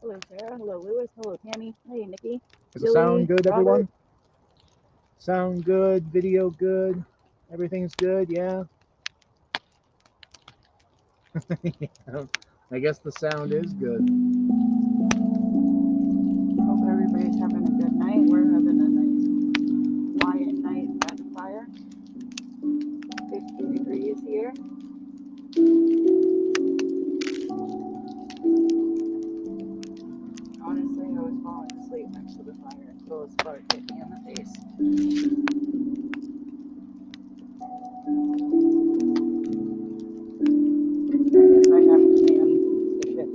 Hello, Sarah. Hello, Lewis. Hello, Tammy. Hey, Nikki. Does it Julie. sound good, Robert. everyone? Sound good, video good, everything's good, yeah? I guess the sound is good. Hope everybody's having a good night. We're having a nice quiet night by the fire. 50 degrees here. Honestly, I was falling asleep next to the fire until a spark hit me in the face. Because I have to man the ship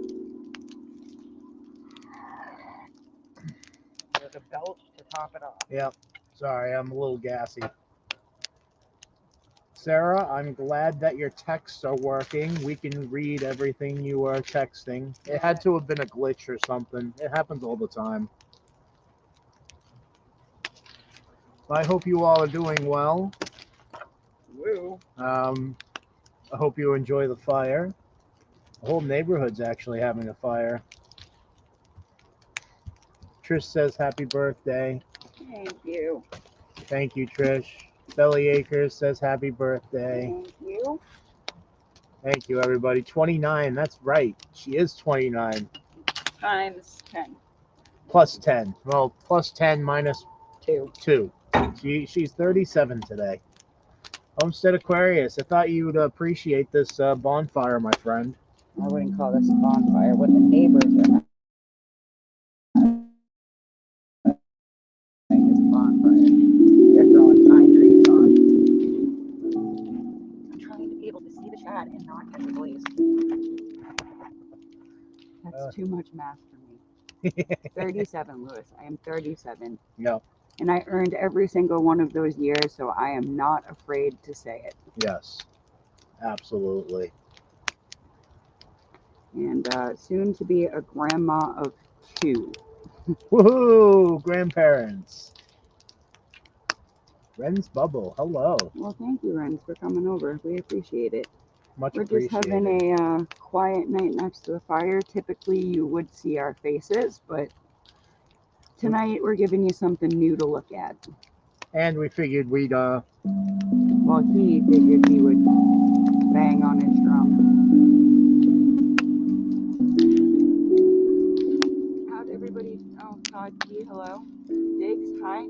with a belt to top it off. Yep. Sorry, I'm a little gassy. Sarah, I'm glad that your texts are working. We can read everything you are texting. It had to have been a glitch or something. It happens all the time. I hope you all are doing well. Woo. I hope you enjoy the fire. The whole neighborhood's actually having a fire. Trish says happy birthday. Thank you. Thank you, Trish. Belly Acres says happy birthday. Thank you. Thank you, everybody. 29, that's right. She is 29. Times 10. Plus 10. Well, plus 10 minus 2. 2. She's 37 today. Homestead Aquarius, I thought you would appreciate this bonfire, my friend. I wouldn't call this a bonfire. What the neighbors are having is a bonfire. They're throwing pine trees on. I'm trying to be able to see the chat and not catch a blaze. That's too much math for me. 37, Lewis. I am 37. Yeah. And I earned every single one of those years, so I am not afraid to say it. Yes. Absolutely. And soon to be a grandma of 2. Woohoo! Grandparents. Ren's Bubble, hello. Well, thank you, Renz, for coming over. We appreciate it. Much We're just appreciated. having a quiet night next to the fire. Typically, you would see our faces, but tonight we're giving you something new to look at. And we figured we'd Well, he figured he would bang on his drum. How'd everybody? Oh, Todd G, hello. Diggs, hi.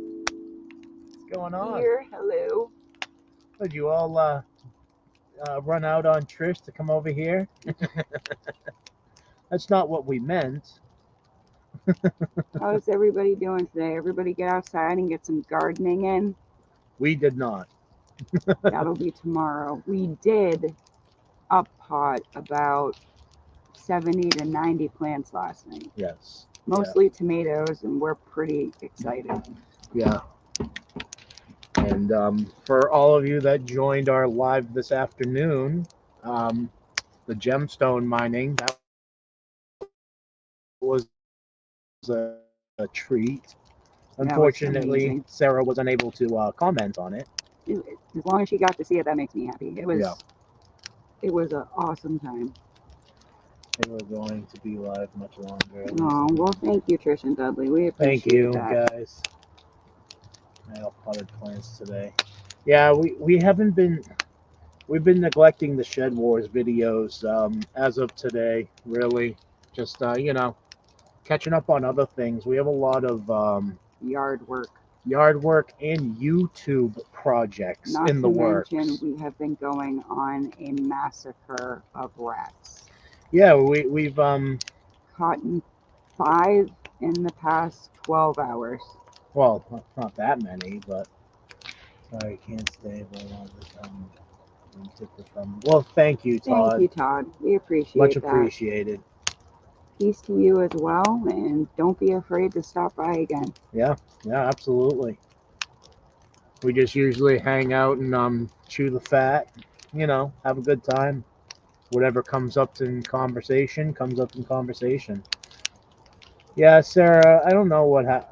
what's going on? Here, hello. Did you all run out on Trish to come over here? That's not what we meant. How's everybody doing today? Everybody get outside and get some gardening in. We did not. That'll be tomorrow. We did uppot about 70 to 90 plants last night. Yes. Mostly tomatoes, and we're pretty excited. Yeah. And for all of you that joined our live this afternoon, the gemstone mining, that was a treat. Unfortunately, Sarah was unable to comment on it. As long as she got to see it, that makes me happy. It was an awesome time. They were going to be live much longer. Oh, well, thank you, Trish and Dudley. We appreciate that. Thank you, guys. I all potted plants today. Yeah, we haven't been. We've been neglecting the Shed Wars videos as of today. Really, just catching up on other things. We have a lot of yard work and YouTube projects Not in the works. Not to mention, we have been going on a massacre of rats. Yeah, we've caught 5 in the past 12 hours. Well, not that many, but sorry, can't stay. Well, thank you, Todd. Thank you, Todd. We appreciate Much that. appreciated. Peace to you as well, and don't be afraid to stop by again. Yeah, absolutely. We just usually hang out and chew the fat, have a good time. Whatever comes up in conversation comes up in conversation. Yeah, Sarah, I don't know what happened.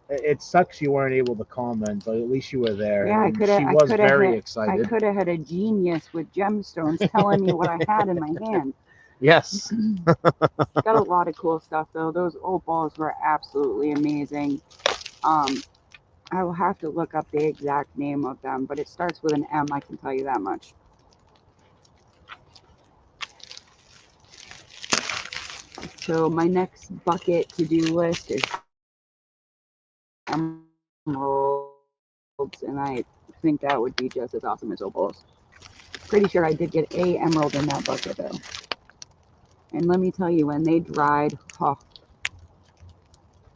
It sucks you weren't able to comment, but at least you were there. Yeah, she was very excited. I could have had a genius with gemstones telling me what I had in my hand. Yes. Got a lot of cool stuff though. Those opals were absolutely amazing. Um, I will have to look up the exact name of them, but it starts with an M, I can tell you that much. So my next bucket to-do list is emeralds, and I think that would be just as awesome as opals. Pretty sure I did get a emerald in that bucket though. And let me tell you, when they dried, oh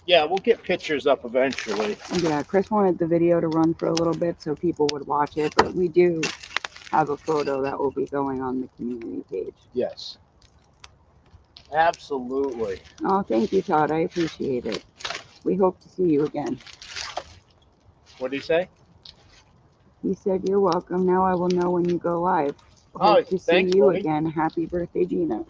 Yeah, we'll get pictures up eventually. yeah, Chris wanted the video to run for a little bit so people would watch it, but we do have a photo that will be going on the community page. Yes. Absolutely. Oh, thank you, Todd. I appreciate it. We hope to see you again. What did he say? He said, "You're welcome. Now I will know when you go live. Oh, Hope to see thanks, you buddy. again. Happy birthday, Gina."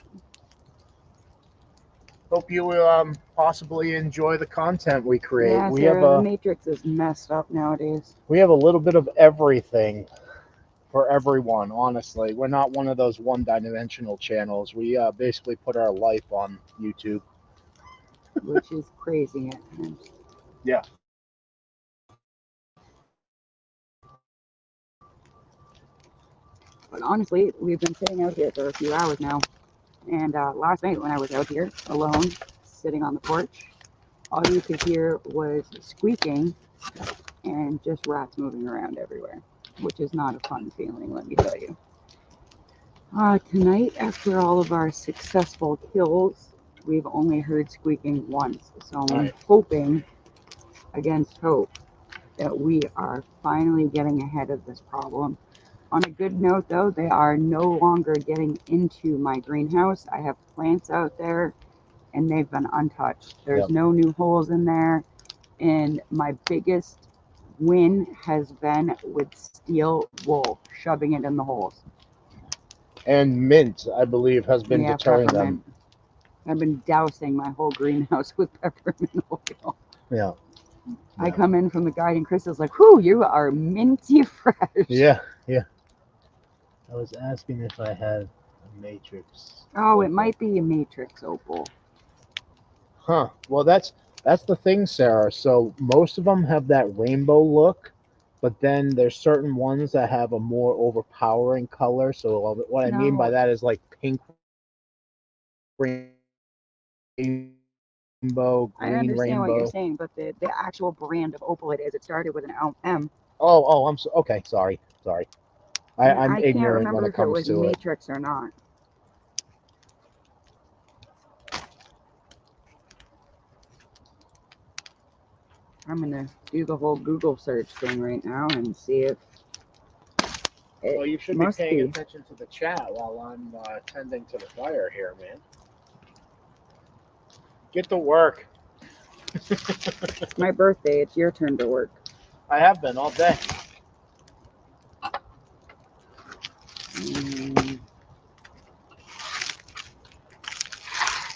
Hope you will possibly enjoy the content we create. Yeah, We Sarah, have the a Matrix is messed up nowadays. we have a little bit of everything for everyone. Honestly, we're not one of those one-dimensional channels. We basically put our life on YouTube. Which is crazy at times. Yeah. But honestly, we've been sitting out here for a few hours now. And last night when I was out here alone, sitting on the porch, all you could hear was squeaking and just rats moving around everywhere, which is not a fun feeling, let me tell you. Tonight, after all of our successful kills, we've only heard squeaking once. So I'm hoping, against hope, that we are finally getting ahead of this problem. On a good note, though, they are no longer getting into my greenhouse. I have plants out there, and they've been untouched. There's no new holes in there. And my biggest win has been with steel wool, shoving it in the holes. And mint, I believe, has been deterring peppermint. them. I've been dousing my whole greenhouse with peppermint oil. Yeah. I come in from the garden, Chris is like, "Whew, you are minty fresh." Yeah, yeah. I was asking if I had a matrix. Oh, it might be a matrix opal. Huh. Well, that's the thing, Sarah. So most of them have that rainbow look, but then there's certain ones that have a more overpowering color. So what I mean by that is like pink rainbow, I green understand what you're rainbow. saying, but the actual brand of opal it is, it started with an M. Oh, I'm so okay. Sorry. I'm I can't ignorant when remember it if it comes was to it. matrix or not. I'm gonna do the whole Google search thing right now and see if it Well, you should be paying attention to the chat while I'm tending to the fire here, man. Get to work. It's my birthday. It's your turn to work. I have been all day.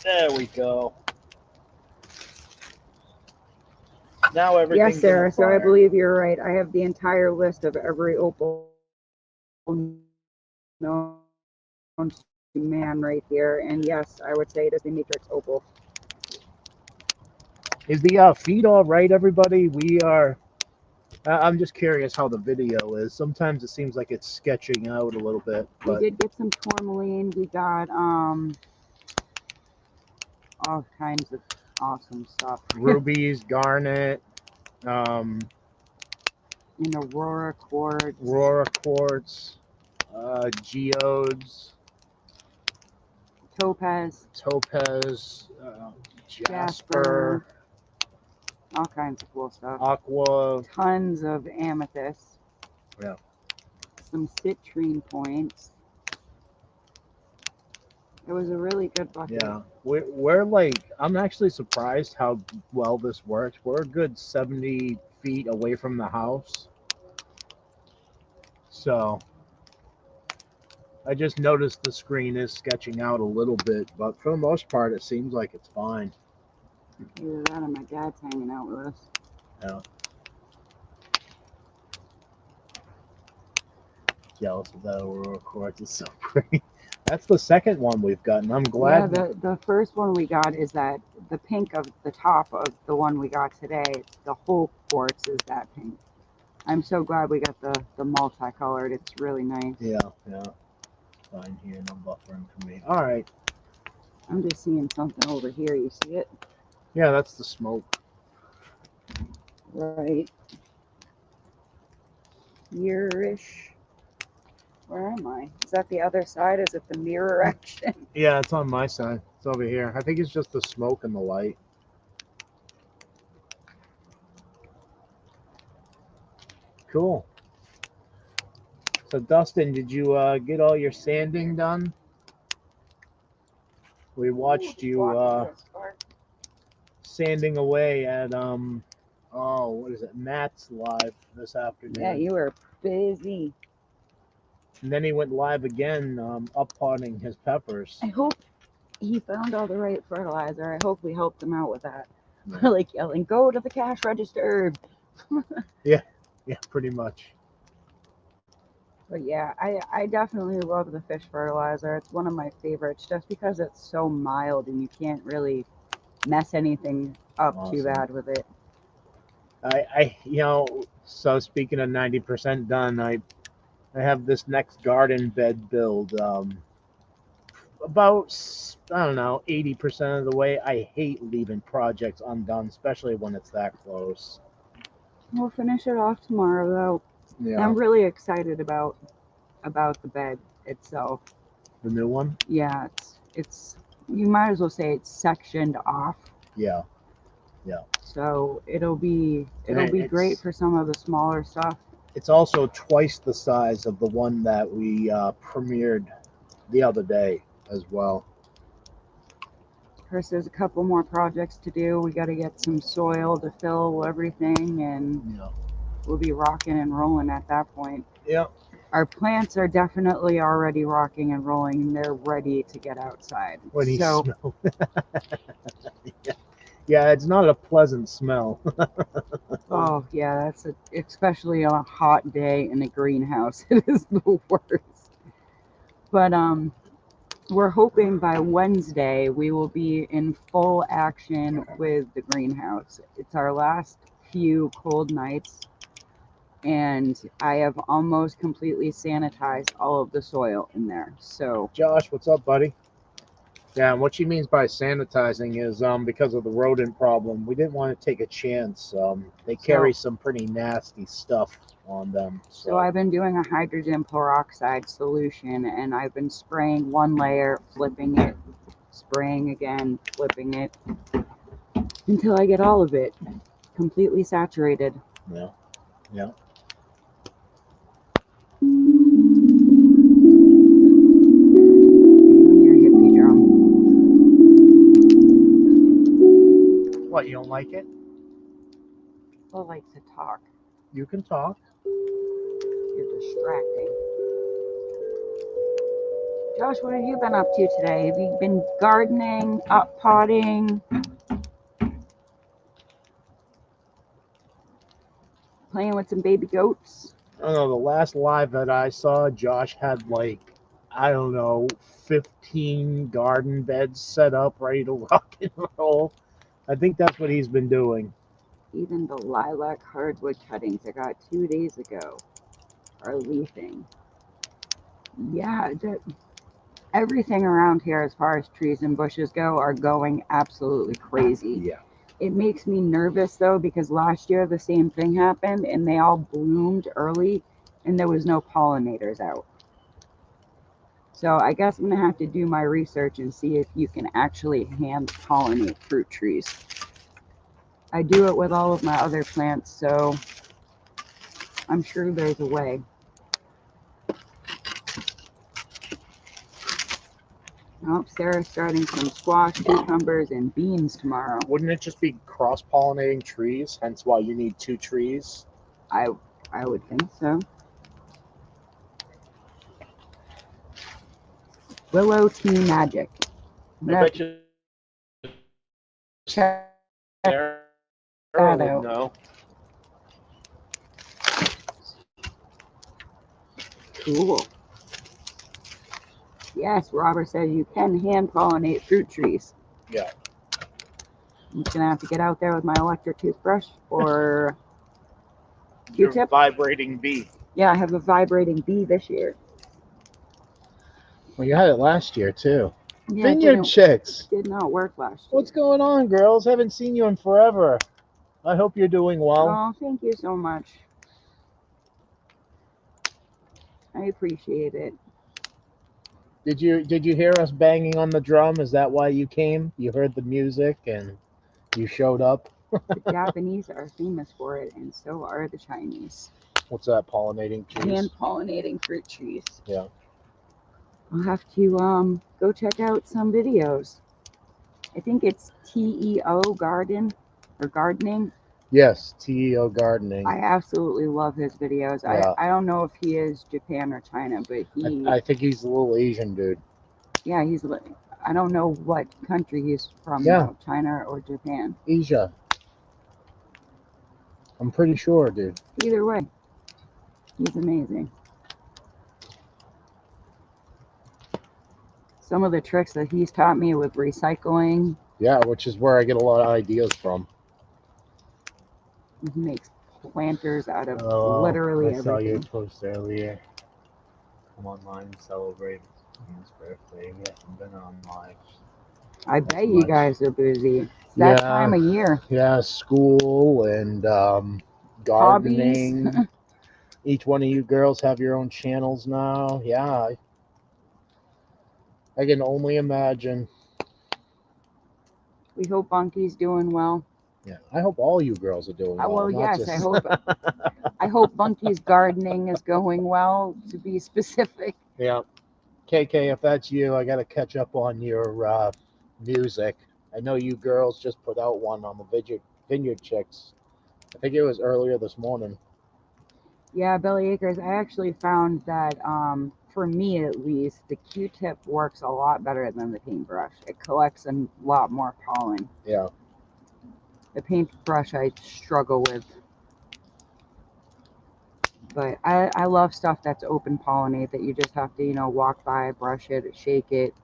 There we go. Now everything's Yes, Sarah. So I fire. believe you're right. I have the entire list of every opal known to man right here, and yes, I would say it is the matrix opal. Is the feed all right, everybody? We are. I'm just curious how the video is. Sometimes it seems like it's sketching out a little bit. But we did get some tourmaline. We got all kinds of awesome stuff. Rubies, garnet, and Aurora quartz, geodes, topaz, jasper, all kinds of cool stuff. aqua, tons of amethyst. Yeah. Some citrine points. It was a really good bucket. Yeah, we're like, I'm actually surprised how well this works. We're a good 70 feet away from the house. So I just noticed the screen is sketching out a little bit, but for the most part, it seems like it's fine. Either that or my dad's hanging out with us. Yeah. Jealous of that Aurora quartz. It's so pretty. That's the second one we've gotten. I'm Yeah, glad. the first one we got is that the pink of the top of the one we got today. The whole quartz is that pink. I'm so glad we got the multicolored. It's really nice. Yeah, yeah. Fine here, no buffering for me. All right. I'm just seeing something over here. You see it? Yeah, that's the smoke. Right here-ish. Where am I? Is that the other side? Is it the mirror action? Yeah, it's on my side. It's over here. I think it's just the smoke and the light. Cool. So, Dustin, did you get all your sanding done? We watched you sanding away at oh, what is it? Matt's live this afternoon. Yeah, you were busy. And then he went live again, up-potting his peppers. I hope he found all the right fertilizer. I hope we helped him out with that. Yeah. We're like yelling, "Go to the cash register!" Yeah, pretty much. But yeah, I definitely love the fish fertilizer. It's one of my favorites just because it's so mild and you can't really mess anything up too Awesome. bad with it. So speaking of 90% done, I have this next garden bed build about, I don't know, 80% of the way. I hate leaving projects undone, especially when it's that close. We'll finish it off tomorrow though. Yeah. I'm really excited about the bed itself. The new one? Yeah, it's you might as well say it's sectioned off. Yeah. So it'll be great for some of the smaller stuff. It's also twice the size of the one that we premiered the other day as well. Of course, there's a couple more projects to do. We got to get some soil to fill everything, and we'll be rocking and rolling at that point. Yeah. Our plants are definitely already rocking and rolling, and they're ready to get outside. When he smells. Yeah, it's not a pleasant smell. Oh yeah, especially on a hot day in a greenhouse. It is the worst. But we're hoping by Wednesday we will be in full action with the greenhouse. It's our last few cold nights, and I have almost completely sanitized all of the soil in there. So Josh, what's up, buddy? Yeah, and what she means by sanitizing is because of the rodent problem, we didn't want to take a chance. They carry some pretty nasty stuff on them. So I've been doing a hydrogen peroxide solution, and I've been spraying one layer, flipping it, spraying again, flipping it, until I get all of it completely saturated. Yeah. Even your hippie drum. What, you don't like it? I like to talk. You can talk. You're distracting. Josh, what have you been up to today? Have you been gardening, up potting, playing with some baby goats? I don't know, the last live that I saw, Josh had like, I don't know, 15 garden beds set up, ready to rock and roll. I think that's what he's been doing. Even the lilac hardwood cuttings I got 2 days ago are leafing. Yeah, everything around here as far as trees and bushes go are going absolutely crazy. Yeah. It makes me nervous though, because last year the same thing happened and they all bloomed early and there was no pollinators out. So I guess I'm gonna have to do my research and see if you can actually hand pollinate fruit trees. I do it with all of my other plants, so I'm sure there's a way. Oh, Sarah's starting some squash, cucumbers, and beans tomorrow. Wouldn't it just be cross-pollinating trees, hence why you need 2 trees? I would think so. Willow tea magic. I bet you Check Sarah that would out. know. Cool. Yes, Robert said you can hand pollinate fruit trees. Yeah. I'm just gonna have to get out there with my electric toothbrush or Your Q-tip. vibrating bee. Yeah, I have a vibrating bee this year. Well, you had it last year too. Yeah, Vineyard chicks. did not work last year. What's going on, girls? Haven't seen you in forever. I hope you're doing well. Oh, thank you so much. I appreciate it. Did you hear us banging on the drum? Is that why you came? You heard the music and you showed up? The Japanese are famous for it, and so are the Chinese. What's that? Pollinating trees? Hand pollinating fruit trees. Yeah. I'll have to go check out some videos. I think it's TEO Garden or Gardening. Yes, TEO Gardening. I absolutely love his videos. Yeah. I don't know if he is Japan or China, but I think he's a little Asian dude. yeah, I don't know what country he's from, Yeah. though, China or Japan. Asia. I'm pretty sure, dude. Either way, he's amazing. Some of the tricks that he's taught me with recycling. Yeah, which is where I get a lot of ideas from. He makes planters out of Oh, literally I saw your everything. post earlier. Come online, celebrate his birthday. We haven't been on live. I bet you guys are busy. It's that time of year. Yeah, school and gardening. Hobbies. Each one of you girls have your own channels now. Yeah, I can only imagine. We hope Bunky's doing well. Yeah, I hope all you girls are doing well. Well, yes, just... I hope Bunky's gardening is going well, to be specific. Yeah. KK, if that's you, I got to catch up on your music. I know you girls just put out one on the Vineyard Chicks. I think it was earlier this morning. Yeah, Belly Acres, I actually found that, for me at least, the Q-tip works a lot better than the paintbrush. It collects a lot more pollen. Yeah. The paintbrush I struggle with. But I love stuff that's open pollinate, that you just have to, walk by, brush it, shake it.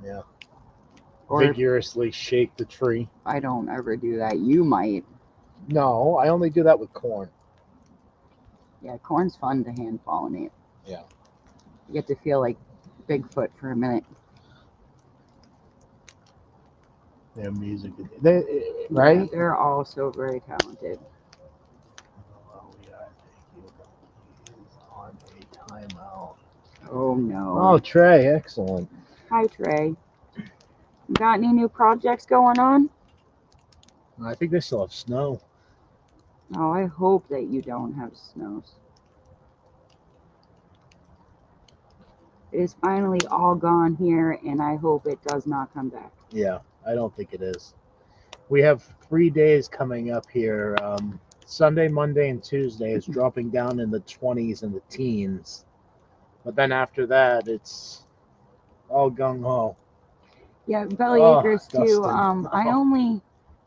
Yeah. Or vigorously shake the tree. I don't ever do that. You might. No, I only do that with corn. Yeah, corn's fun to hand pollinate. Yeah. You get to feel like Bigfoot for a minute. Their music, right? Yeah, they're all so very talented. On a timeout. Oh no. Oh, Trey, excellent. Hi, Trey. Got any new projects going on? I think they still have snow. Oh, I hope that you don't have snows. It is finally all gone here, and I hope it does not come back. Yeah, I don't think it is. We have 3 days coming up here. Sunday, Monday, and Tuesday is dropping down in the 20s and the teens. But then after that, it's all gung-ho. Yeah, Belly Acres too. Dustin.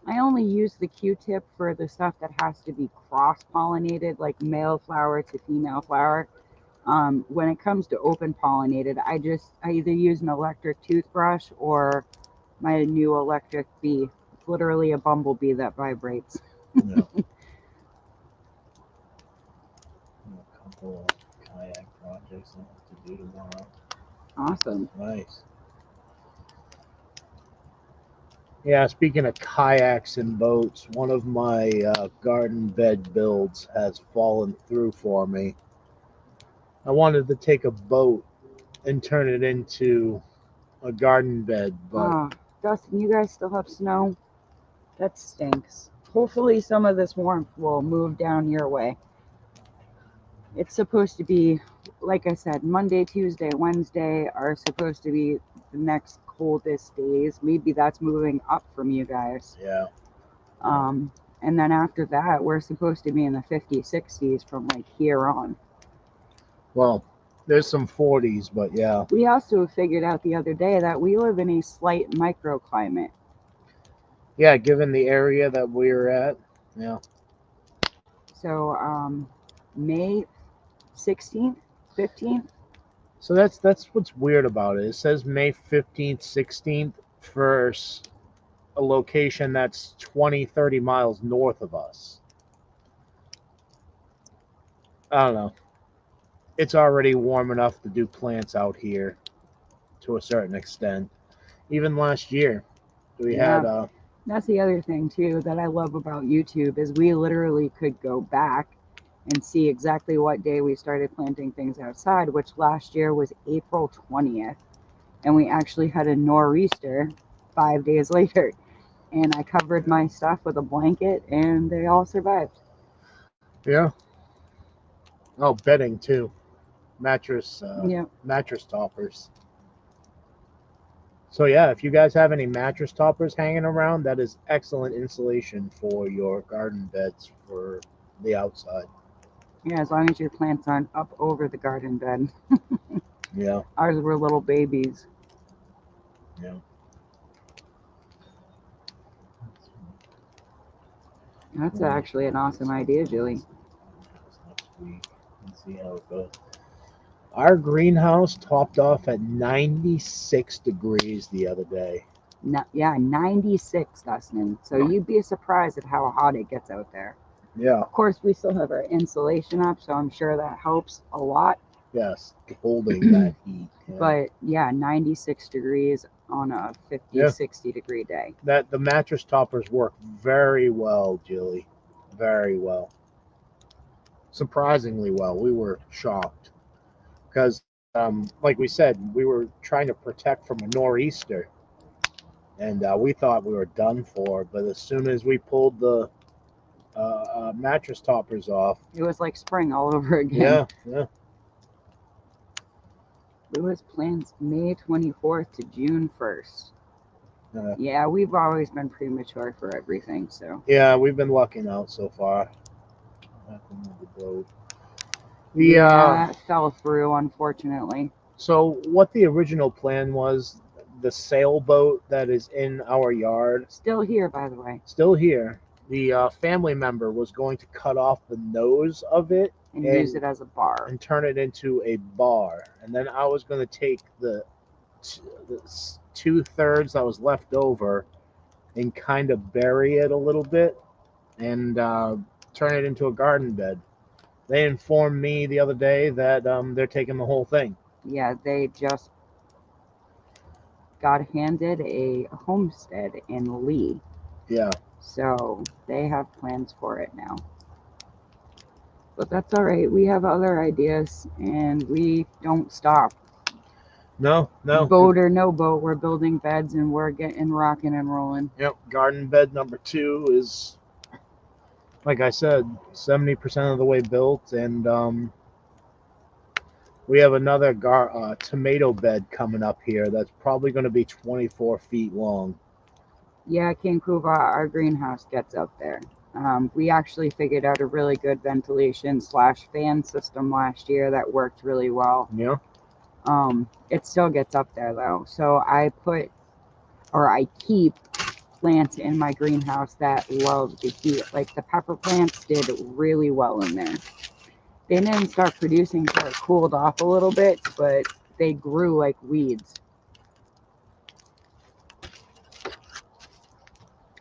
I only use the Q-tip for the stuff that has to be cross-pollinated, like male flower to female flower. When it comes to open pollinated, I either use an electric toothbrush or my new electric bee. It's literally a bumblebee that vibrates. Yeah. A couple of kayak projects I have to do tomorrow. Awesome. Nice. Yeah, speaking of kayaks and boats, one of my garden bed builds has fallen through for me. I wanted to take a boat and turn it into a garden bed, but Dustin, you guys still have snow? That stinks. Hopefully some of this warmth will move down your way. It's supposed to be, like I said, Monday, Tuesday, Wednesday are supposed to be the next coldest days. Maybe that's moving up from you guys. Yeah. And then after that, we're supposed to be in the 50s, 60s from like here on. Well, there's some 40s, but yeah. We also figured out the other day that we live in a slight microclimate. Yeah, given the area that we're at. Yeah. So May 16th, 15th, So that's what's weird about it. It says May 15th, 16th for a location that's 20, 30 miles north of us. I don't know. It's already warm enough to do plants out here to a certain extent. Even last year, we Yeah. had That's the other thing too that I love about YouTube is we literally could go back and see exactly what day we started planting things outside, which last year was April 20th. And we actually had a nor'easter 5 days later. And I covered my stuff with a blanket and they all survived. yeah. Oh, bedding too. Mattress Yeah. mattress toppers. So yeah, if you guys have any mattress toppers hanging around, that is excellent insulation for your garden beds for the outside. Yeah, as long as your plants aren't up over the garden bed. Yeah. Ours were little babies. Yeah. That's actually an awesome idea, Julie. Next week and see how it goes. Our greenhouse topped off at 96 degrees the other day. No, yeah, 96, Dustin. So you'd be surprised at how hot it gets out there. Yeah. Of course, we still have our insulation up, so I'm sure that helps a lot. Yes, holding that heat. Yeah. But yeah, 96 degrees on a 50, Yeah. 60 degree day. That the mattress toppers work very well, Julie. Very well. Surprisingly well. We were shocked because, like we said, we were trying to protect from a nor'easter, and we thought we were done for. But as soon as we pulled the mattress toppers off, It was like spring all over again. yeah, yeah. Lewis plans May 24th to June 1st. Yeah, we've always been premature for everything, so. Yeah, we've been lucking out so far. Yeah, it fell through, unfortunately. So what the original plan was, the sailboat that is in our yard, Still here, by the way. still here. The family member was going to cut off the nose of it and use it as a bar. and turn it into a bar. And then I was going to take the 2/3 that was left over and kind of bury it a little bit and turn it into a garden bed. They informed me the other day that they're taking the whole thing. Yeah, they just got handed a homestead in Lee. Yeah. So they have plans for it now. But that's all right. We have other ideas and we don't stop. No. Boat or no boat, we're building beds and we're getting rocking and rolling. Yep. Garden bed number 2 is, like I said, 70% of the way built, and we have another tomato bed coming up here that's probably going to be 24 feet long. Yeah, King Kuva, our greenhouse gets up there. We actually figured out a really good ventilation / fan system last year that worked really well. Yeah. It still gets up there though. So I keep plants in my greenhouse that love the heat. Like the pepper plants did really well in there. They didn't start producing until it cooled off a little bit, but they grew like weeds.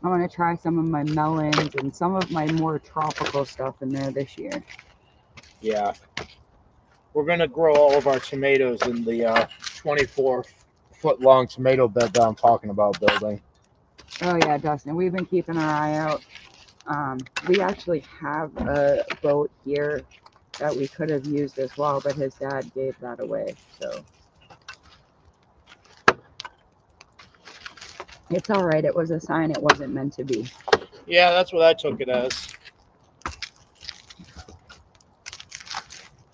I want to try some of my melons and some of my more tropical stuff in there this year. Yeah. We're going to grow all of our tomatoes in the 24-foot long tomato bed that I'm talking about building. Oh yeah, Dustin, we've been keeping our eye out. We actually have a boat here that we could have used as well, but his dad gave that away, so. It's all right. It was a sign it wasn't meant to be. Yeah, that's what I took it as.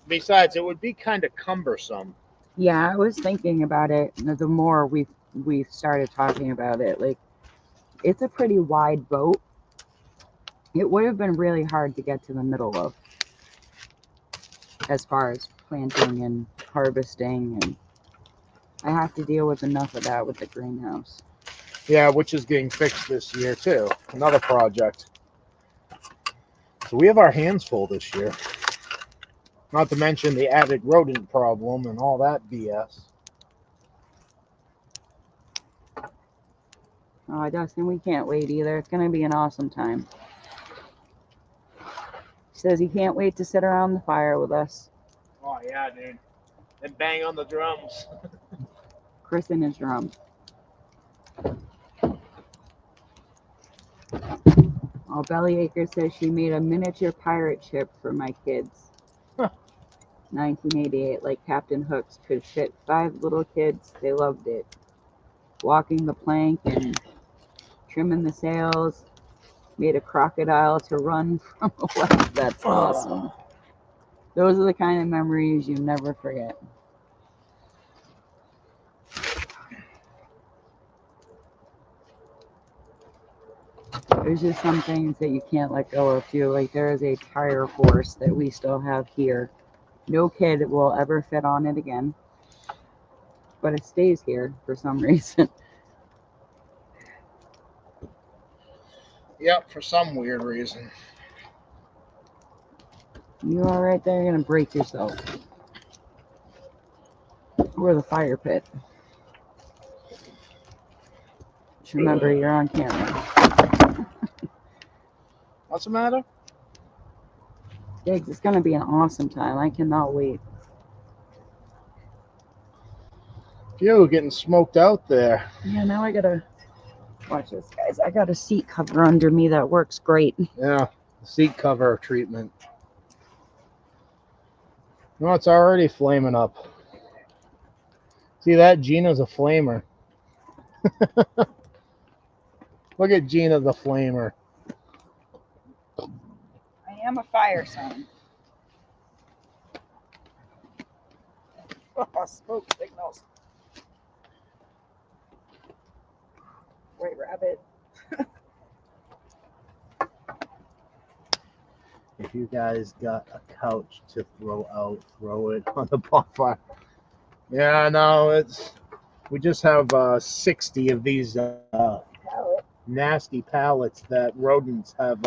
Besides, it would be kind of cumbersome. Yeah, I was thinking about it. The more we started talking about it, like it's a pretty wide boat. It would have been really hard to get to the middle of, as far as planting and harvesting, and I have to deal with enough of that with the greenhouse. Yeah, which is getting fixed this year too. Another project. So we have our hands full this year. Not to mention the added rodent problem and all that BS. Oh, Dustin, we can't wait either. It's going to be an awesome time. He says he can't wait to sit around the fire with us. Oh, yeah, dude. And bang on the drums. Chris and his drum. Oh, Bellyacre says she made a miniature pirate ship for my kids. Huh. 1988, like Captain Hook's, could fit 5 little kids. They loved it. Walking the plank and trimming the sails. Made a crocodile to run from a west. That's awesome. Those are the kind of memories you never forget. There's just some things that you can't let go of too. Like there is a tire horse that we still have here. No kid will ever fit on it again. But it stays here for some reason. Yep, for some weird reason. You all right there? You're going to break yourself. Or the fire pit. Just remember, you're on camera. What's the matter? Diggs, it's going to be an awesome time. I cannot wait. Phew, getting smoked out there. Yeah, now I got to... Watch this, guys. I got a seat cover under me that works great. Yeah, the seat cover treatment. No, it's already flaming up. See that? Gina's a flamer. Look at Gina the flamer. I am a fire sign. Oh, smoke signals. White rabbit. If you guys got a couch to throw out, throw it on the bonfire. Yeah, no, we just have 60 of these nasty pallets that rodents have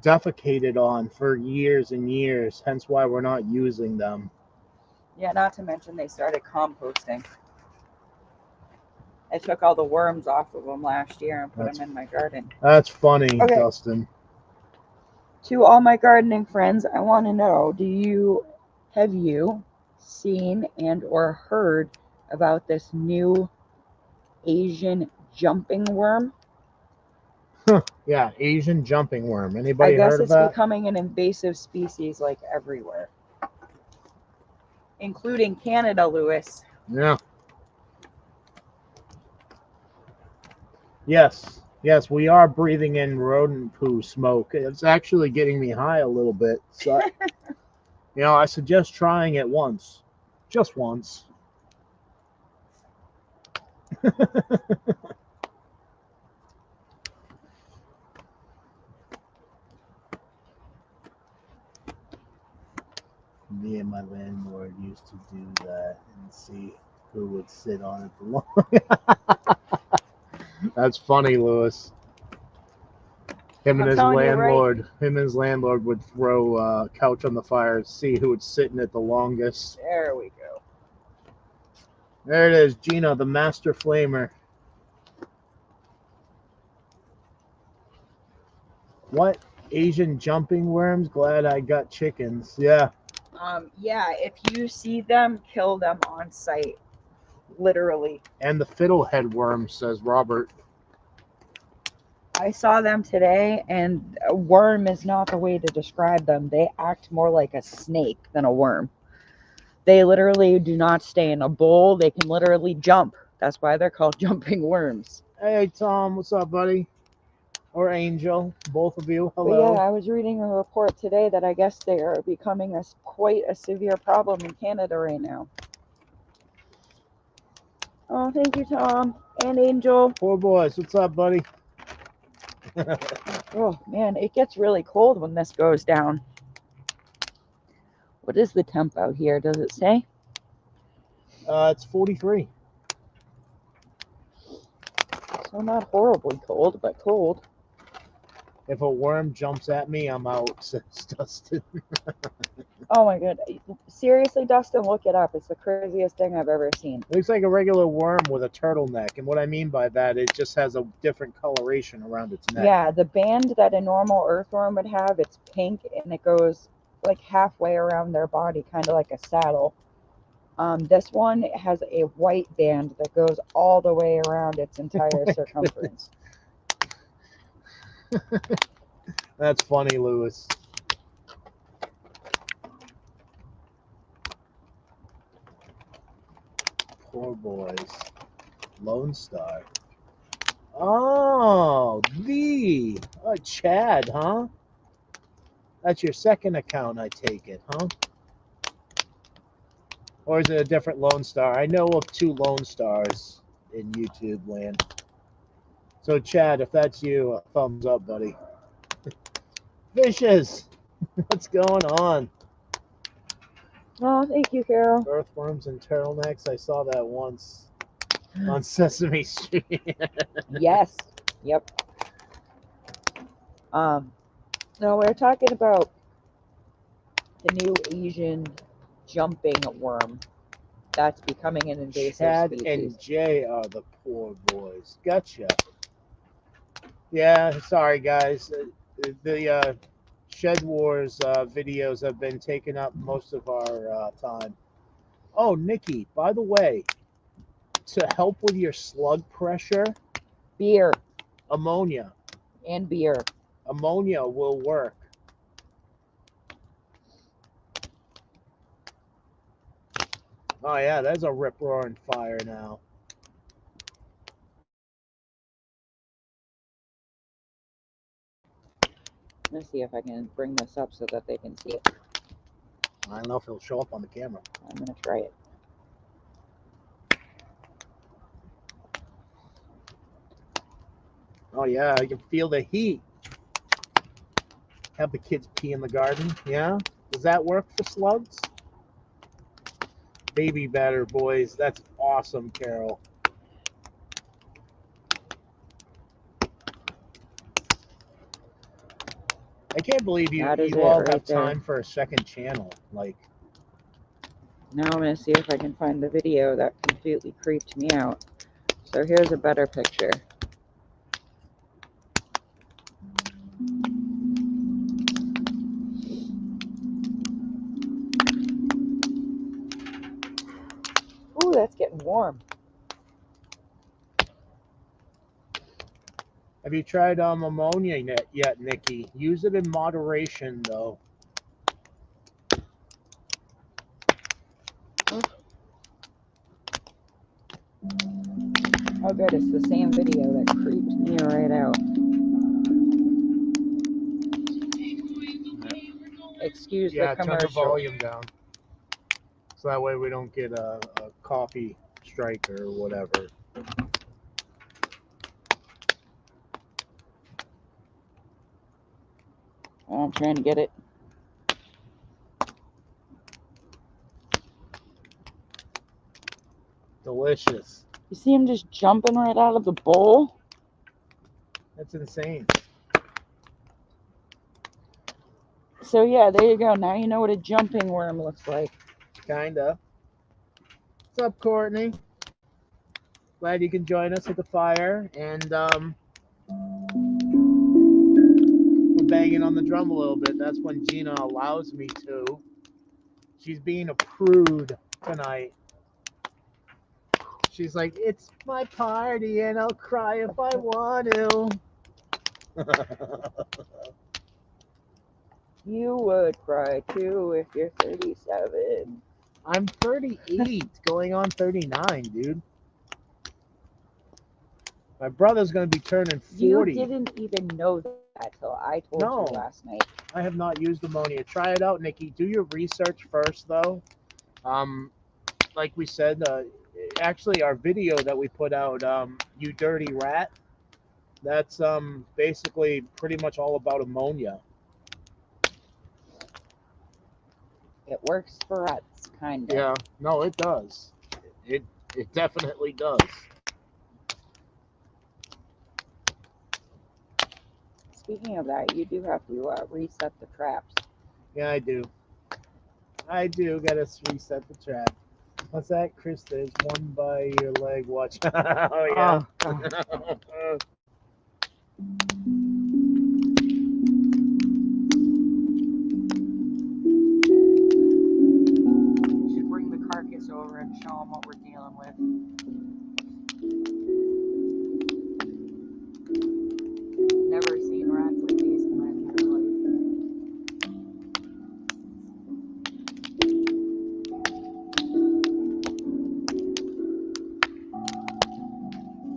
defecated on for years and years, hence why we're not using them. Yeah, not to mention they started composting. I took all the worms off of them last year and put them in my garden. That's funny, Okay. Dustin. To all my gardening friends, I want to know, have you seen and or heard about this new Asian jumping worm? Yeah, Asian jumping worm. I Anybody guess heard of it's that? becoming an invasive species like everywhere. Including Canada, Lewis. Yeah. Yes, we are breathing in rodent poo smoke. It's actually getting me high a little bit. So, I suggest trying it once. Just once. Me and my landlord used to do that and see who would sit on it the longest. That's funny, Lewis. Him and his landlord would throw a couch on the fire to see who would sit in it the longest. There we go. There it is, Gina, the master flamer. What? Asian jumping worms? Glad I got chickens. Yeah. Yeah, if you see them, kill them on sight. Literally. And the fiddlehead worm, says Robert. I saw them today, and a worm is not the way to describe them. They act more like a snake than a worm. They literally do not stay in a bowl. They can literally jump. That's why they're called jumping worms. Hey, Tom, what's up, buddy? Or Angel, both of you, hello. But yeah, I was reading a report today that I guess they are becoming quite a severe problem in Canada right now. Oh, thank you, Tom and Angel. Poor boys, what's up, buddy? Oh, man, it gets really cold when this goes down. What is the temp out here? Does it say? It's 43. So not horribly cold, but cold. If a worm jumps at me, I'm out, says Dustin. Oh my god. Seriously, Dustin, look it up. It's the craziest thing I've ever seen. It looks like a regular worm with a turtleneck. And what I mean by that, it just has a different coloration around its neck. Yeah, the band that a normal earthworm would have, it's pink and it goes like halfway around their body, kind of like a saddle. This one has a white band that goes all the way around its entire circumference. That's funny, Lewis. Poor boys. Lone Star. Oh, Chad, huh? That's your second account, I take it, huh? Or is it a different Lone Star? I know of 2 Lone Stars in YouTube land. So, Chad, if that's you, thumbs up, buddy. Fishes! What's going on? Oh, thank you, Carol. Earthworms and turtlenecks. I saw that once on Sesame Street. Yes. Yep. No, we're talking about the new Asian jumping worm that's becoming an invasive Chad species. and Jay are the poor boys. Gotcha. Yeah, sorry guys. The Shed Wars videos have been taking up most of our time. Oh, Nikki, by the way, to help with your slug pressure, Beer ammonia. and beer. Ammonia will work. Oh yeah, there's a rip-roaring fire now. Let's see if I can bring this up so that they can see it. I don't know if it'll show up on the camera. I'm going to try it. Oh yeah, you can feel the heat. Have the kids pee in the garden. Yeah? Does that work for slugs? Baby batter, boys. That's awesome, Carol. I can't believe you all right have there. time for a second channel. Like, Now I'm going to see if I can find the video that completely creeped me out. So here's a better picture. Ooh, that's getting warm. have you tried ammonia yet, Nikki? Use it in moderation, though. Oh good, it's the same video that creeped me right out. Excuse the commercial. Turn the volume down. So that way we don't get a coffee strike or whatever. Oh, I'm trying to get it. Delicious. You see him just jumping right out of the bowl? That's insane. So yeah, there you go. Now you know what a jumping worm looks like. Kinda. What's up, Courtney? Glad you can join us at the fire. And we're banging on the drum a little bit. That's when Gina allows me to. She's being a prude tonight. She's like, it's my party and I'll cry if I want to. You would cry too if you're 37. I'm 38, going on 39, dude. My brother's going to be turning 40. You didn't even know that till I told you last night. I have not used ammonia. Try it out, Nikki. Do your research first, though. Like we said, actually, our video that we put out, You Dirty Rat, that's basically pretty much all about ammonia. It works for rats, kind of. Yeah, no, it does. It definitely does. speaking of that, you do have to reset the traps. Yeah, I do. I do gotta reset the trap. What's that, Chris? There's one by your leg. Watch. Oh yeah. Oh, God. We should bring the carcass over and show them what we're dealing with. Never seen rats like these in my entire life.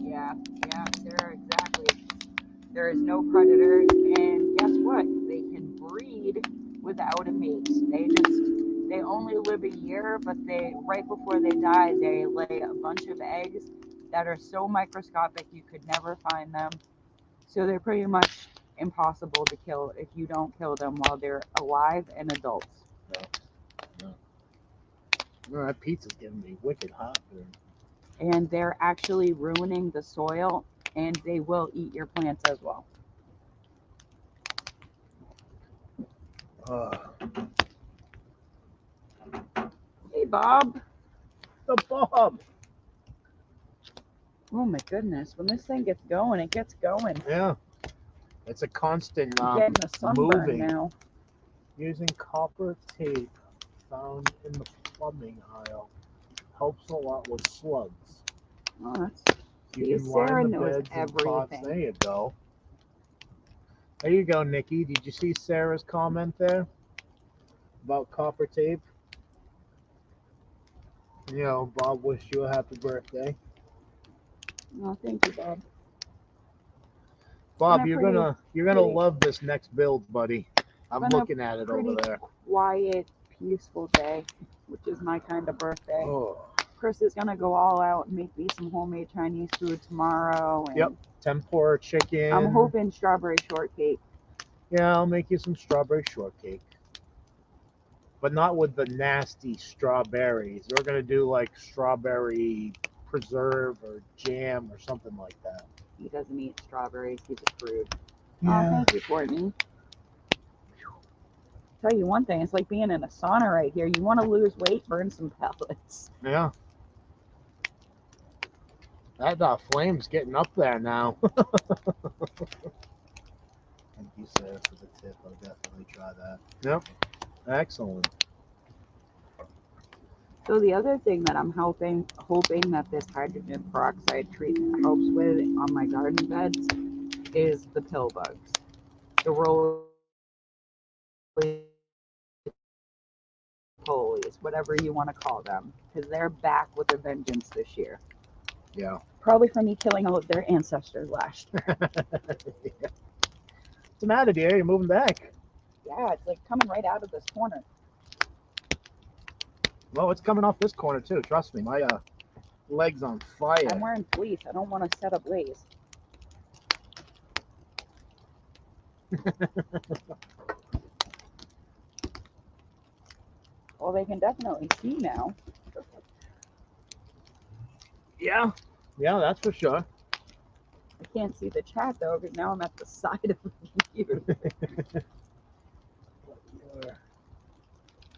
Yeah, Sarah, exactly. There is no predators, and guess what? They can breed without a mate. They only live a year, but right before they die, they lay a bunch of eggs that are so microscopic you could never find them. So they're pretty much impossible to kill if you don't kill them while they're alive and adults. No, that pizza's getting me wicked hot, dude. And they're actually ruining the soil, and they will eat your plants as well. Hey, Bob. The Bob. Oh my goodness! When this thing gets going, it gets going. Yeah. It's a constant Getting a sunburn moving. now. Using copper tape found in the plumbing aisle helps a lot with slugs. Oh, that's. You See, can Sarah line the knows beds and pots. everything. There you go. There you go, Nikki. Did you see Sarah's comment there about copper tape? You know, Bob wished you a happy birthday. Oh, thank you, Bob. Bob, Been a you're pretty- gonna pretty- love this next build, buddy. I'm been a looking at it over pretty there. quiet, peaceful day, which is my kind of birthday. Oh, Chris is gonna go all out and make me some homemade Chinese food tomorrow. And Yep. Tempura chicken. I'm hoping strawberry shortcake. Yeah, I'll make you some strawberry shortcake. But not with the nasty strawberries. We're gonna do like strawberry preserve or jam or something like that. He doesn't eat strawberries. He's a prude. Yeah. Oh, thank you, Courtney. Tell you one thing, it's like being in a sauna right here. You want to lose weight, burn some pellets. Yeah. That flame's getting up there now. Thank you, Sarah, for the tip. I'll definitely try that. Yep. Excellent. So the other thing that I'm hoping that this hydrogen peroxide treatment helps with on my garden beds is the pill bugs, the roly-polies, whatever you want to call them, because they're back with a vengeance this year. Yeah. Probably from me killing all of their ancestors last year. What's the matter, dear? You're moving back. Yeah, it's like coming right out of this corner. Well, it's coming off this corner too. Trust me, my leg's on fire. I'm wearing fleece. I don't want to set up blaze. Well, they can definitely see now. Yeah, that's for sure. I can't see the chat though, because now I'm at the side of the computer.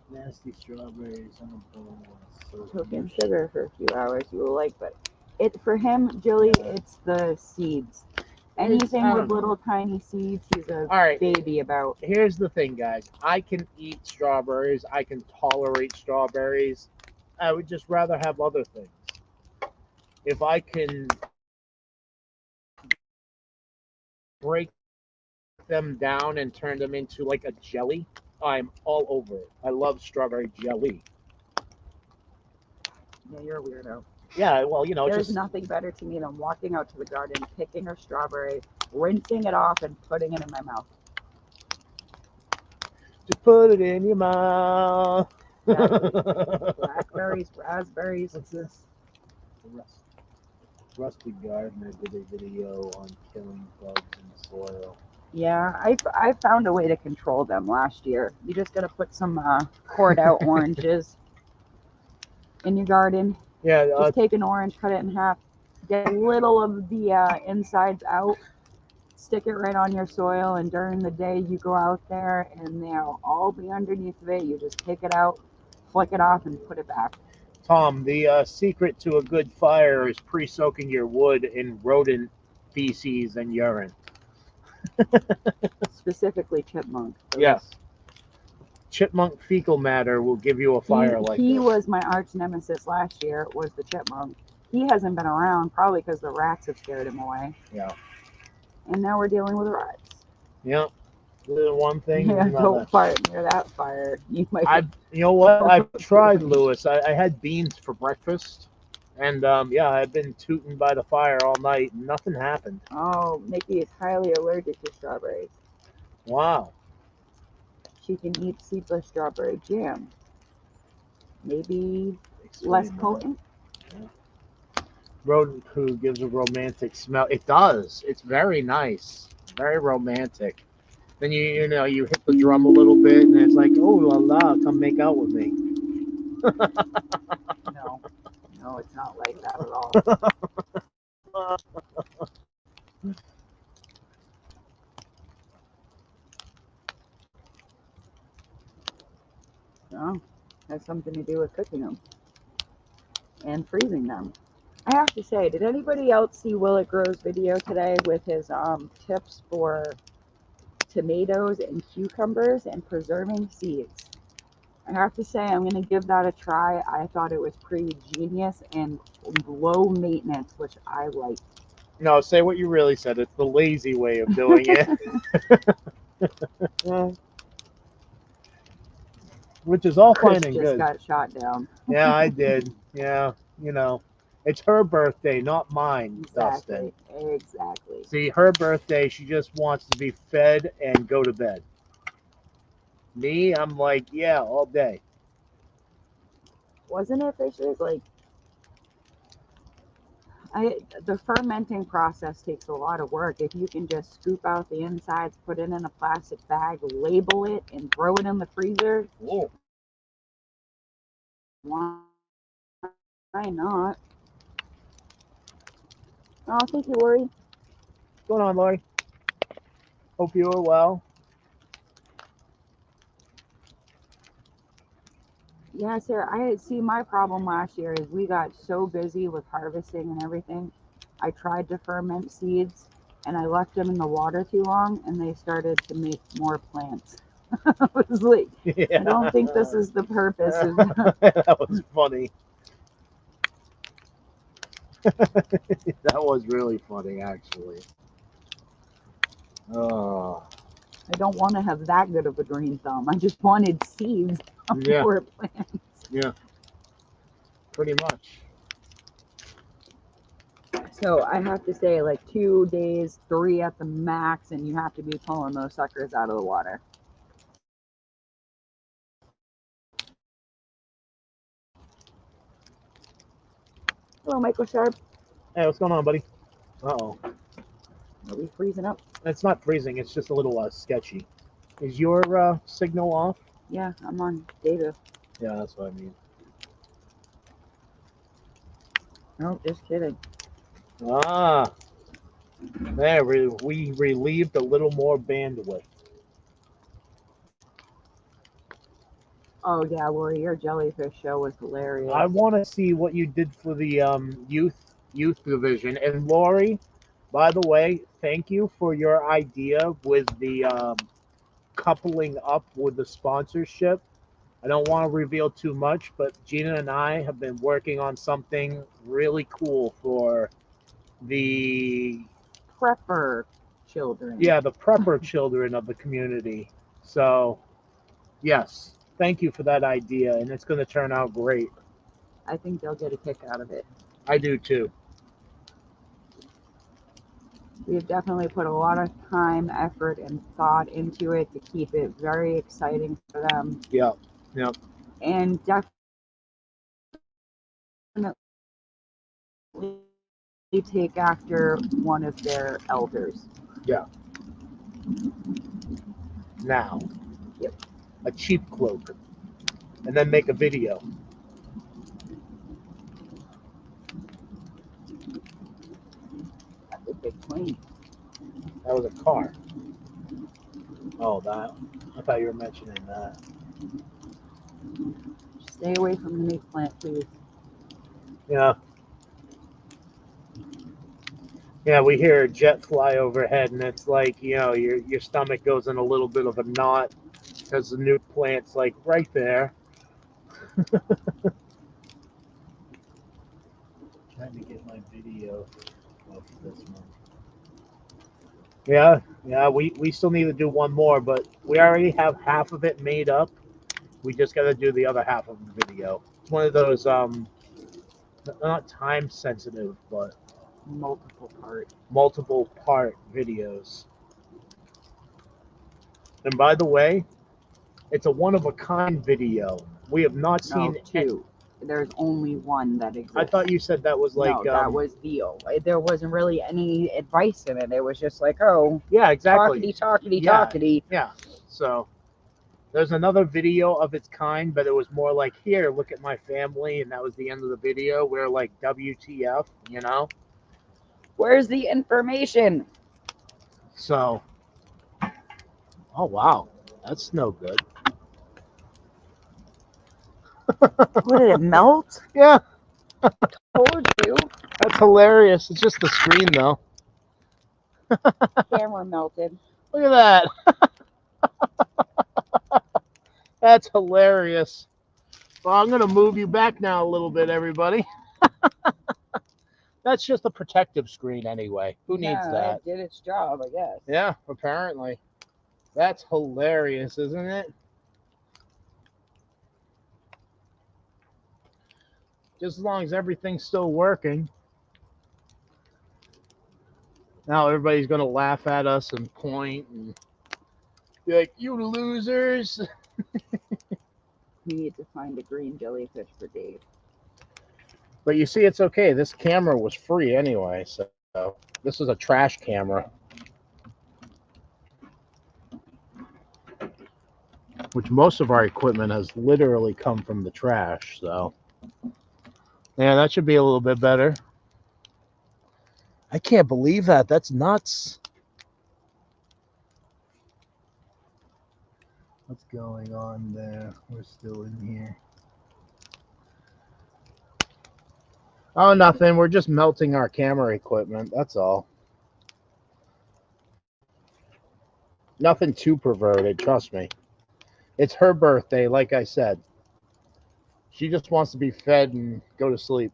Nasty strawberries on a bowl. Cooking sugar for a few hours you will like, but for him, Jilly, it's the seeds. Anything with little tiny seeds, he's a baby about. Here's the thing, guys. I can eat strawberries. I can tolerate strawberries. I would just rather have other things. If I can break them down and turn them into like a jelly, I'm all over it. I love strawberry jelly. Yeah, you're a weirdo. Yeah, well, you know, There's nothing better to me than walking out to the garden, picking a strawberry, rinsing it off, and putting it in my mouth. Just put it in your mouth. Exactly. Blackberries, raspberries. What's this? Rusty Gardener did a video on killing bugs in the soil. Yeah, I found a way to control them last year. You just got to put some poured out oranges in your garden. Yeah, just take an orange, cut it in half, get a little of the insides out, stick it right on your soil, and during the day you go out there and they'll all be underneath of it. You just take it out, flick it off, and put it back. Tom, the secret to a good fire is pre-soaking your wood in rodent feces and urine. Specifically chipmunk. Yes. Chipmunk fecal matter will give you a fire like He this. was my arch nemesis last year, was the chipmunk. He hasn't been around, probably because the rats have scared him away. Yeah. And now we're dealing with rats. Yeah. The one thing. Yeah, don't fart near that fire. You might. You know what? I've tried, Lewis. I had beans for breakfast, and yeah, I've been tooting by the fire all night, and nothing happened. Oh, Nikki is highly allergic to strawberries. Wow. She can eat seedless strawberry jam. Maybe Explain less that. potent. Yeah. Rodent poo gives a romantic smell. It does. It's very nice. Very romantic. Then you know you hit the drum a little bit, and it's like, oh la la, come make out with me. No, it's not like that at all. No, has something to do with cooking them and freezing them. I have to say, did anybody else see Will It Grow's video today with his tips for tomatoes and cucumbers and preserving seeds? I have to say, I'm going to give that a try. I thought it was pretty genius and low maintenance, which I like. No, say what you really said. It's the lazy way of doing it. Which is all Chris fine and just good. got shot down. Yeah, I did. Yeah, you know, it's her birthday, not mine, Exactly. Dustin. Exactly. See, her birthday, she just wants to be fed and go to bed. Me, I'm like, yeah, all day. Wasn't it, Fishes? Like, the fermenting process takes a lot of work. If you can just scoop out the insides, put it in a plastic bag, label it, and throw it in the freezer, Whoa. why not? Oh, thank you, Lori. What's going on, Lori? Hope you are well. Yeah, Sarah, I see my problem last year is we got so busy with harvesting and everything. I tried to ferment seeds and I left them in the water too long and they started to make more plants. I was like, Yeah. I don't think this is the purpose of That was funny. That was really funny, actually. Oh. I don't want to have that good of a green thumb. I just wanted seeds Yeah. for plants. Yeah. Pretty much. So I have to say, like 2 days, 3 at the max, and you have to be pulling those suckers out of the water. Hello, Michael Sharp. Hey, what's going on, buddy? Uh-oh. Are we freezing up? It's not freezing. It's just a little sketchy. Is your signal off? Yeah, I'm on data. Yeah, that's what I mean. No, just kidding. Ah. There, we relieved a little more bandwidth. Oh yeah, Lori, your jellyfish show was hilarious. I want to see what you did for the youth division. And Lori, by the way, thank you for your idea with the coupling up with the sponsorship. I don't want to reveal too much, but Gina and I have been working on something really cool for the Prepper children. yeah, the prepper children of the community. So, yes, thank you for that idea, and it's going to turn out great. I think they'll get a kick out of it. I do too. We've definitely put a lot of time, effort, and thought into it to keep it very exciting for them. Yeah, yeah. And definitely take after one of their elders. Yeah. Now. Yep. A cheap cloak. And then make a video. That's a big plane. That was a car. Oh, that. I thought you were mentioning that. Stay away from the meat plant, please. Yeah. Yeah, we hear a jet fly overhead, and it's like, you know, your stomach goes in a little bit of a knot because the nuke plant's like right there. Trying to get my video off this one. Yeah, we still need to do one more, but we already have half of it made up. We just got to do the other half of the video. It's one of those not time sensitive, but multiple part videos. And by the way, it's a one of a kind video. We have not seen two. There's only one that exists. I thought you said that was like no, that was Theo. There wasn't really any advice in it. It was just like, oh, yeah, exactly. talkity. Yeah. So there's another video of its kind, but it was more like, here, look at my family, and that was the end of the video. We're like, WTF, you know? Where's the information? So, oh wow, that's no good. What, did it melt? Yeah, Told you. that's hilarious. It's just the screen, though. Camera melted. Look at that. That's hilarious. Well, I'm going to move you back now a little bit, everybody. That's just a protective screen anyway. Who needs that? It did its job, I guess. Yeah, apparently. That's hilarious, isn't it? Just as long as everything's still working. Now everybody's going to laugh at us and point and be like, you losers. We need to find a green jellyfish for Dave. But you see, it's okay. This camera was free anyway, so this is a trash camera. Which most of our equipment has literally come from the trash, so. Yeah, that should be a little bit better. I can't believe that. That's nuts. What's going on there? We're still in here. Oh, nothing. We're just melting our camera equipment. That's all. Nothing too perverted, trust me. It's her birthday, like I said. She just wants to be fed and go to sleep.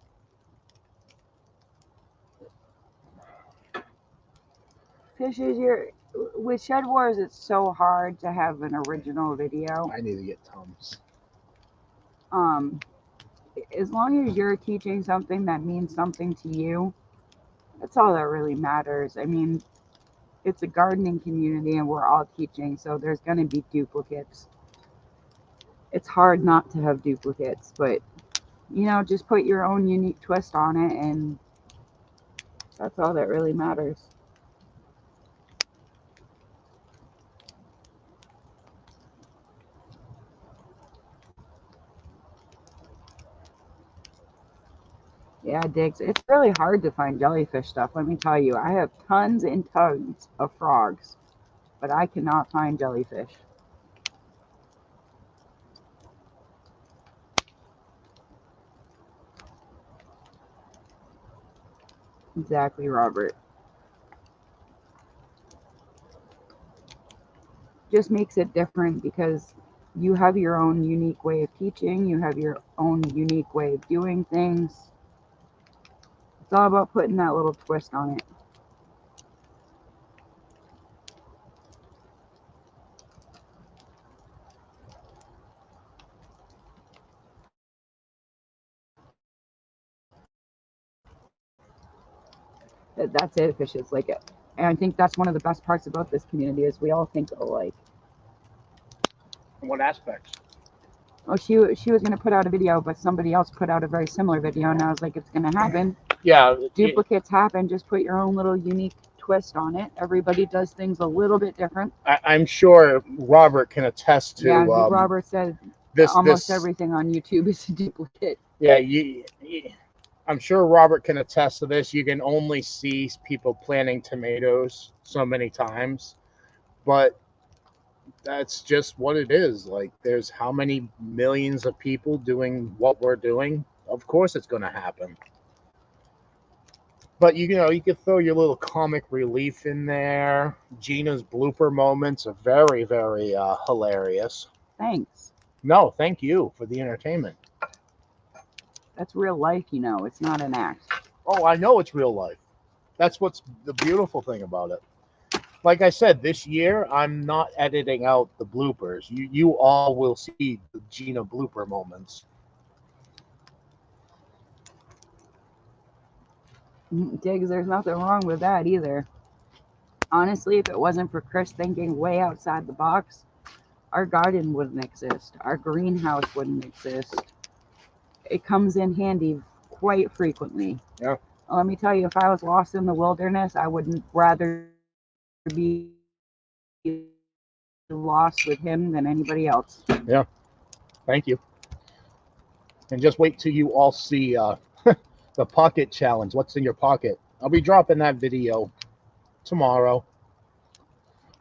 Fishes, with Shed Wars, it's so hard to have an original video. I need to get Tums. As long as you're teaching something that means something to you, that's all that really matters. I mean, it's a gardening community and we're all teaching, so there's going to be duplicates. It's hard not to have duplicates, but, you know, just put your own unique twist on it, and that's all that really matters. Yeah, Diggs, it's really hard to find jellyfish stuff, let me tell you. I have tons and tons of frogs, but I cannot find jellyfish. Exactly, Robert. Just makes it different because you have your own unique way of teaching, you have your own unique way of doing things. It's all about putting that little twist on it. That's it, fishes. Like it. And I think that's one of the best parts about this community is we all think alike. In what aspects? Oh, she was going to put out a video, but somebody else put out a very similar video, and I was like, it's going to happen. Yeah. Duplicates happen. Just put your own little unique twist on it. Everybody does things a little bit different. I'm sure Robert can attest to. Yeah, Robert said almost everything on YouTube is a duplicate. Yeah, I'm sure Robert can attest to this. You can only see people planting tomatoes so many times, but that's just what it is. Like, there's how many millions of people doing what we're doing. Of course, it's going to happen. But you know, you could throw your little comic relief in there. Gina's blooper moments are very, very hilarious. Thanks. No, thank you for the entertainment. That's real life, you know. It's not an act. Oh, I know it's real life. That's what's the beautiful thing about it. Like I said, this year I'm not editing out the bloopers. You all will see the Gina blooper moments. Diggs, there's nothing wrong with that either. Honestly, if it wasn't for Chris thinking way outside the box, our garden wouldn't exist. Our greenhouse wouldn't exist. It comes in handy quite frequently. Yeah. Let me tell you, if I was lost in the wilderness, I would rather be lost with him than anybody else. Yeah. Thank you. And just wait till you all see the pocket challenge. What's in your pocket? I'll be dropping that video tomorrow.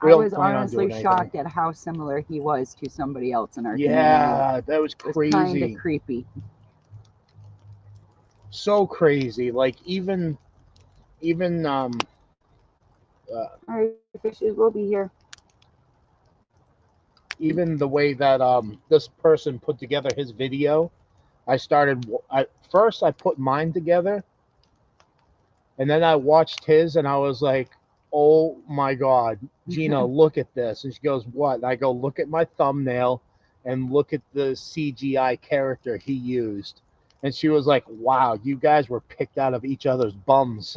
I was honestly shocked at how similar he was to somebody else in our community. Yeah, that was It crazy. kind of creepy. So crazy. Like even All right, fishes will be here. even the way that this person put together his video. First I put mine together, and then I watched his, and I was like, oh my God, Gina, look at this. And she goes, what? And I go, look at my thumbnail and look at the CGI character he used. And she was like, wow, you guys were picked out of each other's bums.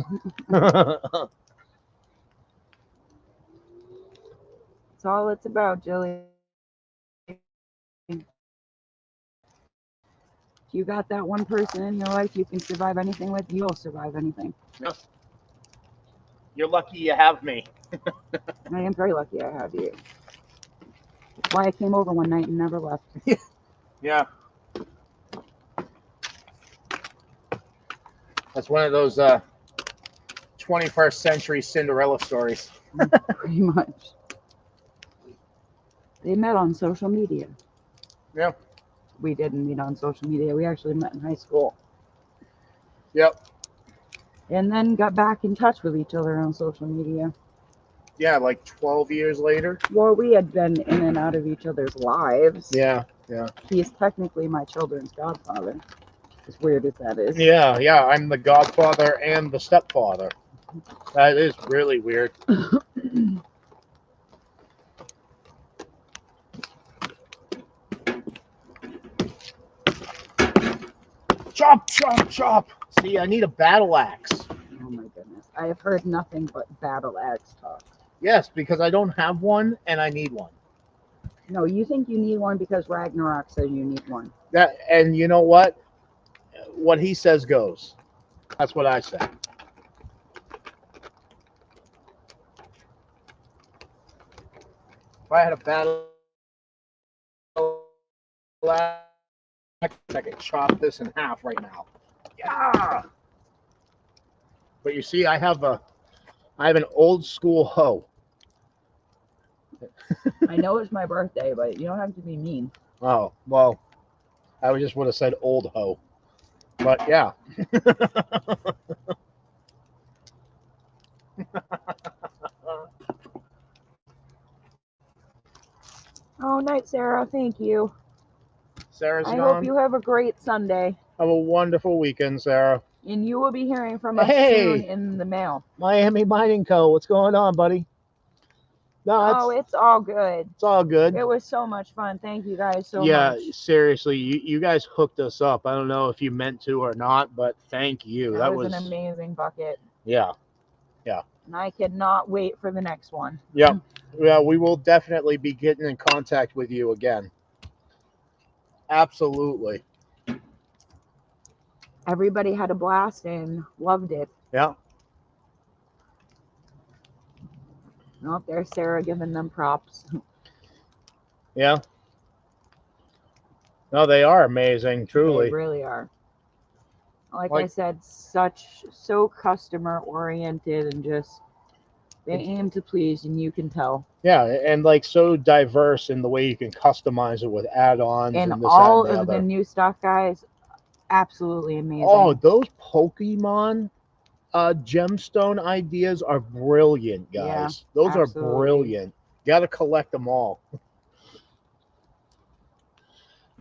That's all it's about, Jilly. If you got that one person in your life you can survive anything with, you'll survive anything. You're lucky you have me. I am very lucky I have you. That's why I came over one night and never left. Yeah. That's one of those 21st century Cinderella stories. Pretty much. They met on social media. Yeah. We didn't meet on social media. We actually met in high school. Yep. And then got back in touch with each other on social media. Yeah, like 12 years later. Well, we had been in and out of each other's lives. Yeah, yeah. He is technically my children's godfather. As weird as that is. Yeah, yeah. I'm the godfather and the stepfather. That is really weird. Chop, chop, chop. See, I need a battle axe. Oh my goodness. I have heard nothing but battle axe talk. Yes, because I don't have one and I need one. No, you think you need one because Ragnarok says you need one. And you know what? What he says goes. That's what I say. If I had a battle axe, I could chop this in half right now. Yeah. But you see, I have an old school hoe. I know it's my birthday, but you don't have to be mean. Oh, well, I just would have said old hoe. But yeah. Oh, night, Sarah. Thank you. Sarah's I gone. hope you have a great Sunday. Have a wonderful weekend, Sarah. And you will be hearing from us soon in the mail. Miami Mining Co. What's going on, buddy? No, it's all good. It's all good. It was so much fun. Thank you guys so much. Yeah, seriously, you guys hooked us up. I don't know if you meant to or not, but thank you. That was an amazing bucket. Yeah, yeah. And I cannot wait for the next one. Yep. Yeah, we will definitely be getting in contact with you again. Absolutely. Everybody had a blast and loved it. Yeah. Oh, there's Sarah giving them props. Yeah. No, they are amazing, truly. They really are. like I said, so customer oriented and just they aim to please, and you can tell. Yeah, and like so diverse in the way you can customize it with add-ons And and this, all that, and the of the other. new stuff, guys, absolutely amazing. Oh, those Pokemon gemstone ideas are brilliant, guys. Yeah, those absolutely. are brilliant. Got to collect them all.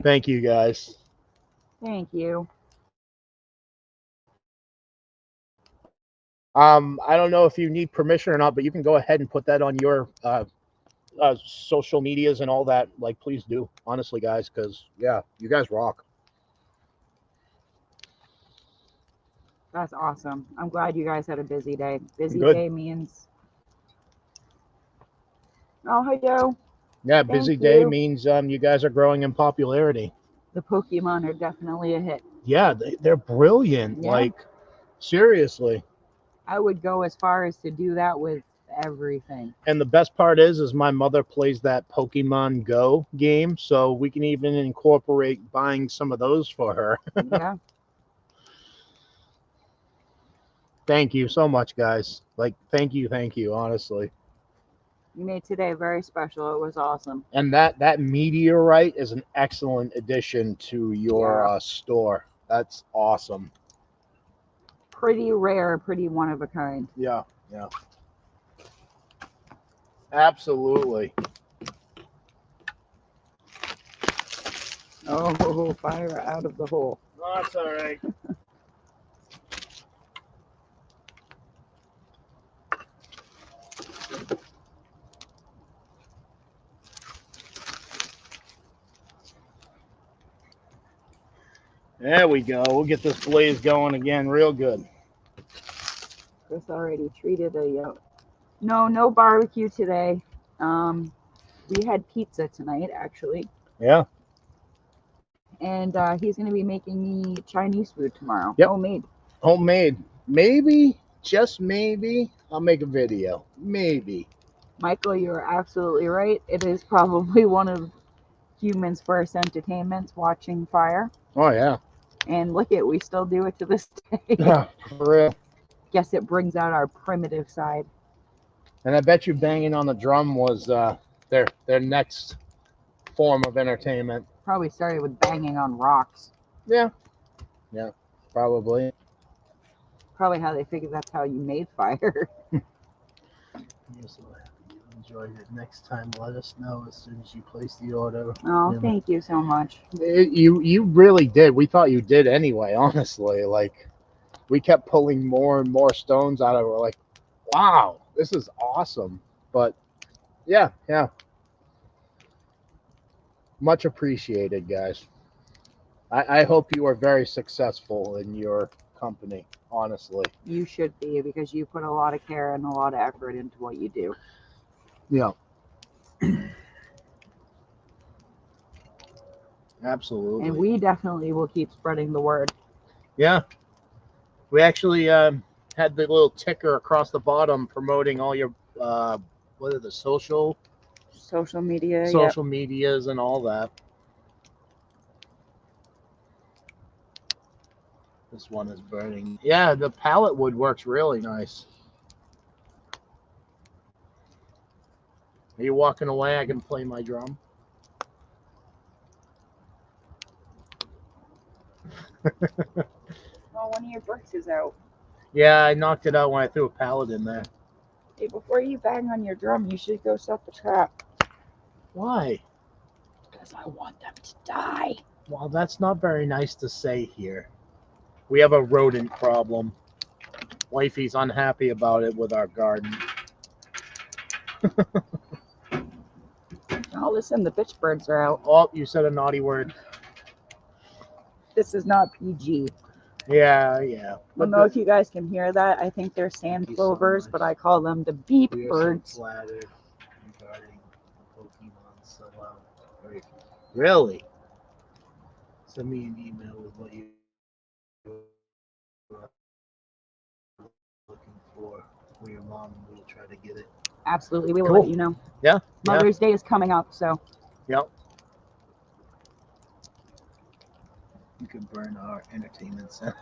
Thank you, guys. Thank you. I don't know if you need permission or not, but you can go ahead and put that on your social medias and all that. Like, please do, honestly, guys, because yeah, you guys rock. That's awesome. I'm glad you guys had a busy day. Busy Good. day means. Oh, hi, Joe. Yeah, busy day you. means you guys are growing in popularity. The Pokemon are definitely a hit. Yeah, they're brilliant. Yeah. Like, seriously. I would go as far as to do that with everything. And the best part is my mother plays that Pokemon Go game, so we can even incorporate buying some of those for her. Yeah. Thank you so much, guys. Like, thank you, honestly. You made today very special. It was awesome. And that meteorite is an excellent addition to your store. That's awesome. Pretty rare, pretty one of a kind. Yeah. Absolutely. Oh, fire out of the hole. That's all right. There we go. We'll get this blaze going again real good. Chris already treated a no barbecue today. We had pizza tonight, actually. Yeah. And he's going to be making me Chinese food tomorrow. Yep. Homemade. Maybe, just maybe, I'll make a video. Maybe. Michael, you're absolutely right. It is probably one of humans' first entertainments, watching fire. Oh, yeah. And look we still do it to this day. Yeah, for real. Guess it brings out our primitive side. And I bet you banging on the drum was their next form of entertainment. Probably started with banging on rocks. Yeah, probably. Probably how they figured that's how you made fire. Enjoy it. Next time, let us know as soon as you place the order. Oh, thank you so much. You really did. We thought you did anyway, honestly. Like, we kept pulling more and more stones out of it. We're like, wow, this is awesome. But yeah. Much appreciated, guys. I hope you are very successful in your company, honestly. You should be, because you put a lot of care and a lot of effort into what you do. Yeah. Absolutely. And we definitely will keep spreading the word. Yeah. We actually had the little ticker across the bottom promoting all your what are the social medias and all that. This one is burning. Yeah, the pallet wood works really nice. Are you walking away? I can play my drum. Oh, one of your bricks is out. Yeah, I knocked it out when I threw a pallet in there. Hey, before you bang on your drum, you should go set the trap. Why? Because I want them to die. Well, that's not very nice to say here. We have a rodent problem. Wifey's unhappy about it with our garden. Oh, listen, the bitch birds are out. Oh, you said a naughty word. This is not PG. Yeah. I don't know if you guys can hear that. I think they're sand plovers, but I call them the beep birds. So flattered regarding Pokemon sellout. Really? Send me an email with what you are looking for your mom, and we'll try to get it. Absolutely, we will Cool. let you know. Yeah. Mother's Day is coming up, so. Yep. You could burn our entertainment center.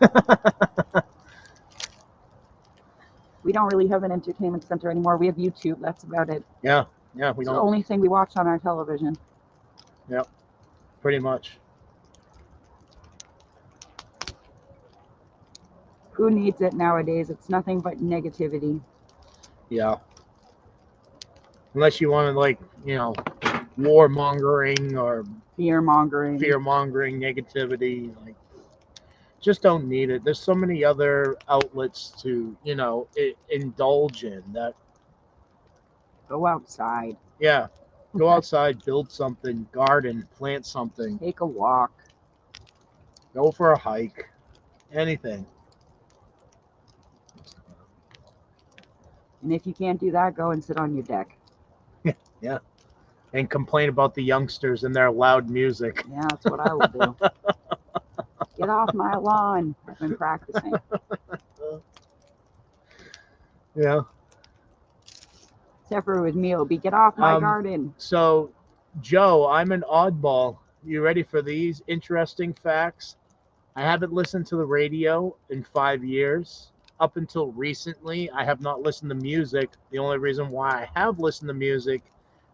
We don't really have an entertainment center anymore. We have YouTube. That's about it. Yeah, we It's the don't. only thing we watch on our television. Yep, pretty much. Who needs it nowadays? It's nothing but negativity. Yeah. Unless you want to, like, warmongering or Fear mongering. fear-mongering negativity, like, just don't need it. There's so many other outlets to, indulge in that. Go outside. Yeah. Go outside, build something, garden, plant something, Take a walk. go for a hike, anything. And if you can't do that, go and sit on your deck. Yeah. And complain about the youngsters and their loud music. Yeah, that's what I will do. Get off my lawn. I've been practicing. Yeah. Except for with me, it'll be get off my garden. So, Joe, I'm an oddball. You ready for these interesting facts? I haven't listened to the radio in 5 years. Up until recently, I have not listened to music. The only reason why I have listened to music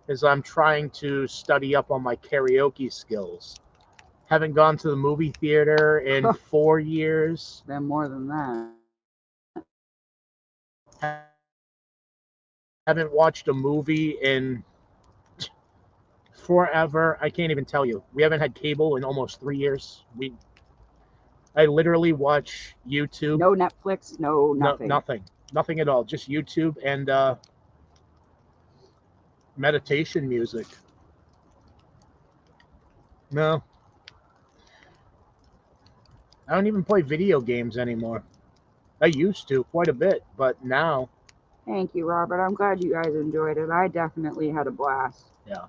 is I'm trying to study up on my karaoke skills. Haven't gone to the movie theater in 4 years. Been more than that. Haven't watched a movie in forever. I can't even tell you. We haven't had cable in almost 3 years. I literally watch YouTube. No Netflix, no nothing. Nothing at all. Just YouTube and meditation music. No. I don't even play video games anymore. I used to quite a bit, but now. Thank you, Robert. I'm glad you guys enjoyed it. I definitely had a blast. Yeah.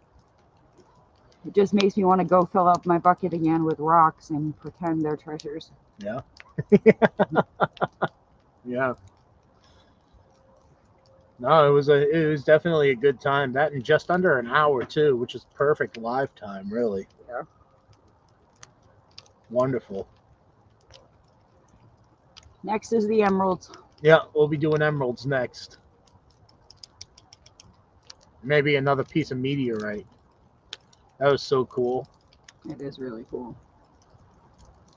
It just makes me want to go fill up my bucket again with rocks and pretend they're treasures. Yeah. Yeah. No, it was definitely a good time. That in just under an hour too, which is perfect live time, really. Yeah. Wonderful. Next is the emeralds. Yeah, we'll be doing emeralds next. Maybe another piece of meteorite. That was so cool. It is really cool.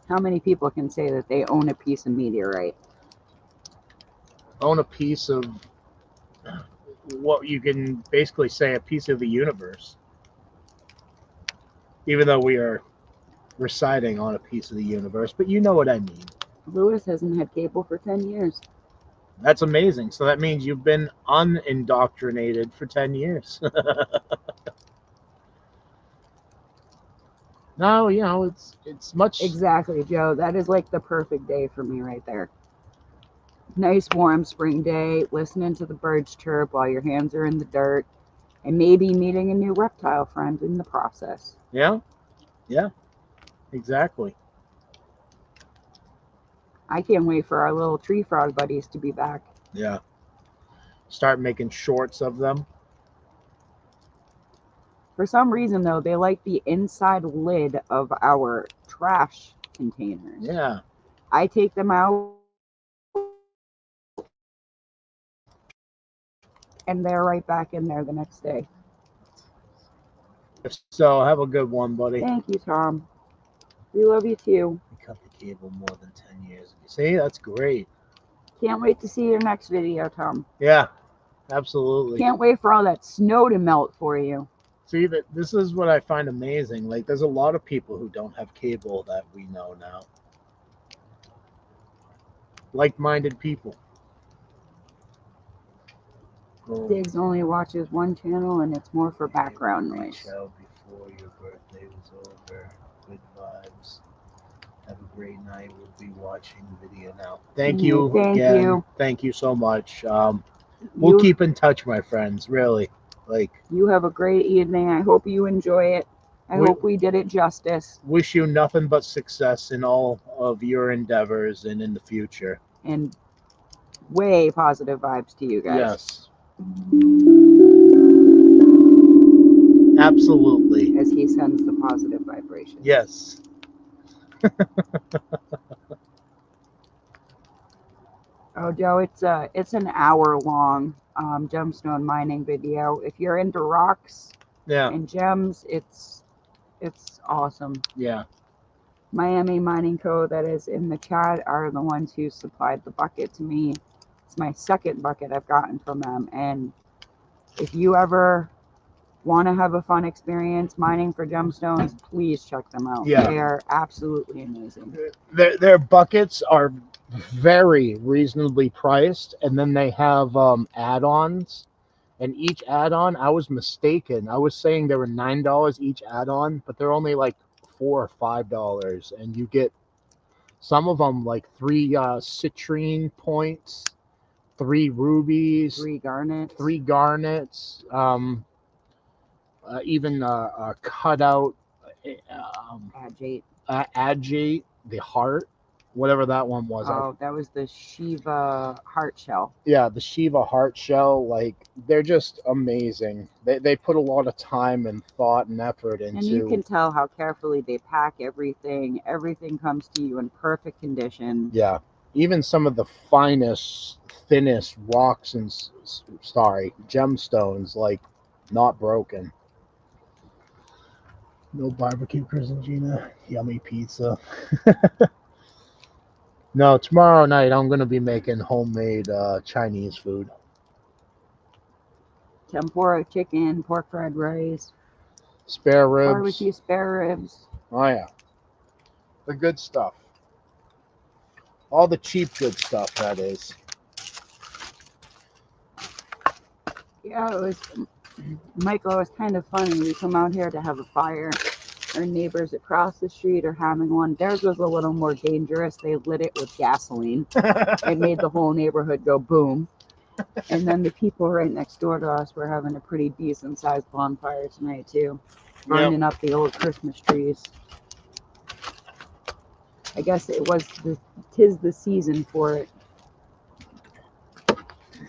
How many people can say that they own a piece of meteorite? Own a piece of what you can basically say a piece of the universe. Even though we are residing on a piece of the universe, but you know what I mean. Lewis hasn't had cable for 10 years. That's amazing. So that means you've been unindoctrinated for 10 years. No, it's much. Exactly, Joe. That is like the perfect day for me right there. Nice warm spring day, listening to the birds chirp while your hands are in the dirt, and maybe meeting a new reptile friend in the process. Yeah, exactly. I can't wait for our little tree frog buddies to be back. Yeah. Start making shorts of them. For some reason, though, they like the inside lid of our trash containers. Yeah. I take them out, and they're right back in there the next day. So have a good one, buddy. Thank you, Tom. We love you too. We cut the cable more than 10 years. See, that's great. Can't wait to see your next video, Tom. Yeah, absolutely. Can't wait for all that snow to melt for you. See, that this is what I find amazing. Like, there's a lot of people who don't have cable that we know now. Like-minded people. Diggs only watches one channel, and it's more for background noise. Before your birthday was over. Good vibes. Have a great night. We'll be watching the video now. Thank you again. Thank you so much. We'll keep in touch, my friends. Really. You have a great evening. I hope you enjoy it. I hope we did it justice. Wish you nothing but success in all of your endeavors and in the future. And way positive vibes to you guys. Yes. Absolutely. As he sends the positive vibration. Yes. Oh, Joe, it's an hour long gemstone mining video. If you're into rocks Yeah. and gems, it's awesome. Yeah. Miami Mining Co. that is in the chat are the ones who supplied the bucket to me. It's my second bucket I've gotten from them. And if you ever want to have a fun experience mining for gemstones, please check them out. Yeah. They are absolutely amazing. Their buckets are very reasonably priced, and then they have add-ons. And each add-on, I was mistaken. I was saying they were $9 each add-on, but they're only like $4 or $5, and you get some of them like 3 citrine points, 3 rubies, 3 garnets. 3 garnets, even a cutout Agate. agate, the heart, whatever that one was. Oh, that was the Shiva heart shell. Yeah, the Shiva heart shell, like, they're just amazing. They put a lot of time and thought and effort into. And you can tell how carefully they pack everything. Everything comes to you in perfect condition. Yeah, even some of the finest, thinnest rocks and gemstones, like, not broken. No barbecue, Chris and Gina. Yummy pizza. No, tomorrow night I'm going to be making homemade Chinese food. Tempura chicken, pork fried rice, Spare ribs. barbecue spare ribs. Oh, yeah. The good stuff. All the cheap good stuff, that is. Yeah, it was, Michael, it was kind of funny. We come out here to have a fire. Our neighbors across the street are having one. Theirs was a little more dangerous. They lit it with gasoline. It made the whole neighborhood go boom. And then the people right next door to us were having a pretty decent sized bonfire tonight too, burning up the old Christmas trees. I guess it was tis the season for it.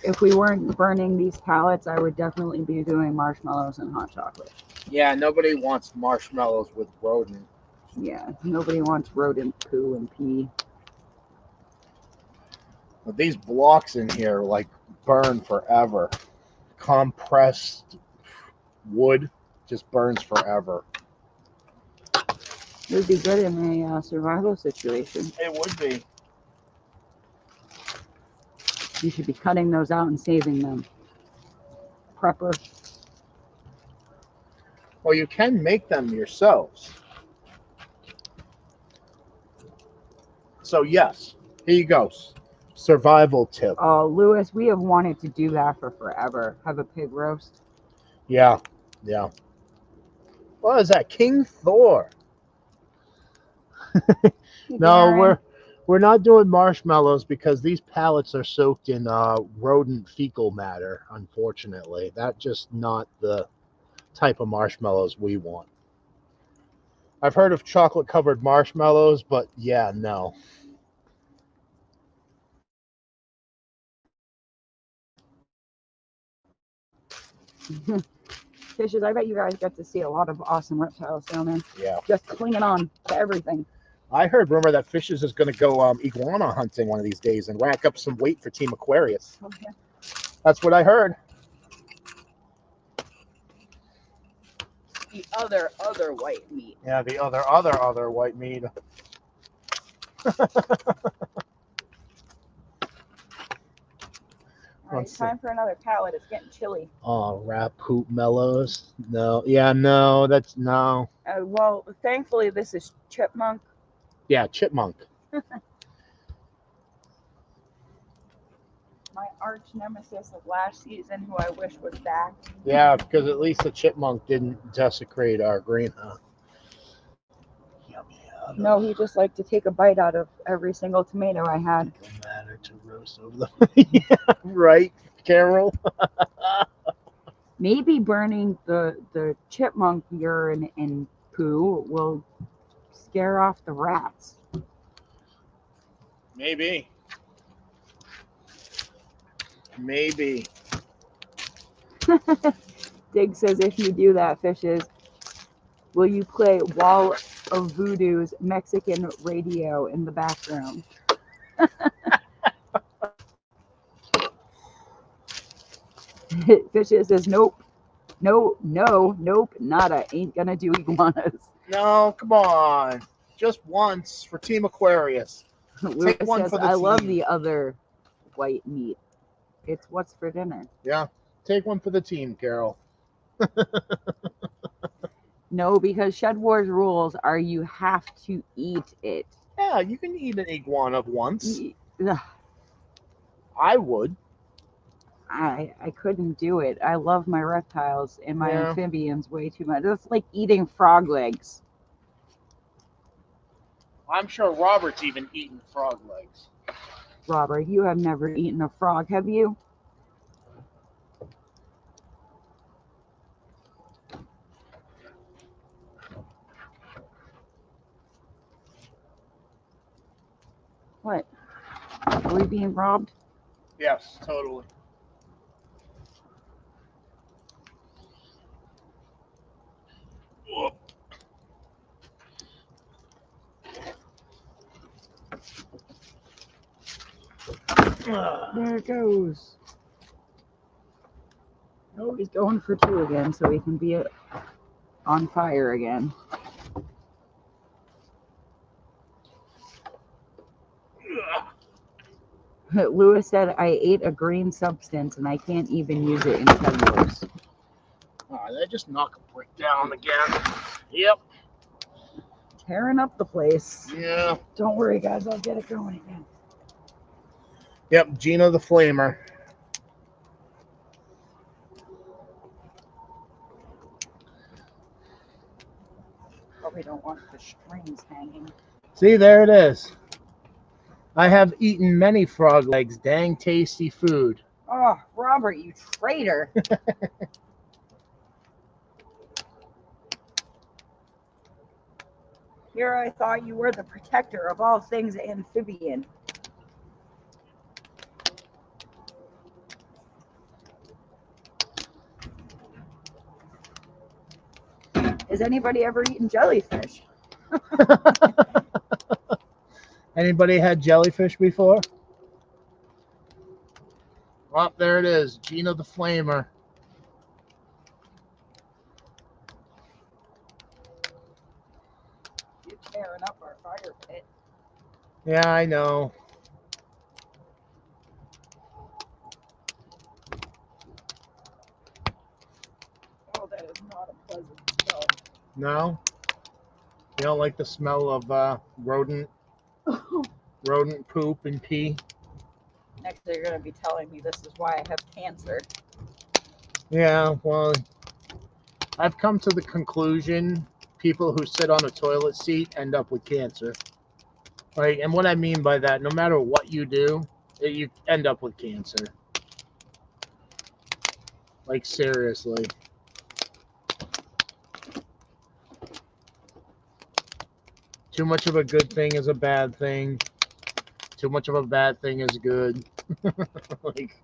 If we weren't burning these pallets, I would definitely be doing marshmallows and hot chocolate. Yeah, nobody wants marshmallows with rodent. Yeah, nobody wants rodent poo and pee. But these blocks in here, like, burn forever. Compressed wood just burns forever. It would be good in a survival situation. It would be. You should be cutting those out and saving them. Prepper. Well, you can make them yourselves. So, yes, here you go. Survival tip. Oh, Lewis, we have wanted to do that for forever. Have a pig roast. Yeah, yeah. What is that? King Thor. No, we're not doing marshmallows because these pallets are soaked in rodent fecal matter, unfortunately. That's just not the type of marshmallows we want. I've heard of chocolate-covered marshmallows, but yeah, no. Fishes, I bet you guys get to see a lot of awesome reptiles down there. Yeah. Just clinging on to everything. I heard rumor that Fishes is going to go iguana hunting one of these days and rack up some weight for Team Aquarius. Oh, yeah. That's what I heard. The other white meat. Yeah, the other white meat. All right, time for another pallet. It's getting chilly. Oh, rat poop mellows. No, yeah, no, that's no. Well, thankfully this is chipmunk. Yeah, chipmunk. My arch nemesis of last season, who I wish was back. Yeah, because at least the chipmunk didn't desecrate our greenhouse. No, he just liked to take a bite out of every single tomato I had. It don't matter to roast over the. Yeah, right, Carol. Maybe burning the chipmunk urine and poo will scare off the rats. Maybe. Maybe. Dig says, if you do that, Fishes, will you play wall of Voodoo's Mexican radio in the background. Fishes says, nope, no, nope, nada. Ain't gonna do iguanas. No, come on. Just once for Team Aquarius. Lewis one says, for the I love team. the other white meat. It's what's for dinner. Yeah, take one for the team, Carol. No, because Shed Wars rules are you have to eat it. Yeah, you can eat an iguana once. Ugh, I would. I couldn't do it. I love my reptiles and my Yeah. amphibians way too much. It's like eating frog legs. I'm sure Robert's even eaten frog legs. Robert, you have never eaten a frog, have you? What? Are we being robbed? Yes, totally. Whoop. There it goes. Oh, he's going for two again, so he can be on fire again. Lewis said, I ate a green substance and I can't even use it in Shed Wars. They just knock a brick down again. Yep. Tearing up the place. Yeah. Don't worry, guys, I'll get it going again. Yep, Gina the Flamer. Probably don't want the strings hanging. See, there it is. I have eaten many frog legs. Dang tasty food. Oh, Robert, you traitor. Here I thought you were the protector of all things amphibian. Has anybody ever eaten jellyfish? Anybody had jellyfish before? Oh, there it is. Gina the Flamer. You're tearing up our fire pit. Yeah, I know. Oh, that is not a pleasant smell. No? You don't like the smell of rodent poop and pee? Next, they're going to be telling me this is why I have cancer. Yeah, well, I've come to the conclusion people who sit on a toilet seat end up with cancer. Like, and what I mean by that, no matter what you do, you end up with cancer. Like, seriously. Too much of a good thing is a bad thing. Too much of a bad thing is good. Like,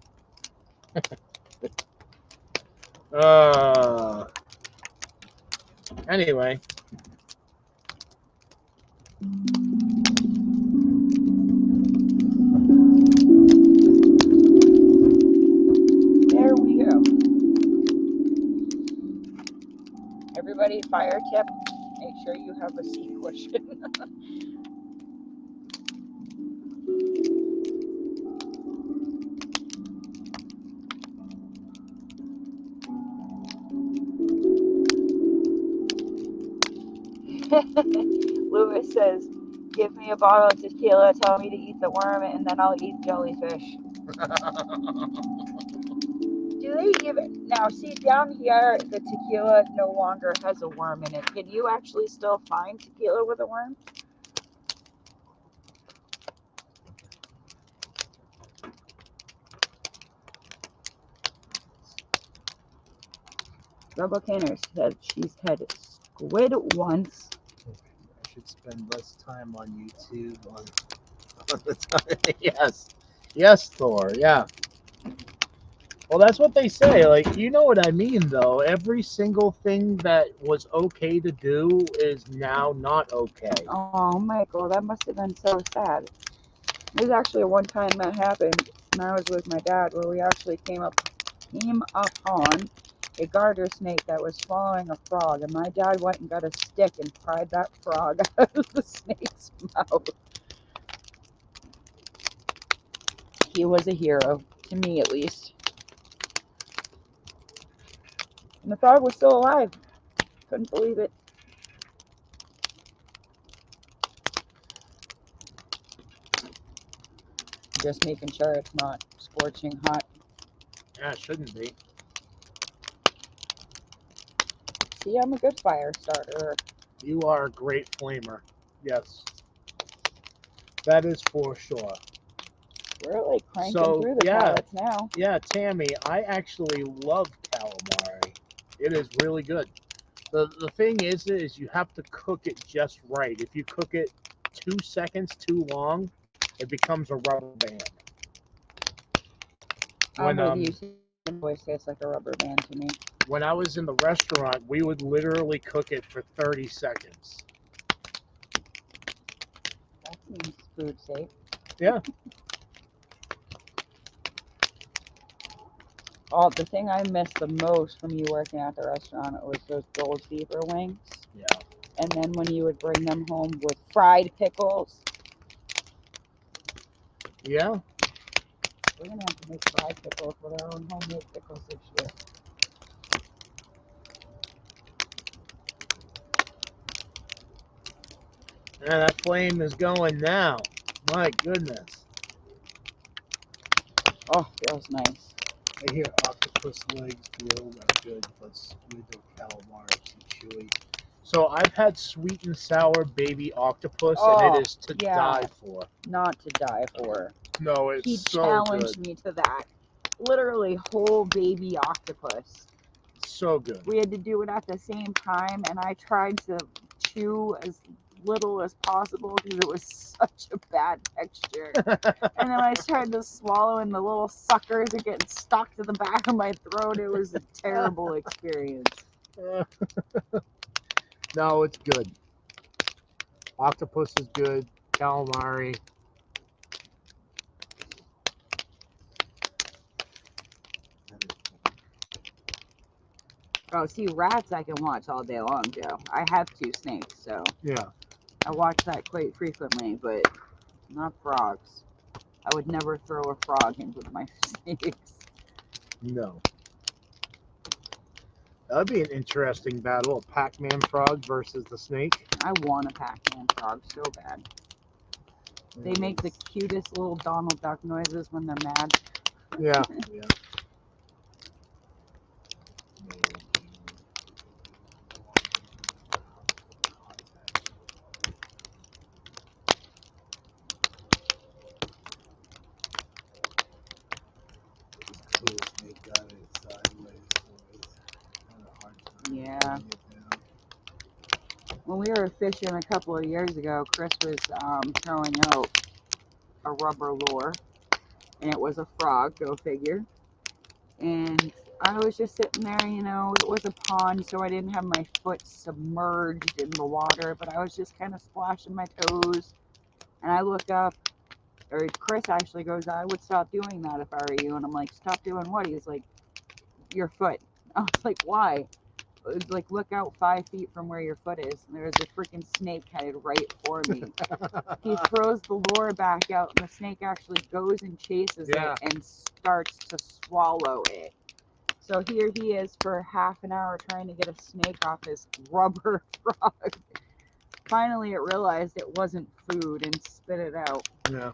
anyway. There we go. Everybody, fire tip, make sure you have a seat cushion. Lewis says, give me a bottle of tequila, tell me to eat the worm, and then I'll eat jellyfish. Do they even... Now, see, down here, the tequila no longer has a worm in it. Can you actually still find tequila with a worm? Rebel Canner said she's had squid once. I should spend less time on YouTube on the time. Yes. Yes, Thor, yeah. Well, that's what they say. Like, you know what I mean, though. Every single thing that was okay to do is now not okay. Oh, Michael, that must have been so sad. There's actually one time that happened when I was with my dad where we actually came upon a garter snake that was swallowing a frog, and my dad went and got a stick and pried that frog out of the snake's mouth. He was a hero, to me at least. And the frog was still alive. Couldn't believe it. Just making sure it's not scorching hot. Yeah, it shouldn't be. See, I'm a good fire starter. You are a great flamer. Yes. That is for sure. We're like cranking So, through the yeah. pallets now. Yeah, Tammy, I actually love calamari. It is really good. The thing is you have to cook it just right. If you cook it 2 seconds too long, it becomes a rubber band. I'm with you. It always tastes like a rubber band to me. When I was in the restaurant, we would literally cook it for 30 seconds. That seems food safe. Yeah. Oh, the thing I missed the most from you working at the restaurant was those gold fever wings. Yeah. And then when you would bring them home with fried pickles. Yeah. We're going to have to make fried pickles with our own homemade pickles this year. Yeah, that flame is going now. My goodness. Oh, feels nice. I hear octopus legs grilled are good, but with the calamari too chewy. So I've had sweet and sour baby octopus, and it is to die for. Not to die for. No, it's He so challenged good. me to that. Literally whole baby octopus. So good. We had to do it at the same time, and I tried to chew as little as possible because it was such a bad texture. And then I tried to swallow, and the little suckers are getting stuck to the back of my throat. It was a terrible experience. No, it's good. Octopus is good. Calamari. Oh, see, rats I can watch all day long, Joe. I have 2 snakes, so Yeah. I watch that quite frequently, but not frogs. I would never throw a frog into my snakes. No. That would be an interesting battle, a Pac-Man frog versus the snake. I want a Pac-Man frog so bad. They make the cutest little Donald Duck noises when they're mad. Yeah. Yeah. Yeah. When we were fishing a couple of years ago, Chris was throwing out a rubber lure, and it was a frog, go figure. And I was just sitting there, you know, it was a pond, so I didn't have my foot submerged in the water, but I was just kind of splashing my toes. And I look up, or Chris actually goes, I would stop doing that if I were you. And I'm like, stop doing what? He's like, your foot. I was like, why? It was like, look out 5 feet from where your foot is. And there was a freaking snake headed right for me. He throws the lure back out, and the snake actually goes and chases it and starts to swallow it. So here he is for half an hour trying to get a snake off his rubber frog. Finally, it realized it wasn't food and spit it out. Yeah.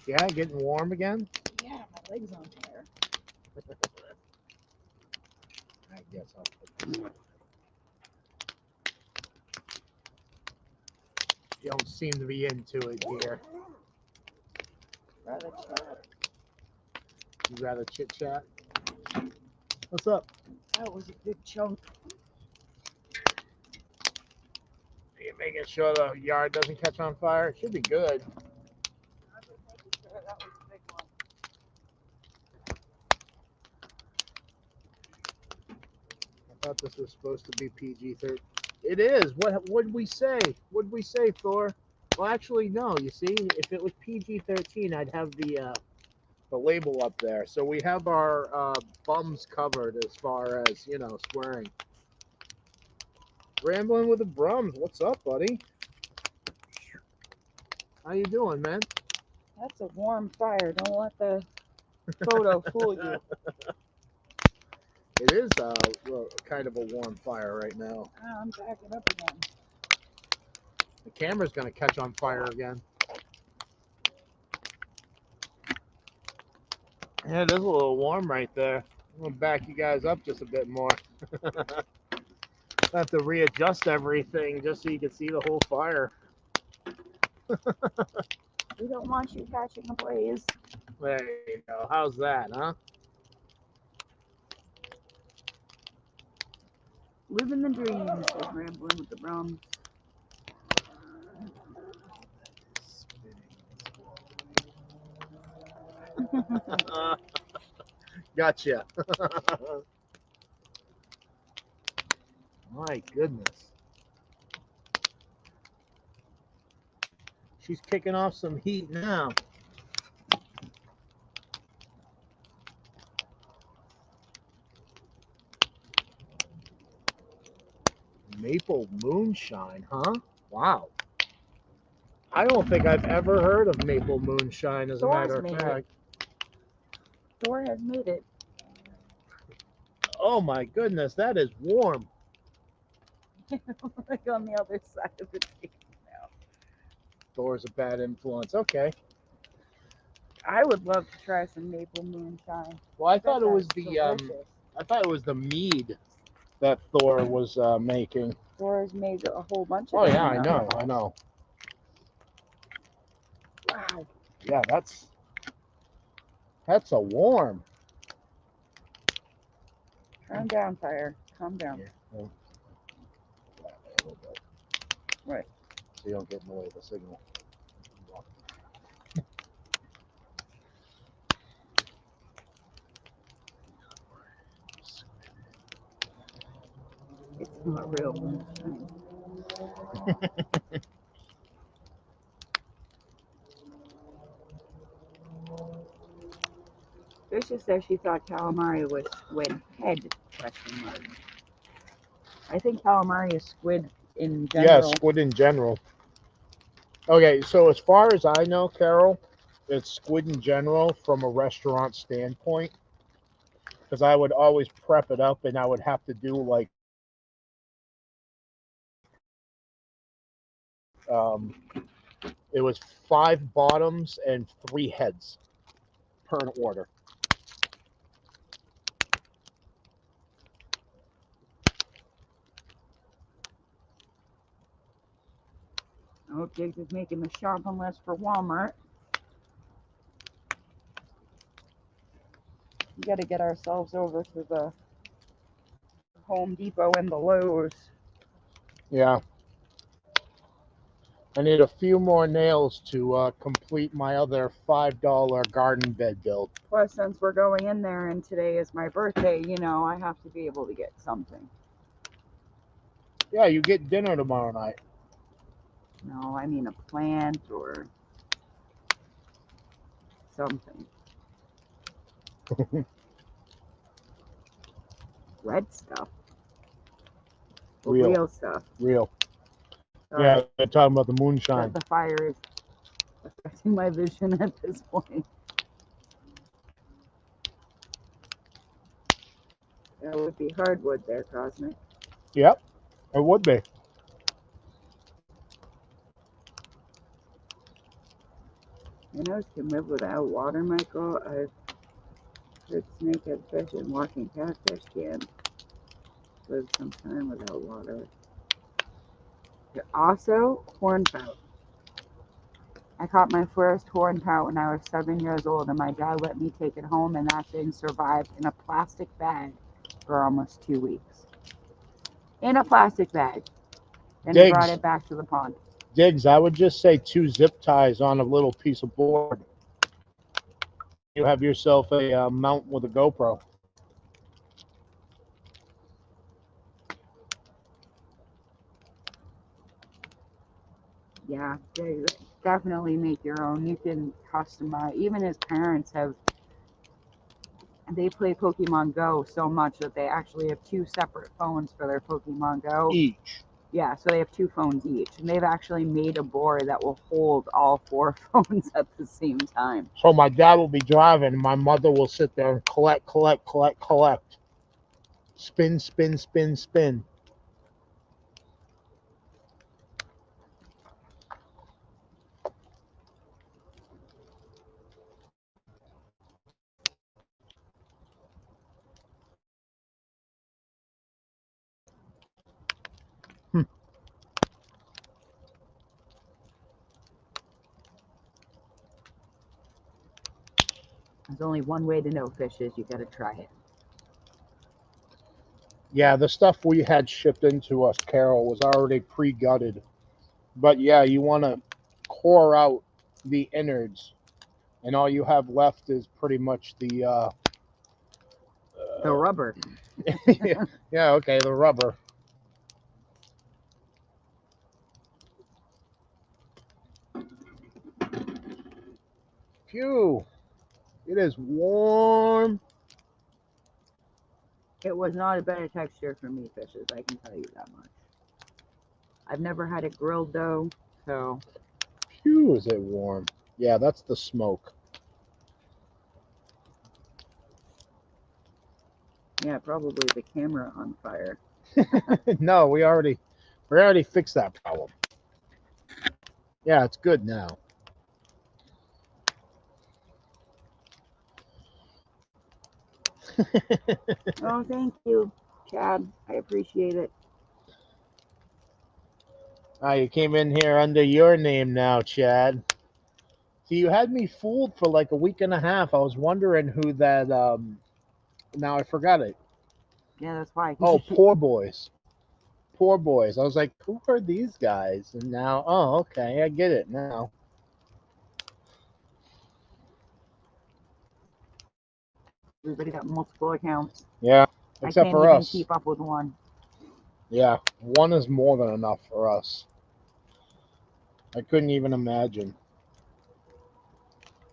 Yeah, getting warm again? Yeah, my leg's on fire. I guess I'll put this. You don't seem to be into it here. Rather chat. You rather chit chat? What's up? That was a big chunk. You're making sure the yard doesn't catch on fire. It should be good. I was making sure that was a big one. I thought this was supposed to be PG-13. It is. What'd we say? What'd we say, Thor? Well, actually, no. You see, if it was PG-13, I'd have the label up there. So we have our bums covered as far as, you know, swearing. Rambling with the Brums. What's up, buddy? How you doing, man? That's a warm fire. Don't let the photo fool you. It is well, kind of a warm fire right now. I'm backing up again. The camera's going to catch on fire again. Yeah, it is a little warm right there. I'm going to back you guys up just a bit more. I have to readjust everything just so you can see the whole fire. We don't want you catching a blaze. There you go. How's that, huh? Living the dream, says Rambling with the Brums. Gotcha. My goodness. She's kicking off some heat now. Maple moonshine, huh? Wow. I don't think I've ever heard of maple moonshine, as a matter of fact. Thor has made it. Oh my goodness, that is warm. Like on the other side of the table now. Thor's a bad influence. Okay. I would love to try some maple moonshine. Well, I Bet thought it was that's the delicious. I thought it was the mead that Thor was making. Thor has made a whole bunch of Oh them yeah, I in know, the I know. Wow. Yeah, that's a warm. Calm down, fire. Calm down. Yeah, well, a little bit. Right. So you don't get in the way of the signal. It's not real moonshine. Tricia says she thought calamari was squid head, question mark. I think calamari is squid in Yeah, general. squid in general. Okay, so as far as I know, Carol, it's squid in general from a restaurant standpoint. Because I would always prep it up and I would have to do like it was 5 bottoms and 3 heads per order. I hope Jake is making the shopping list for Walmart. We got to get ourselves over to the Home Depot and the Lowe's. Yeah. I need a few more nails to complete my other $5 garden bed build. Plus, since we're going in there and today is my birthday, you know, I have to be able to get something. Yeah, you get dinner tomorrow night. No, I mean a plant or something. Red stuff. Real stuff. Real. Sorry. Yeah, they're talking about the moonshine. The fire is affecting my vision at this point. That would be hardwood there, Cosmic. Yep, it would be. Minnows can live without water, Michael. I've heard snakehead fish and walking catfish can live some time without water. Also, hornpout. I caught my first hornpout when I was 7 years old, and my dad let me take it home, and that thing survived in a plastic bag for almost 2 weeks. In a plastic bag. Then he brought Diggs, it back to the pond. Diggs, I would just say 2 zip ties on a little piece of board. You have yourself a mount with a GoPro. Yeah, they definitely make your own. You can customize. Even his parents they play Pokemon Go so much that they actually have 2 separate phones for their Pokemon Go. Each. Yeah, so they have 2 phones each, and they've actually made a board that will hold all 4 phones at the same time. So my dad will be driving, and my mother will sit there and collect. Spin, spin, spin, spin. There's only one way to know fishes. You got to try it. Yeah, the stuff we had shipped into us, Carol, was already pre-gutted. But yeah, you want to core out the innards, and all you have left is pretty much the The rubber. yeah, okay, the rubber. Phew, it is warm. It was not a better texture for me fishes, I can tell you that much. I've never had it grilled though, so Phew, is it warm? Yeah, that's the smoke. yeah, probably the camera on fire. No, we already fixed that problem. Yeah, it's good now. Oh, thank you, Chad. I appreciate it. You came in here under your name now, Chad. See, you had me fooled for like a week and a half. I was wondering who that. Now I forgot it. Yeah, that's why. Oh, poor boys. Poor boys. I was like, who are these guys? And now, oh, okay, I get it now. Everybody got multiple accounts. Yeah, I except can't for even us. keep up with one. Yeah, one is more than enough for us. I couldn't even imagine.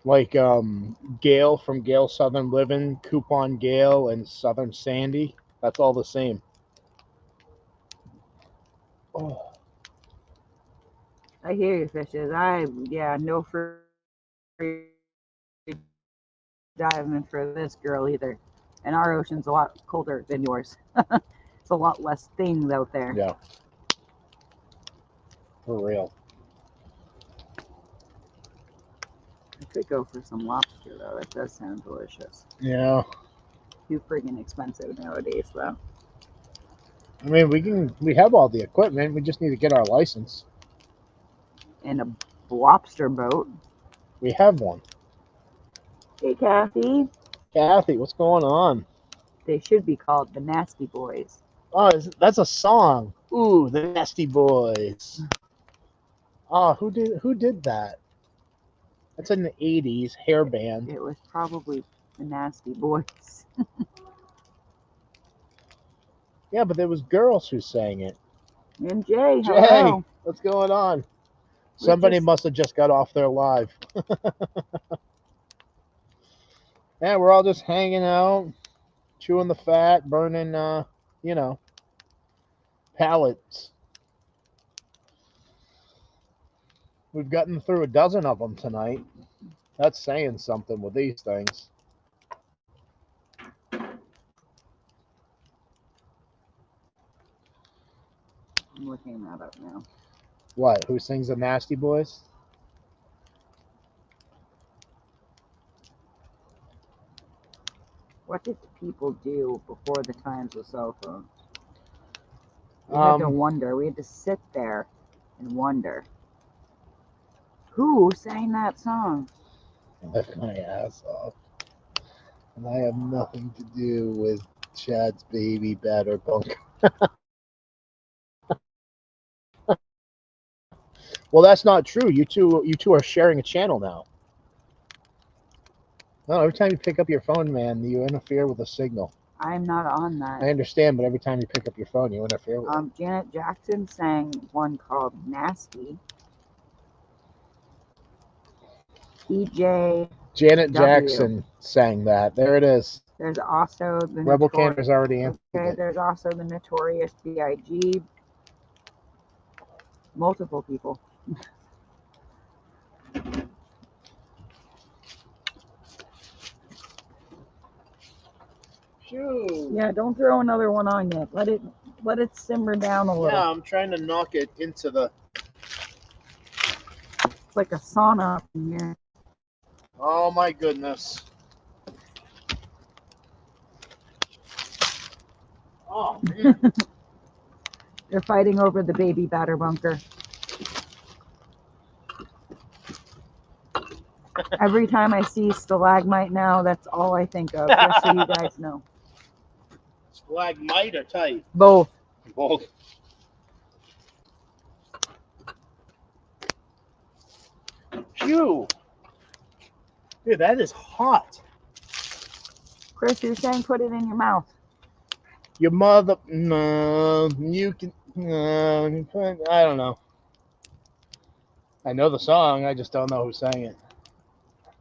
Like Gail from Gail Southern Living, Coupon Gail, and Southern Sandy. That's all the same. Oh, I hear you, fishes. No free diving for this girl either. And our ocean's a lot colder than yours. It's a lot less things out there. yeah, for real. I could go for some lobster though. That does sound delicious. Yeah, Too friggin' expensive nowadays though. I mean we have all the equipment. We just need to get our license. And a lobster boat. We have one. Hey, Kathy. Kathy, what's going on? They should be called the Nasty Boys. Oh, that's a song. Ooh, the Nasty Boys. Oh, who did that? That's in the '80s hair band. It was probably the Nasty Boys. Yeah, but there was girls who sang it. And Jay, Jay, hello. what's going on? Somebody must have just got off their live. Yeah, we're all just hanging out, chewing the fat, burning, pallets. We've gotten through a dozen of them tonight. That's saying something with these things. I'm looking that up now. What? Who sings the Nasty Boys? What did people do before the times of cell phones? We had to wonder. We had to sit there and wonder. Who sang that song? Left my ass off. And I have nothing to do with Chad's baby batter bunker. Well, that's not true. You two are sharing a channel now. No, every time you pick up your phone, man, you interfere with the signal. I'm not on I that. understand, but every time you pick up your phone, you interfere with it. Janet Jackson sang one called Nasty. TJ. Janet W. Jackson sang that. There it is. There's also the Rebel Notorious. Cantor's already answered Okay, it. there's also the Notorious B.I.G. Multiple people. Phew. Yeah, don't throw another one on yet. Let it simmer down a little. Yeah, I'm trying to knock it into the... It's like a sauna up in here. Oh my goodness. Oh man. They're fighting over the baby batter bunker. Every time I see stalagmite now, that's all I think of, just so you guys know. Stalagmite or tight? Both. Both. Phew. Dude, that is hot. Chris, you're saying put it in your mouth. Your mother... No, you can... No, I don't know. I know the song, I just don't know who sang it.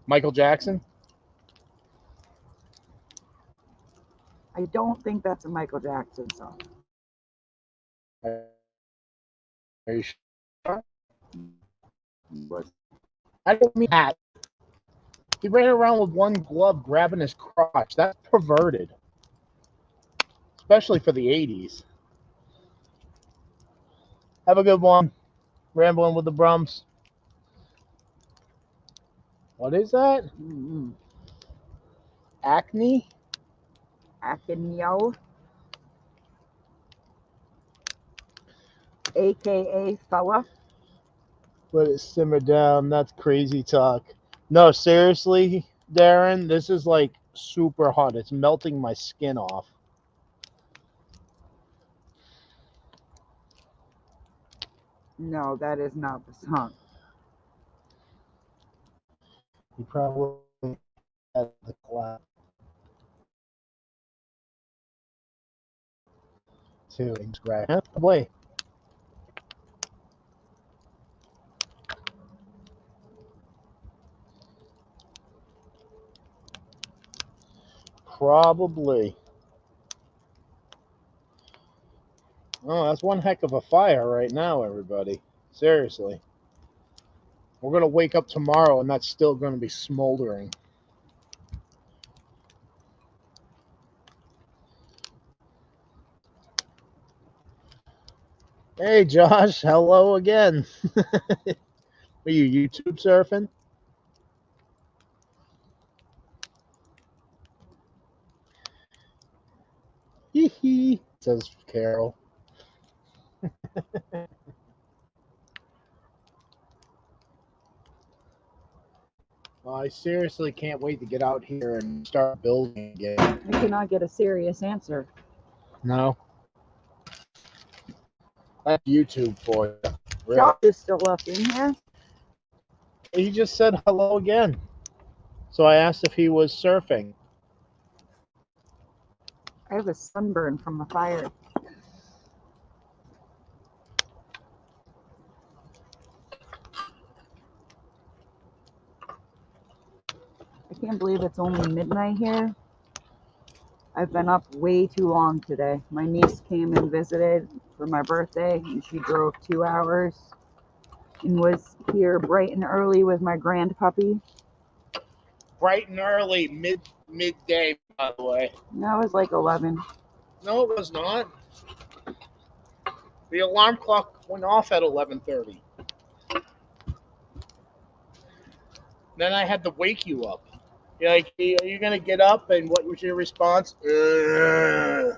Michael Jackson? I don't think that's a Michael Jackson song. Are you sure? I don't mean that. He ran around with one glove grabbing his crotch. That's perverted. Especially for the 80s. Have a good one. Rambling with the Brums. What is that? Mm-hmm. Acne? Akinyo. AKA fella. Let it simmer down. That's crazy talk. No, seriously, Darren, this is like super hot. It's melting my skin off. No, that is not the song. You probably had the clap too. Probably. Probably. Oh, that's one heck of a fire right now, everybody. Seriously. We're going to wake up tomorrow and that's still going to be smoldering. Hey, Josh. Hello again. Are you YouTube surfing? Hee hee, says Carol. I seriously can't wait to get out here and start building again. I cannot get a serious answer. No. That's YouTube for you. Really. Josh is still up in here. He just said hello again. So I asked if he was surfing. I have a sunburn from the fire. I can't believe it's only midnight here. I've been up way too long today. My niece came and visited for my birthday, and she drove 2 hours and was here bright and early with my grand puppy. Bright and early, midday, by the way. That was like 11. No, it was not. The alarm clock went off at 11:30. Then I had to wake you up. You're like, are you going to get up? And what was your response? A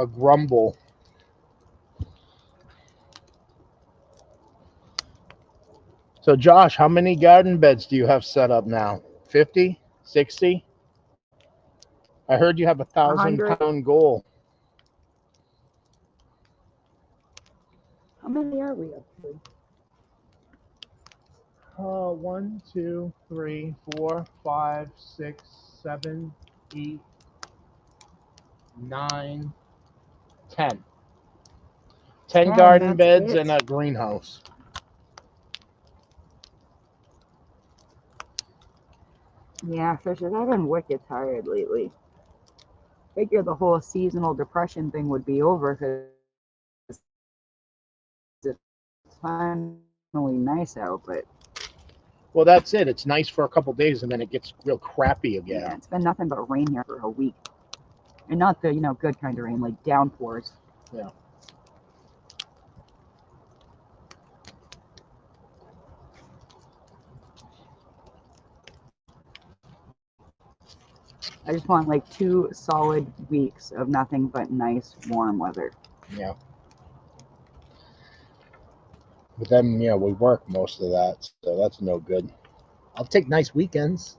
grumble. So, Josh, how many garden beds do you have set up now? 50? 60? I heard you have a 100. £1,000 goal. How many are we up to? 1, 2, 3, 4, 5, 6, 7, 8, 9, 10. 10 10, garden that's beds it. and a greenhouse. Yeah, Fisher, I've been wicked tired lately. Figured the whole seasonal depression thing would be over because it's finally nice out, but Well, that's it. It's nice for a couple days and then it gets real crappy again. yeah, it's been nothing but rain here for a week. And not the, good kind of rain, like downpours. Yeah. I just want like 2 solid weeks of nothing but nice warm weather. Yeah. But then, we work most of that, so that's no good. I'll take nice weekends.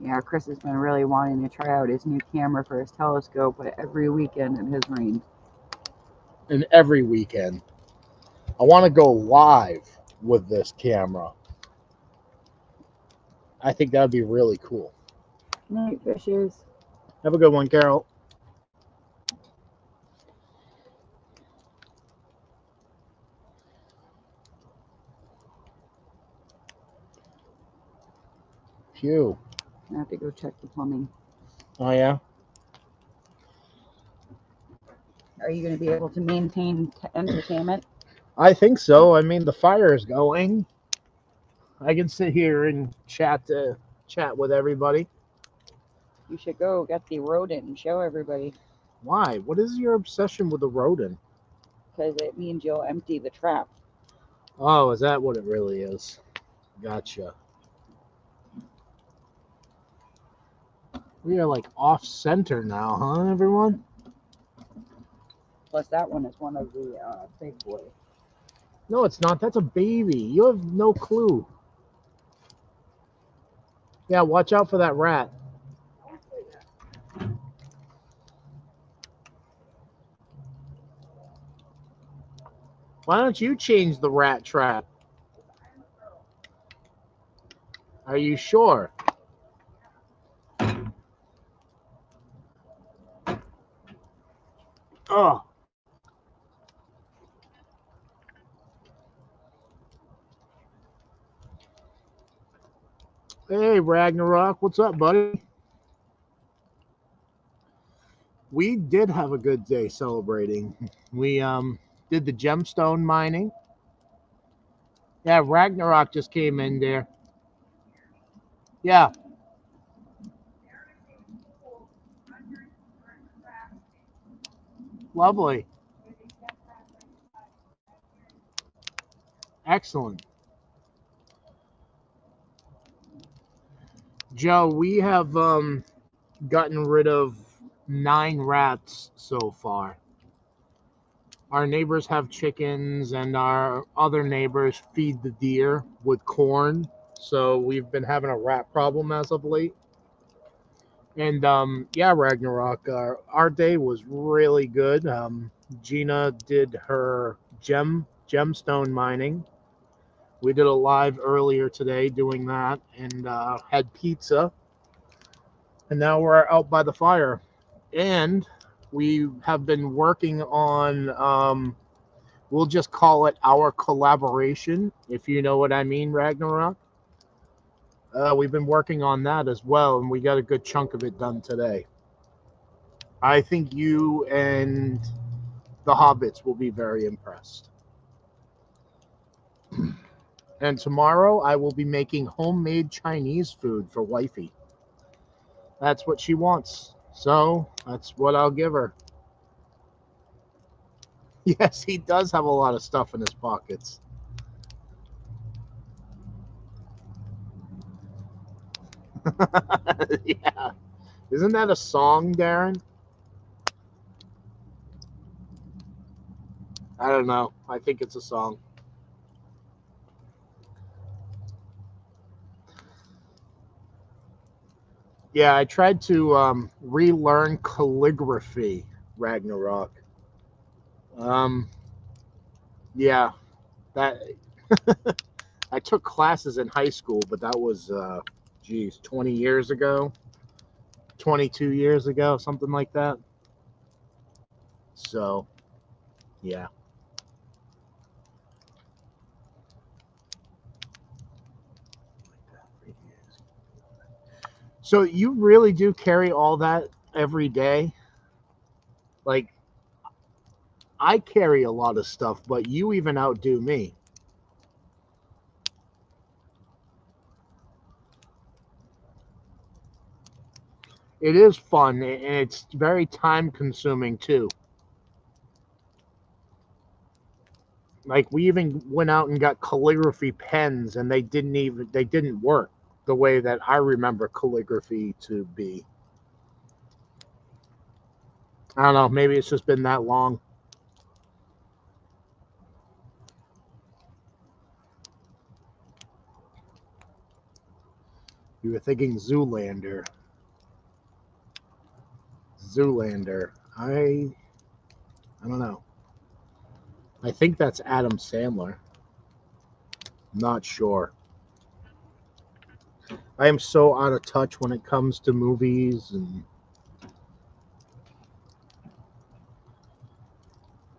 Yeah, Chris has been really wanting to try out his new camera for his telescope, but every weekend it has rained. And every weekend. I want to go live with this camera. I think that would be really cool. Night fishes. Have a good one, Carol. Phew. I have to go check the plumbing. Oh, yeah? Are you going to be able to maintain entertainment? I think so. I mean, the fire is going. I can sit here and chat with everybody. You should go get the rodent and show everybody, Why? What is your obsession with the rodent? because it means you'll empty the trap. Oh, is that what it really is? Gotcha. We are like off center now, huh, everyone? Plus, that one is one of the big boys. No, it's not. That's a baby. You have no clue. Yeah, watch out for that rat. Why don't you change the rat trap? Are you sure? Oh. Hey, Ragnarok. What's up, buddy? We did have a good day celebrating. We did the gemstone mining. Yeah, Ragnarok just came in there. Yeah. Lovely. Excellent. Joe, we have gotten rid of 9 rats so far. Our neighbors have chickens, and our other neighbors feed the deer with corn. So we've been having a rat problem as of late. And yeah, Ragnarok, our day was really good. Gina did her gemstone mining. We did a live earlier today doing that, and had pizza. And now we're out by the fire. And we have been working on, we'll just call it our collaboration, if you know what I mean, Ragnarok. We've been working on that as well, and we got a good chunk of it done today. I think you and the hobbits will be very impressed. And tomorrow I will be making homemade Chinese food for WIFEY. That's what she wants. So that's what I'll give her. Yes, he does have a lot of stuff in his pockets. Yeah. Isn't that a song, Darren? I don't know. I think it's a song. Yeah, I tried to relearn calligraphy, Ragnarok. Um, yeah, that I took classes in high school, but that was, geez, 20 years ago, 22 years ago, something like that. So, yeah. So you really do carry all that every day? Like, I carry a lot of stuff, but you even outdo me. It is fun, and it's very time consuming too. Like, we even went out and got calligraphy pens, and they didn't work the way that I remember calligraphy to be. I don't know, maybe it's just been that long. You were thinking Zoolander. Zoolander. I don't know. I think that's Adam Sandler. Not sure. I am so out of touch when it comes to movies, and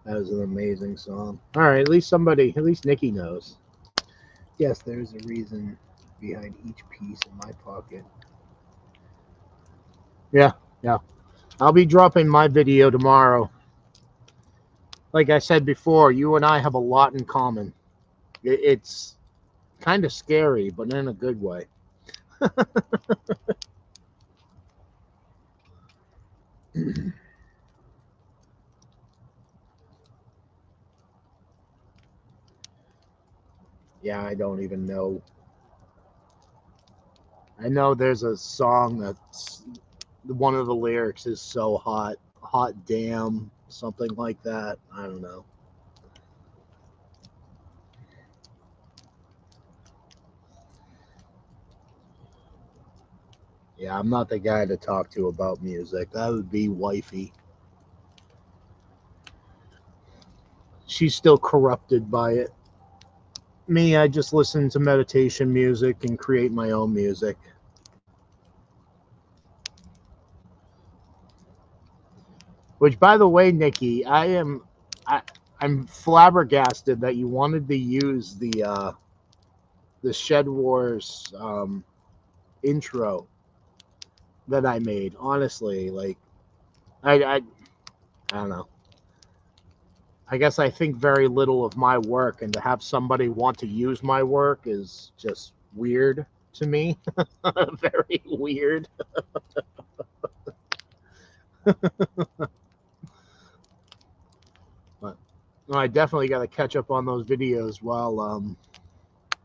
that is an amazing song. All right, at least Nikki knows. Yes, there's a reason behind each piece in my pocket. Yeah, yeah. I'll be dropping my video tomorrow. Like I said before, you and I have a lot in common. It's kind of scary, but in a good way. Yeah, I don't even know. I know there's a song that's one of the lyrics is so hot, hot damn, something like that. I don't know. Yeah, I'm not the guy to talk to about music. That would be WIFEY. She's still corrupted by it. Me, I just listen to meditation music and create my own music. Which, by the way, Nikki, I'm flabbergasted that you wanted to use the Shed Wars intro that I made. Honestly, like I don't know. I guess I think very little of my work, and to have somebody want to use my work is just weird to me. Very weird. But no, I definitely got to catch up on those videos while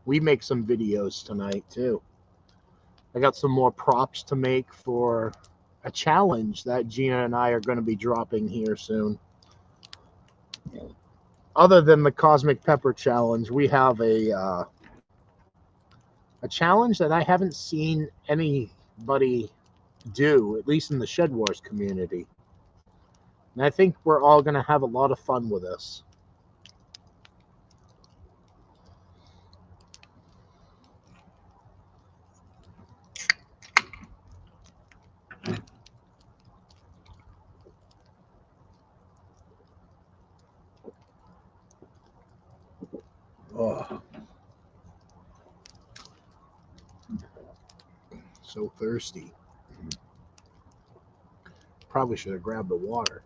we make some videos tonight too. I got some more props to make for a challenge that Gina and I are going to be dropping here soon. Other than the Cosmic Pepper Challenge, we have a challenge that I haven't seen anybody do, at least in the Shed Wars community. And I think we're all going to have a lot of fun with this. Oh, so thirsty. Probably should have grabbed the water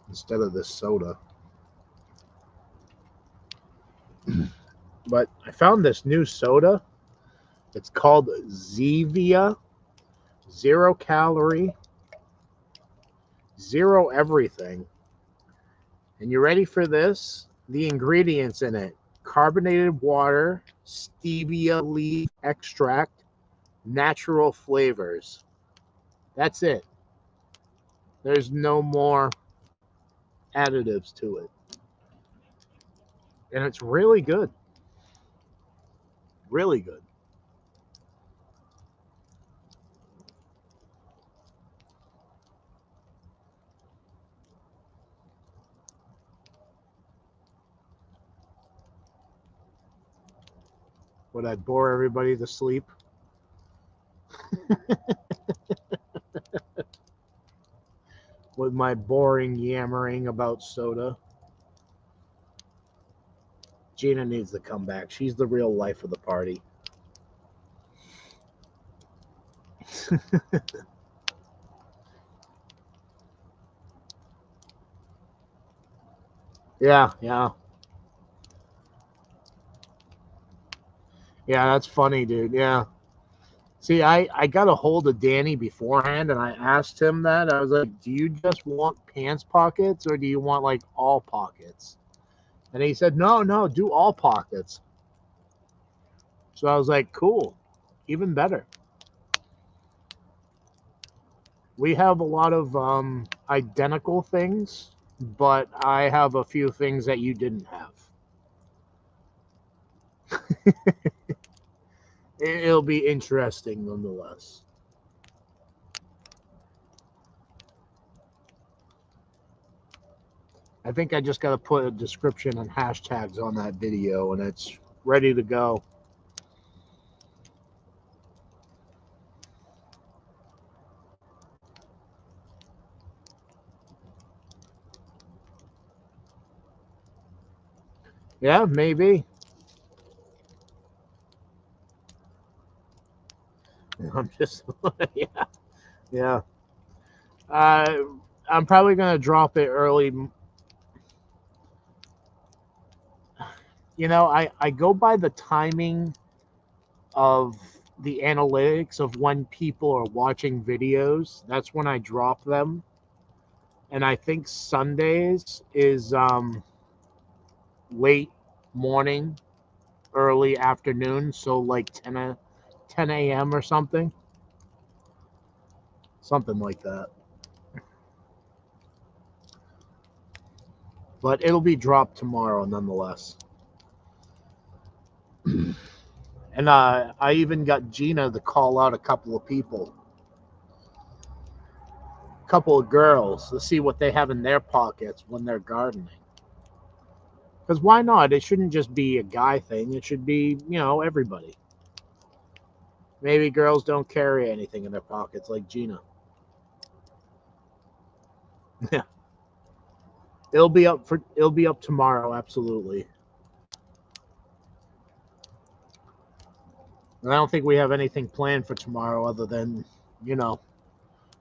instead of this soda. But I found this new soda. It's called Zevia. 0 calorie, zero everything. And you ready for this? The ingredients in it: carbonated water, stevia leaf extract, natural flavors. That's it. There's no more additives to it. And it's really good. Really good. Would I bore everybody to sleep? With my boring yammering about soda. Gina needs to come back. She's the real life of the party. Yeah. Yeah, that's funny, dude. Yeah. See, I got a hold of Danny beforehand, and I asked him that. I was like, do you just want pants pockets, or do you want, like, all pockets? And he said, no, do all pockets. So I was like, cool. Even better. We have a lot of identical things, but I have a few things that you didn't have. It'll be interesting nonetheless. I think I just got to put a description and hashtags on that video, and it's ready to go. Yeah, maybe. I'm just, yeah. I'm probably going to drop it early. You know, I go by the timing of the analytics of when people are watching videos. That's when I drop them. And I think Sundays is late morning, early afternoon, so like 10 a.m. or something. Something like that. But it'll be dropped tomorrow nonetheless. And I even got Gina to call out a couple of people, a couple of girls, to see what they have in their pockets when they're gardening. Because why not? It shouldn't just be a guy thing. It should be, everybody. Maybe girls don't carry anything in their pockets like Gina. Yeah. It'll be up tomorrow, absolutely. And I don't think we have anything planned for tomorrow other than,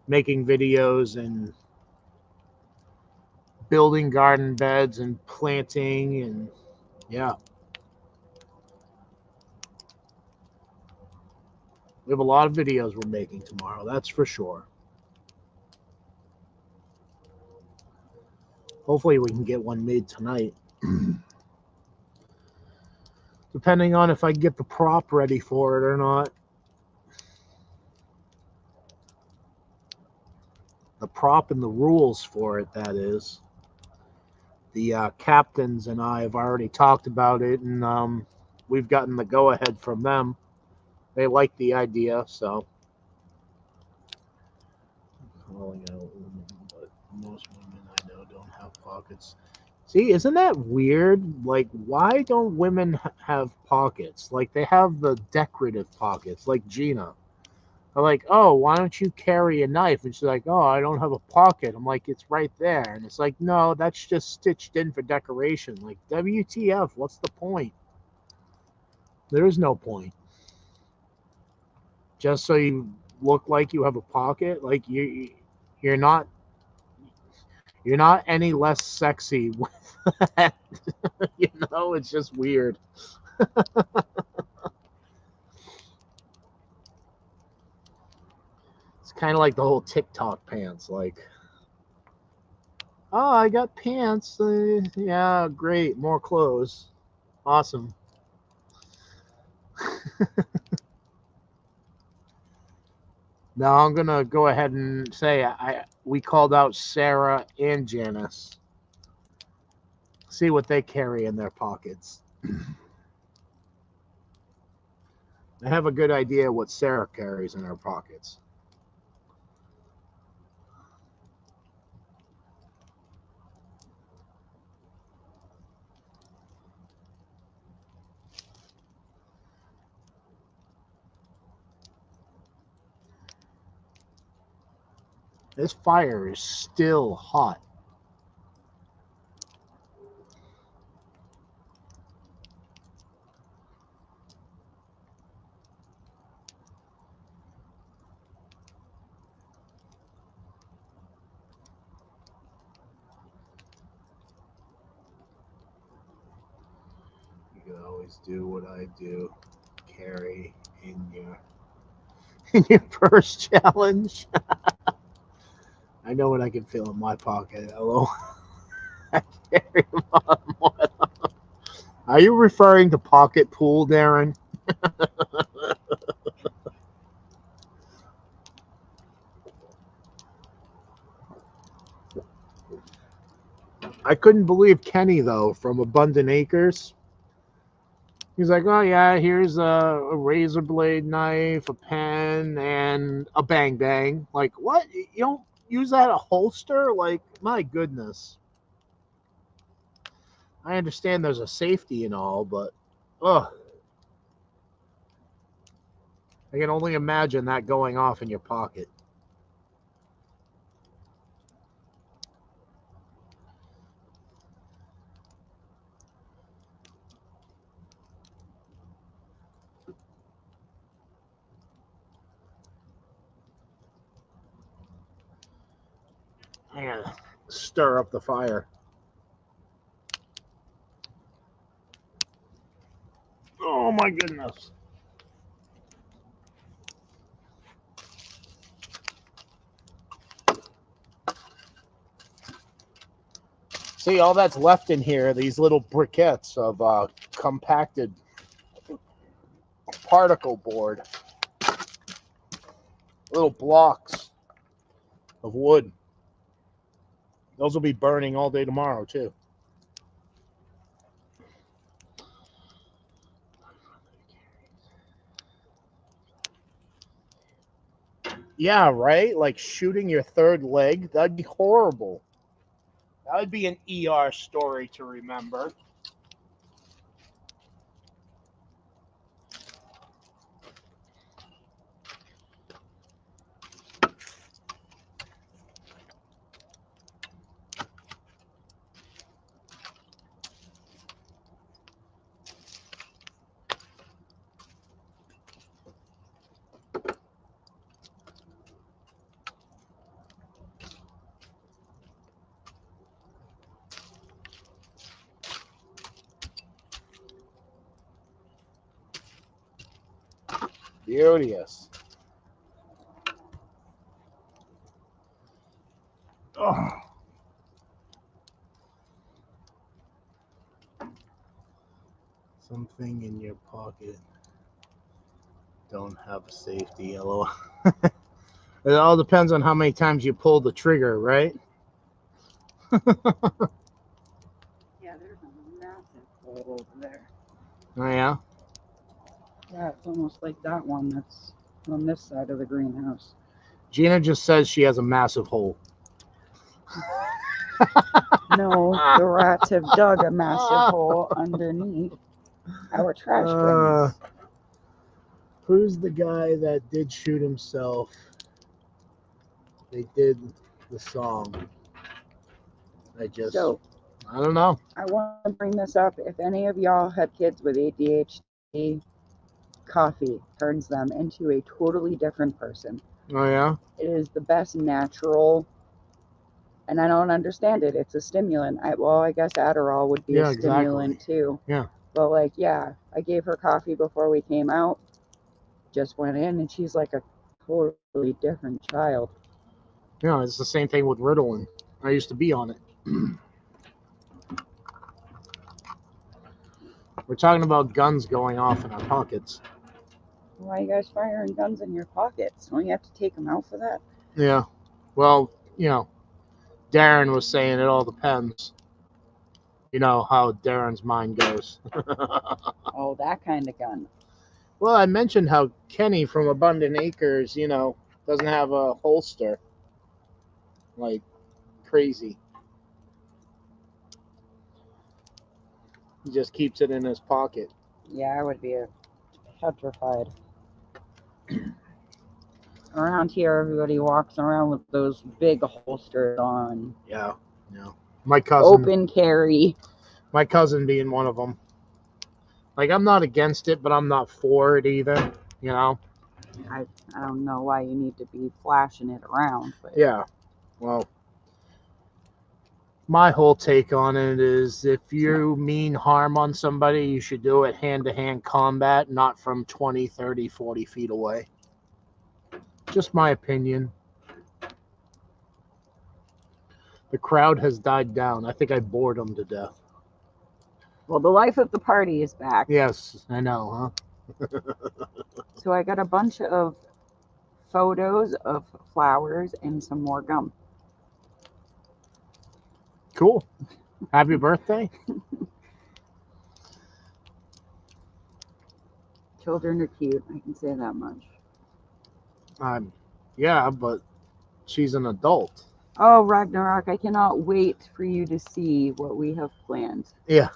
making videos and building garden beds and planting, and yeah. We have a lot of videos we're making tomorrow, that's for sure. Hopefully we can get one made tonight. Depending on if I get the prop ready for it or not. The prop and the rules for it, that is. The captains and I have already talked about it, and we've gotten the go-ahead from them. They like the idea, so. Calling out women, but most women I know don't have pockets. See, isn't that weird? Like, why don't women have pockets? Like, they have the decorative pockets, like Gina. I'm like, oh, why don't you carry a knife? And she's like, oh, I don't have a pocket. I'm like, it's right there. And it's like, no, that's just stitched in for decoration. Like, WTF, what's the point? There is no point. Just so you look like you have a pocket, like you're not any less sexy with that. It's just weird. It's kind of like the whole TikTok pants. Like, oh, I got pants. Yeah, great. More clothes. Awesome. Now I'm gonna go ahead and say we called out Sarah and Ginas. See what they carry in their pockets. I have a good idea what Sarah carries in her pockets. This fire is still hot. You can always do what I do. Carry in your first challenge. I know what I can feel in my pocket. Hello. I carry more. Are you referring to pocket pool, Darren? I couldn't believe Kenny though from Abundant Acres. He's like, oh yeah, here's a razor blade knife, a pen, and a bang bang. Like, what? You don't use that a holster? Like, my goodness. I understand there's a safety and all, but ugh. I can only imagine that going off in your pocket. I gotta stir up the fire. Oh my goodness. See, all that's left in here are these little briquettes of compacted particle board. Little blocks of wood. Those will be burning all day tomorrow, too. Yeah, right? Like shooting your third leg? That'd be horrible. That would be an ER story to remember. Beauteous. Oh. Something in your pocket. Don't have a safety, LOL. It all depends on how many times you pull the trigger, right? Yeah, there's a massive hole over there. Oh, yeah? Yeah, it's almost like that one that's on this side of the greenhouse. Gina just says she has a massive hole. No, the rats have dug a massive hole underneath our trash bins. Who's the guy that did shoot himself? They did the song. I don't know. I want to bring this up. If any of y'all had kids with ADHD, coffee turns them into a totally different person. Oh, yeah? It is the best natural, and I don't understand it. It's a stimulant. I guess Adderall would be a stimulant too. Yeah. But like, yeah, I gave her coffee before we came out. Just went in, and she's like a totally different child. Yeah, it's the same thing with Ritalin. I used to be on it. We're talking about guns going off in our pockets. Why are you guys firing guns in your pockets? Don't you have to take them out for that? Yeah. Well, Darren was saying it all depends. You know how Darren's mind goes. Oh, that kind of gun. Well, I mentioned how Kenny from Abundant Acres, doesn't have a holster. Like, crazy. He just keeps it in his pocket. Yeah, I would be petrified. Around here, everybody walks around with those big holsters on. Yeah. My cousin. Open carry. My cousin being one of them. Like, I'm not against it, but I'm not for it either. You know. I don't know why you need to be flashing it around, but Yeah. Well, my whole take on it is if you mean harm on somebody, you should do it hand-to-hand combat, not from 20, 30, 40 feet away. Just my opinion. The crowd has died down. I think I bored them to death. well, the life of the party is back. Yes, I know, huh? So I got a bunch of photos of flowers and some more gum. Cool. Happy birthday. Children are cute. I can say that much. Yeah, but she's an adult. Oh, Ragnarok, I cannot wait for you to see what we have planned. Yeah.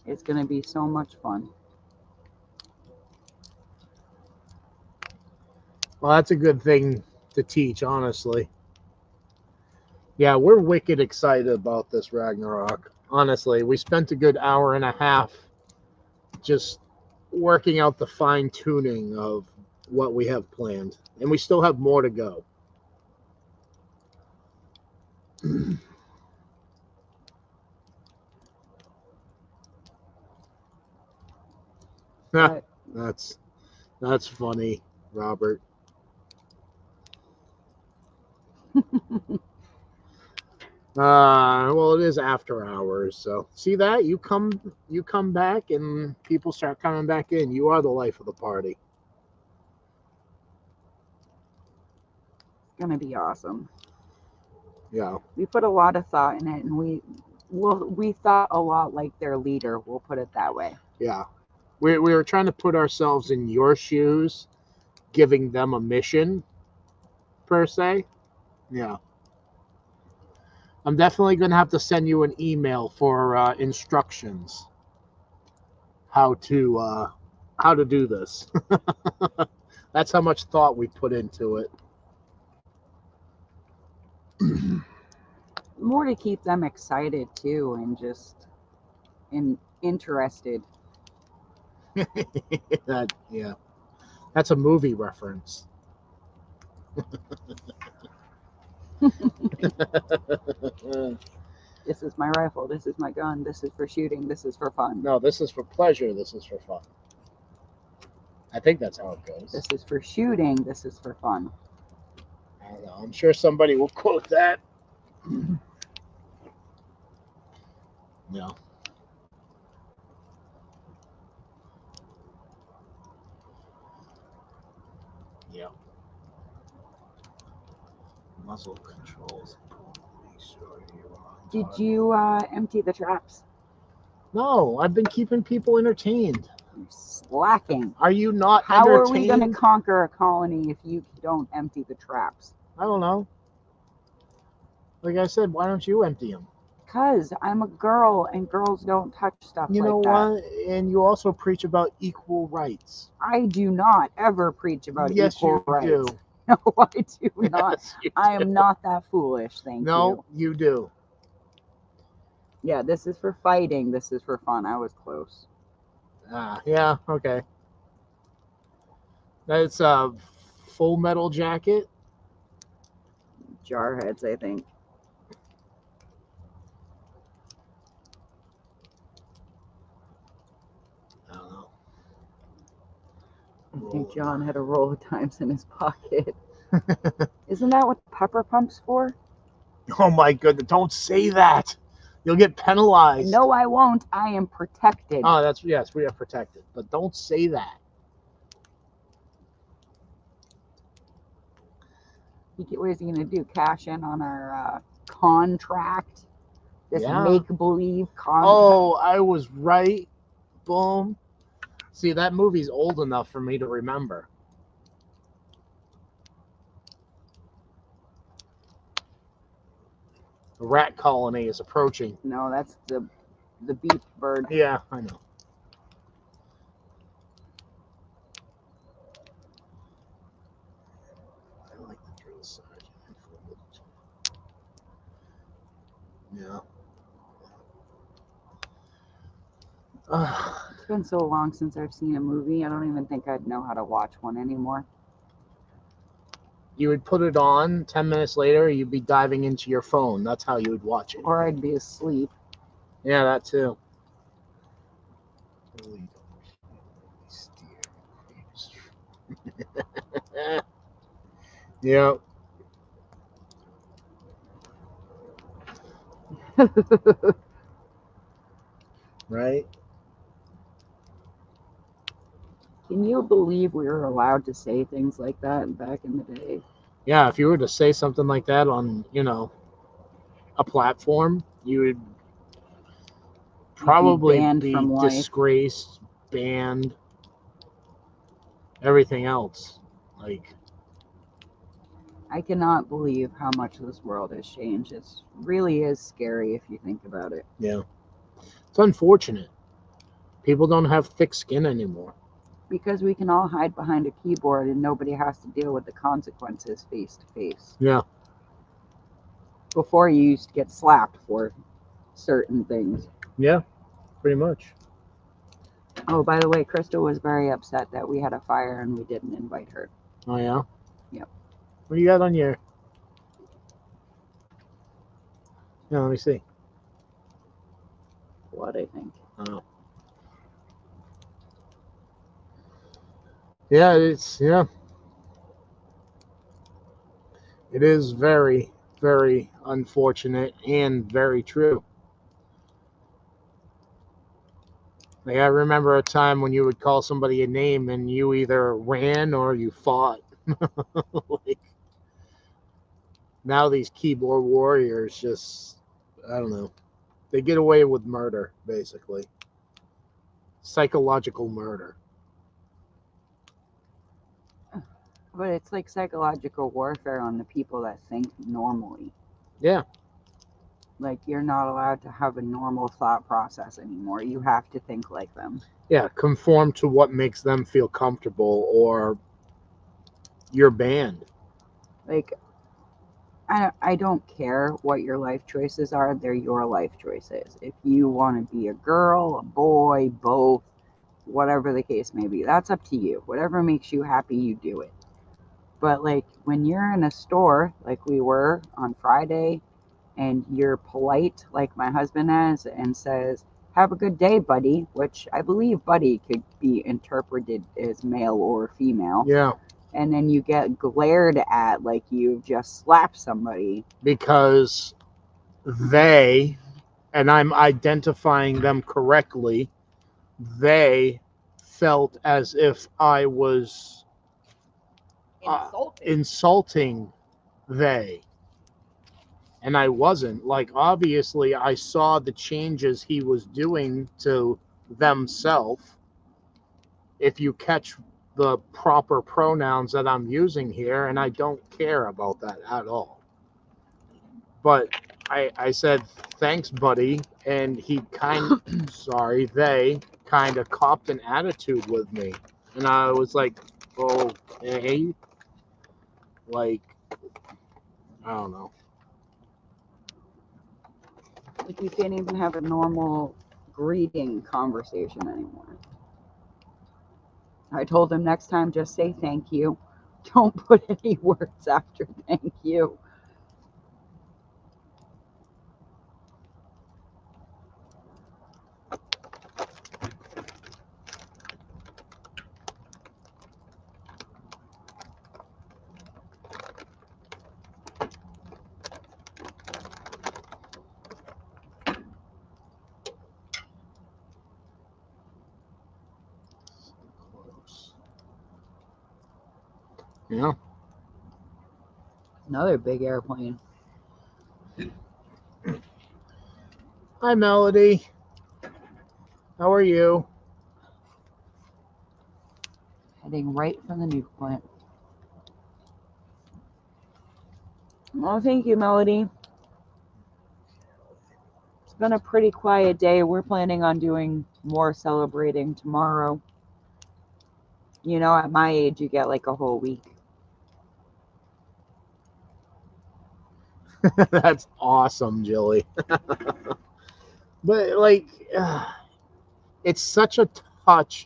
It's going to be so much fun. Well, that's a good thing to teach, honestly. Yeah, we're wicked excited about this Ragnarok. Honestly, we spent a good hour and a half just working out the fine tuning of what we have planned, and we still have more to go. But That's funny, Robert. Well, it is after hours, so see that you come back, and people start coming back in. You are the life of the party. it's going to be awesome. Yeah, We put a lot of thought in it, and we thought a lot like their leader. We'll put it that way. yeah. We were trying to put ourselves in your shoes, giving them a mission, per se. Yeah. I'm definitely going to have to send you an email for instructions how to do this. That's how much thought we put into it. More to keep them excited too, and just interested. Yeah, that's a movie reference. This is my rifle. This is my gun. This is for shooting. This is for fun. No, this is for pleasure. This is for fun. I think that's how it goes. This is for shooting. This is for fun. I don't know. I'm sure somebody will quote that. No. Yeah. Muzzle controls. Make sure you're on Did target. you empty the traps? No, I've been keeping people entertained. You're slacking. Are you not How entertained? are we going to conquer a colony if you don't empty the traps? I don't know. Like I said, why don't you empty them? Because I'm a girl and girls don't touch stuff You like know that. what? And you also preach about equal rights. I do not ever preach about Yes, equal you rights. do. No, I do not. Yes, you I do. am not that foolish, thank you. No, you do. Yeah, this is for fighting. This is for fun. I was close. Yeah, okay. That's a Full Metal Jacket. Jarheads, I think. I don't know. I think John had a roll of dimes in his pocket. Isn't that what the pepper pump's for? Oh my goodness, don't say that. You'll get penalized. No, I won't. I am protected. Oh, yes, we are protected. But don't say that. What is he going to do? Cash in on our contract? This Yeah. make-believe contract? Oh, I was right. Boom. See, that movie's old enough for me to remember. The rat colony is approaching. No, that's the beef bird. Yeah, I know. Yeah. It's been so long since I've seen a movie. I don't even think I'd know how to watch one anymore. You would put it on, 10 minutes later, you'd be diving into your phone. That's how you would watch it. Or I'd be asleep. Yeah, that too. Yeah. Right? Can you believe we were allowed to say things like that back in the day? Yeah, if you were to say something like that on, a platform, you would probably banned be from life. disgraced, banned, everything else. Like, I cannot believe how much this world has changed. It really is scary if you think about it. yeah. It's unfortunate. People don't have thick skin anymore. Because we can all hide behind a keyboard and nobody has to deal with the consequences face to face. Yeah. Before, you used to get slapped for certain things. Yeah, pretty much. Oh, by the way, Krista was very upset that we had a fire and we didn't invite her. Oh, yeah? Yep. What do you got on your... Yeah, let me see. What, I think. Oh. Yeah, yeah. It is very, very unfortunate and very true. Like, I remember a time when you would call somebody a name and you either ran or you fought. Like, now these keyboard warriors just, I don't know. They get away with murder, basically. Psychological murder. But it's like psychological warfare on the people that think normally. Yeah. Like, you're not allowed to have a normal thought process anymore. You have to think like them. Yeah, conform to what makes them feel comfortable or you're banned. Like, I don't care what your life choices are. They're your life choices. If you want to be a girl, a boy, both, whatever the case may be, that's up to you. Whatever makes you happy, you do it. But like when you're in a store, like we were on Friday, and you're polite, like my husband is, and says, "Have a good day, buddy," which I believe buddy could be interpreted as male or female. Yeah. And then you get glared at like you've just slapped somebody. Because they, and I'm identifying them correctly, they felt as if I was insulting they. And I wasn't. Like, obviously, I saw the changes he was doing to themselves. If you catch the proper pronouns that I'm using here, and I don't care about that at all. But I said, thanks, buddy. And he they kind of copped an attitude with me. And I was like, okay. Like, I don't know. Like you can't even have a normal greeting conversation anymore. I told him next time just say thank you. Don't put any words after thank you. Yeah. Another big airplane. Hi, Melody. How are you? Heading right from the nuke plant. Well, thank you, Melody. It's been a pretty quiet day. We're planning on doing more celebrating tomorrow. You know, at my age, you get like a whole week. That's awesome, Jilly. But like, it's such a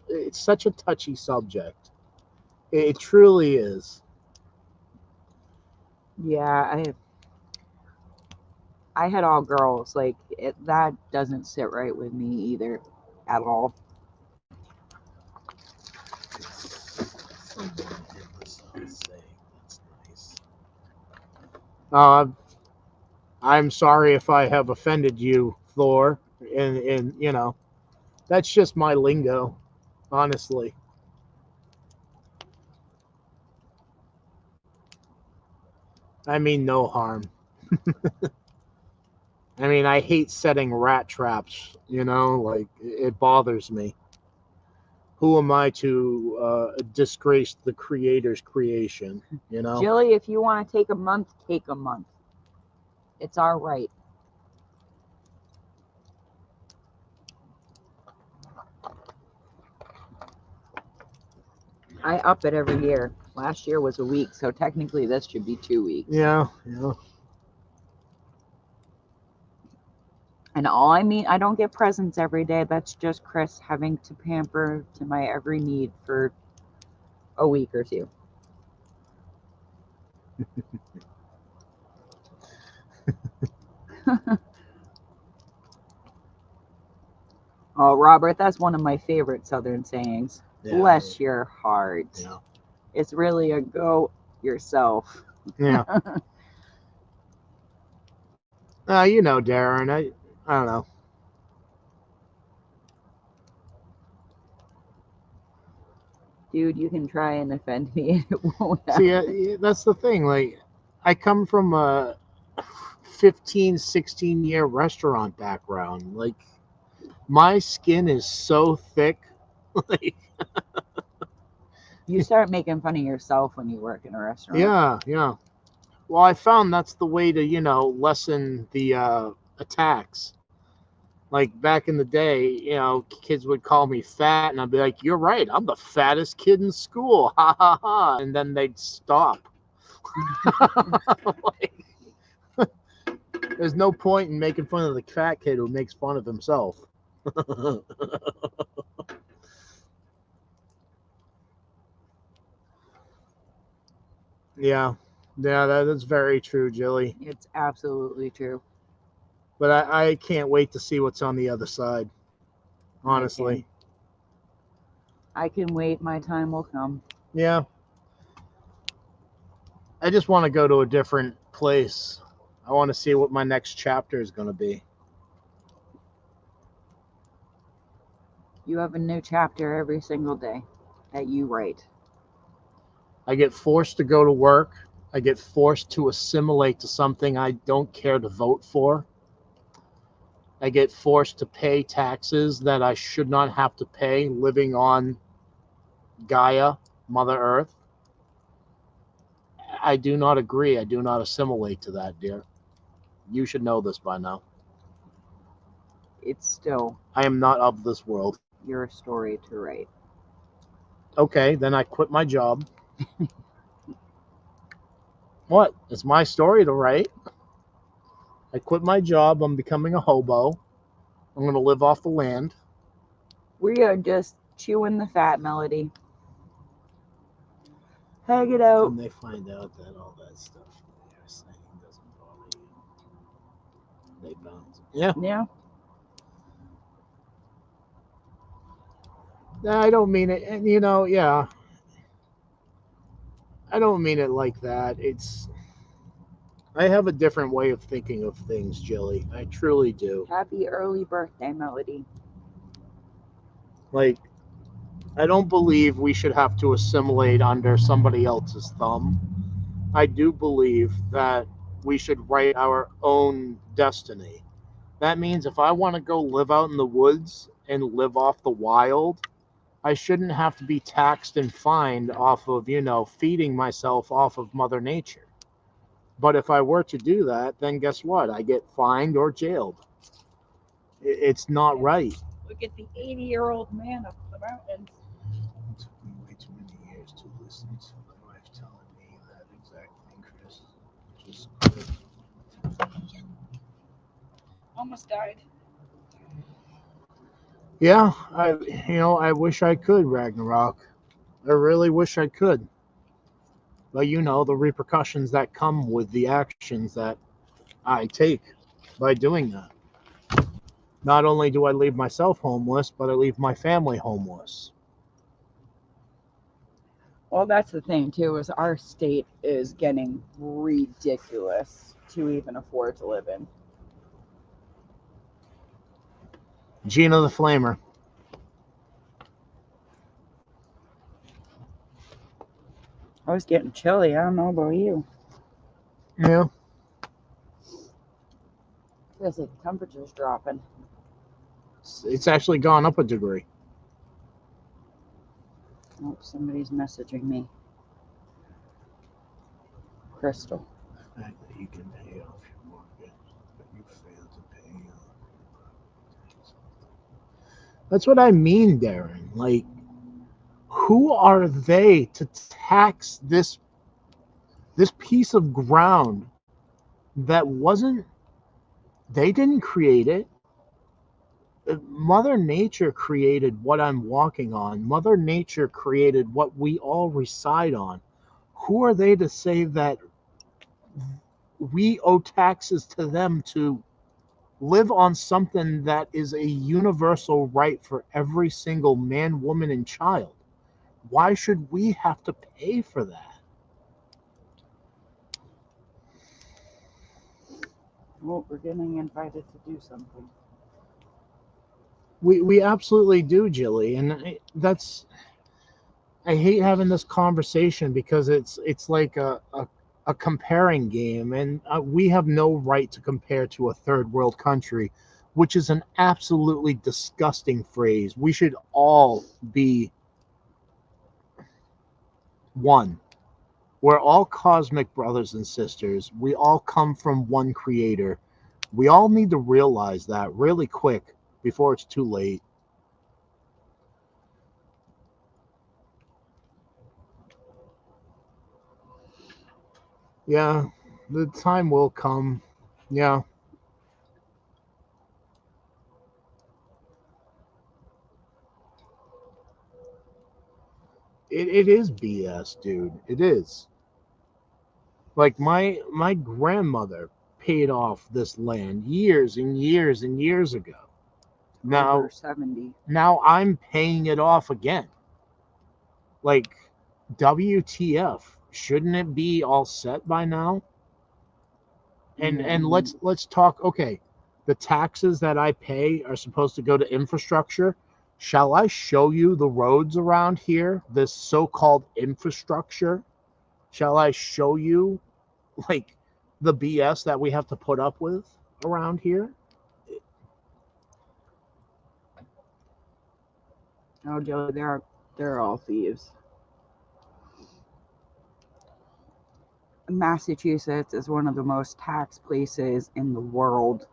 it's such a touchy subject. It truly is. Yeah, I had all girls. Like that doesn't sit right with me either, at all. That's nice. Uh, I'm sorry if I have offended you, Thor. And you know, that's just my lingo, honestly. I mean no harm. I mean, I hate setting rat traps, you know, like it bothers me. Who am I to disgrace the creator's creation, you know? Jilly, if you want to take a month, take a month. It's all right. I up it every year. Last year was a week, so technically this should be 2 weeks. Yeah, yeah. And all I mean, I don't get presents every day. That's just Chris having to pamper to my every need for a week or two. Oh, Robert, that's one of my favorite Southern sayings. Yeah. Bless your heart. Yeah. It's really a go yourself. Yeah. You know, Darren, I don't know. Dude, you can try and offend me and it won't See, happen. that's the thing. Like, I come from a 15, 16-year restaurant background. Like, my skin is so thick. Like, You start making fun of yourself when you work in a restaurant. yeah, yeah. Well, I found that's the way to, you know, lessen the attacks. Like back in the day, you know, kids would call me fat, and I'd be like, "You're right, I'm the fattest kid in school." Ha ha ha! And then they'd stop. Like, there's no point in making fun of the fat kid who makes fun of himself. Yeah, yeah, that's very true, Jilly. It's absolutely true. But I can't wait to see what's on the other side. Honestly, I can wait. My time will come. yeah. I just want to go to a different place. I want to see what my next chapter is going to be. You have a new chapter every single day that you write. I get forced to go to work. I get forced to assimilate to something I don't care to vote for. I get forced to pay taxes that I should not have to pay living on Gaia, Mother Earth. I do not agree. I do not assimilate to that, dear. You should know this by now. It's still I am not of this world. your story to write. Okay, then I quit my job. What? It's my story to write. I quit my job. I'm becoming a hobo. I'm going to live off the land. We are just chewing the fat, Melody. Hang it out. And they find out that all that stuff they're saying doesn't bother you. They bounce. Yeah. Yeah. I don't mean it. And, you know, yeah. I don't mean it like that. I have a different way of thinking of things, Jilly. I truly do. Happy early birthday, Melody. Like, I don't believe we should have to assimilate under somebody else's thumb. I do believe that we should write our own destiny. That means if I want to go live out in the woods and live off the wild, I shouldn't have to be taxed and fined off of, you know, feeding myself off of Mother Nature. But if I were to do that, then guess what? I get fined or jailed. It's not right. Look at the 80-year-old man up the mountains. It took me way too many years to listen to my wife telling me that exact thing, Chris. Just quit. Almost died. Yeah, I wish I could, Ragnarok. I really wish I could. But the repercussions that come with the actions that I take by doing that. Not only do I leave myself homeless, but I leave my family homeless. Well, that's the thing too, is our state is getting ridiculous to even afford to live in. Gina the Flamer. I was getting chilly. I don't know about you. Yeah. Feels like the temperature's dropping. It's actually gone up a degree. Oh, somebody's messaging me. Crystal. The fact that you can pay off your mortgage, but you fail to pay off. That's what I mean, Darren. Like, who are they to tax this piece of ground that wasn't? They didn't create it. Mother Nature created what I'm walking on. Mother Nature created what we all reside on. Who are they to say that we owe taxes to them to live on something that is a universal right for every single man, woman, and child? Why should we have to pay for that? Well, we're getting invited to do something. We absolutely do, Jilly, and I hate having this conversation because it's like a comparing game, and we have no right to compare to a third world country, which is an absolutely disgusting phrase. We should all be one. We're all cosmic brothers and sisters. We all come from one creator. We all need to realize that really quick before it's too late. Yeah, the time will come. Yeah. It is BS, dude. It is. Like my grandmother paid off this land years and years and years ago. Now Over 70. now I'm paying it off again. Like, WTF? Shouldn't it be all set by now? And let's talk. Okay, the taxes that I pay are supposed to go to infrastructure. Shall I show you the roads around here? This so-called infrastructure. Shall I show you, like, the BS that we have to put up with around here? Oh, Joey, they're all thieves. Massachusetts is one of the most taxed places in the world.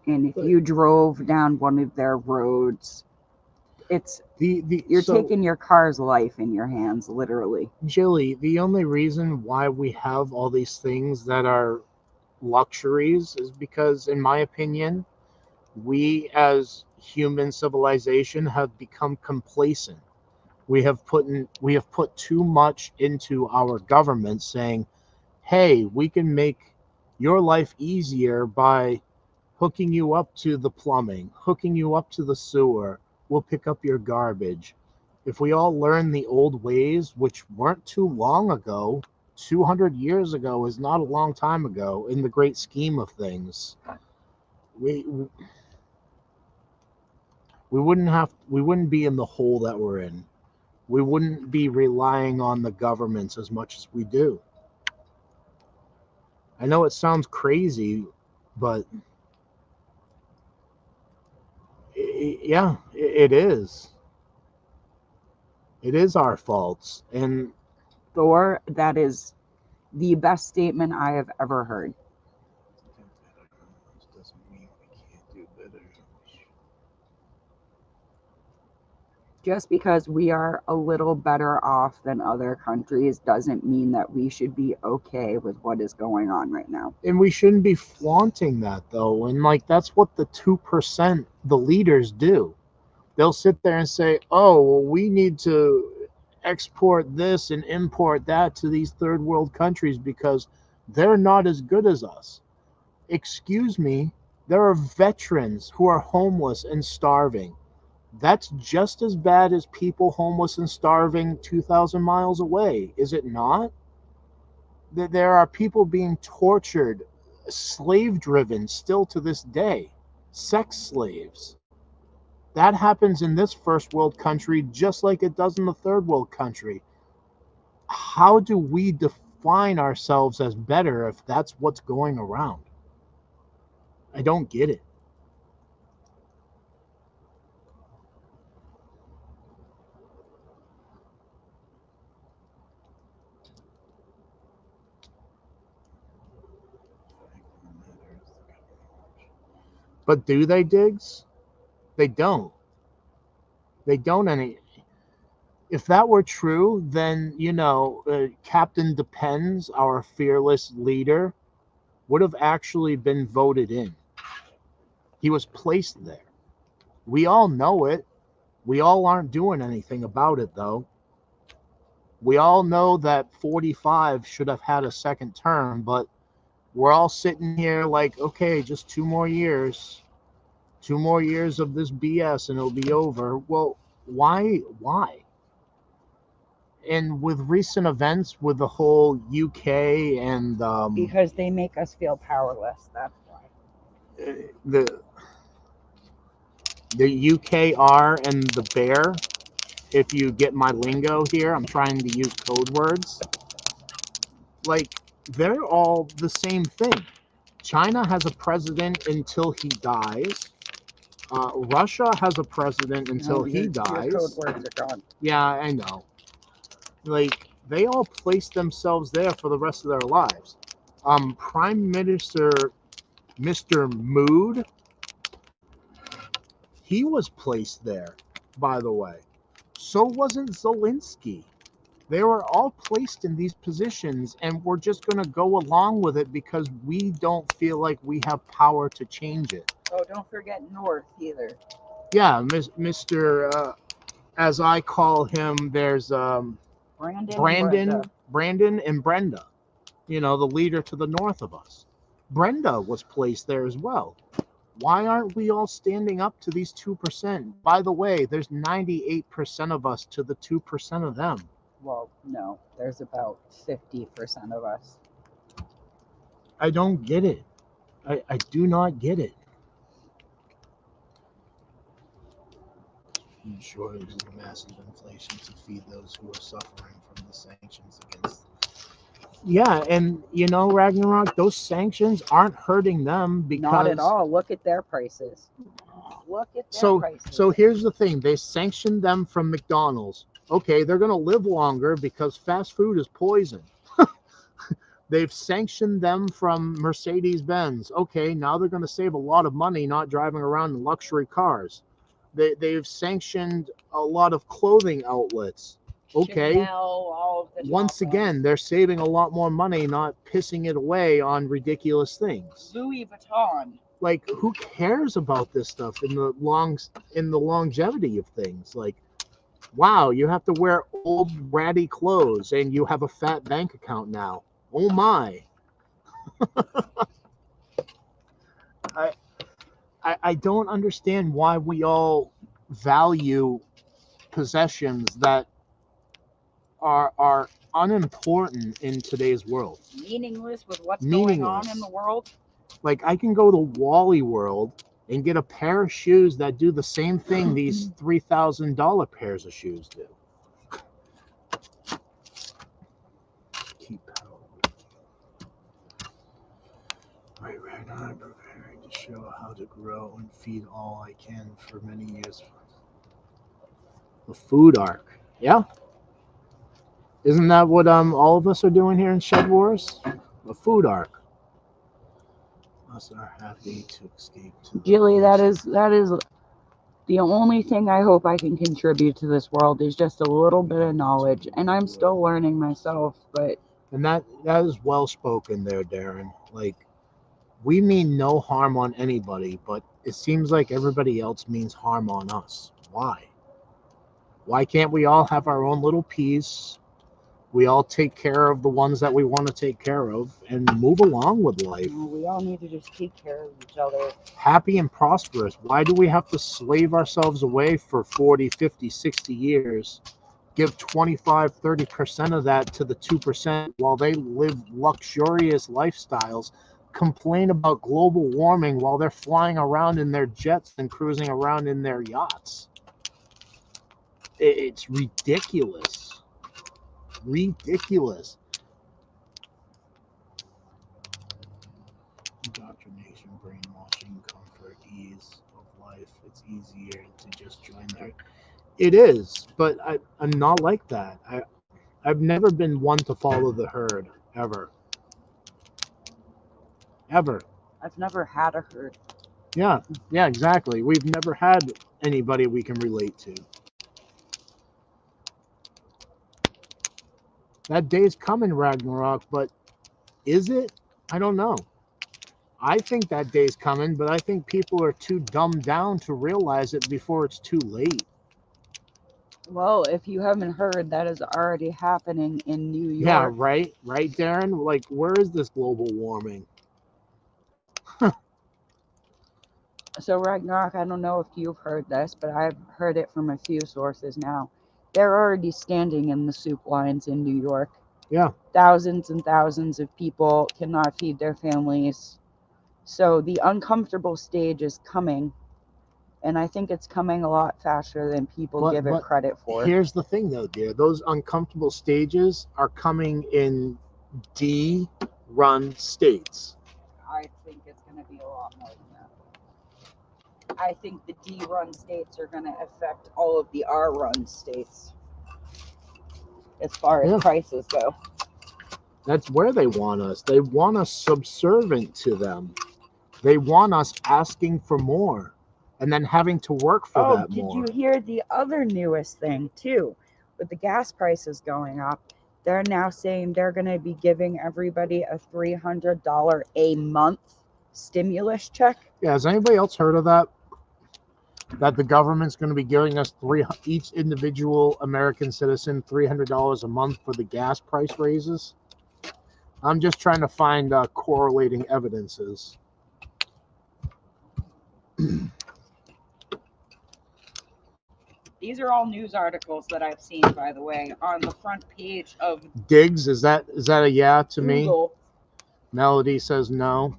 And if you drove down one of their roads, you're taking your car's life in your hands, literally. Jilly, the only reason why we have all these things that are luxuries is because, in my opinion, we as human civilization have become complacent. We have put too much into our government, saying, "Hey, we can make your life easier by hooking you up to the plumbing, hooking you up to the sewer. We'll pick up your garbage." If we all learn the old ways, which weren't too long ago, 200 years ago is not a long time ago in the great scheme of things. We we wouldn't be in the hole that we're in. We wouldn't be relying on the governments as much as we do. I know it sounds crazy, but yeah, it is. It is our faults. And Thor, that is the best statement I have ever heard. doesn't mean we can't do better. Just because we are a little better off than other countries doesn't mean that we should be okay with what is going on right now. And we shouldn't be flaunting that, though. And like, that's what the 2%, the leaders do. They'll sit there and say, oh, well, we need to export this and import that to these third world countries because they're not as good as us. Excuse me, there are veterans who are homeless and starving. That's just as bad as people homeless and starving 2,000 miles away, is it not? There are people being tortured, slave driven still to this day, sex slaves. That happens in this first world country just like it does in the third world country. How do we define ourselves as better if that's what's going around? I don't get it. But do they, Diggs? They don't. They don't any. If that were true, then, Captain Depends, our fearless leader, would have actually been voted in. He was placed there. We all know it. We all aren't doing anything about it, though. We all know that 45 should have had a second term, but we're all sitting here like, okay, just 2 more years. 2 more years of this BS and it'll be over. Well, why? And with recent events with the whole UK and Because they make us feel powerless. That's why. the UKR and the bear, if you get my lingo here, I'm trying to use code words. Like, they're all the same thing. China has a president until he dies. Russia has a president until he dies. Your code words are gone. Yeah, I know. Like, they all place themselves there for the rest of their lives. Prime Minister Mr. Mood, he was placed there, by the way. So wasn't Zelensky. They were all placed in these positions, and we're just going to go along with it because we don't feel like we have power to change it. Oh, don't forget North either. Yeah, Mr. As I call him, there's Brandon and Brenda. The leader to the north of us. Brenda was placed there as well. Why aren't we all standing up to these 2%? By the way, there's 98% of us to the 2% of them. Well, no, there's about 50% of us. I don't get it. I do not get it. Shortage of massive inflation to feed those who are suffering from the sanctions against. Yeah, and Ragnarok, those sanctions aren't hurting them because not at all. Look at their prices. Prices. So here's the thing: they sanctioned them from McDonald's. Okay, they're going to live longer because fast food is poison. They've sanctioned them from Mercedes-Benz. Okay, now they're going to save a lot of money not driving around in luxury cars. They've sanctioned a lot of clothing outlets. Okay, Chanel, all of the once again, they're saving a lot more money not pissing it away on ridiculous things. Louis Vuitton. Like, who cares about this stuff in the longevity of things? Like, wow, you have to wear old ratty clothes and you have a fat bank account now. Oh my. I don't understand why we all value possessions that are unimportant in today's world. Meaningless with what's going on in the world. Like, I can go to Wally World and get a pair of shoes that do the same thing these $3,000 pairs of shoes do. Keep power. Right now, I'm preparing to show how to grow and feed all I can for many years. The food arc. Yeah? Isn't that what all of us are doing here in Shed Wars? The food arc. Us are happy to escape to Jilly, that is The only thing I hope I can contribute to this world is just a little bit of knowledge, and I'm still learning myself, but And that is well spoken there, Darren. Like, we mean no harm on anybody, but it seems like everybody else means harm on us. Why? Why can't we all have our own little piece? We all take care of the ones that we want to take care of and move along with life. we all need to just take care of each other. Happy and prosperous. Why do we have to slave ourselves away for 40, 50, 60 years? Give 25, 30% of that to the 2% while they live luxurious lifestyles, complain about global warming while they're flying around in their jets and cruising around in their yachts. It's ridiculous. Ridiculous. Indoctrination, brainwashing, comfort, ease of life. It's easier to just join there. It is, but I'm not like that. I've never been one to follow the herd, ever. Ever. I've never had a herd. Yeah, exactly. We've never had anybody we can relate to. That day's coming, Ragnarok, but is it? I don't know. I think that day's coming, but I think people are too dumbed down to realize it before it's too late. Well, if you haven't heard, that is already happening in New York. Yeah, right, Darren? Like, where is this global warming? So, Ragnarok, I don't know if you've heard this, but I've heard it from a few sources now. They're already standing in the soup lines in New York. Yeah. Thousands and thousands of people cannot feed their families. So the uncomfortable stage is coming. And I think it's coming a lot faster than people give it credit for. Here's the thing, though, dear. Those uncomfortable stages are coming in D-run states. I think it's going to be a lot more than that. I think the D-run states are going to affect all of the R-run states as far as prices go. That's where they want us. They want us subservient to them. They want us asking for more and then having to work for that more. Did you hear the other newest thing, too? With the gas prices going up, they're now saying they're going to be giving everybody a $300 a month stimulus check. Yeah, has anybody else heard of that? That the government's going to be giving us each individual American citizen $300 a month for the gas price raises? I'm just trying to find correlating evidences. These are all news articles that I've seen, by the way, on the front page of Diggs. Is that a yeah to Google. Me? Melody says no.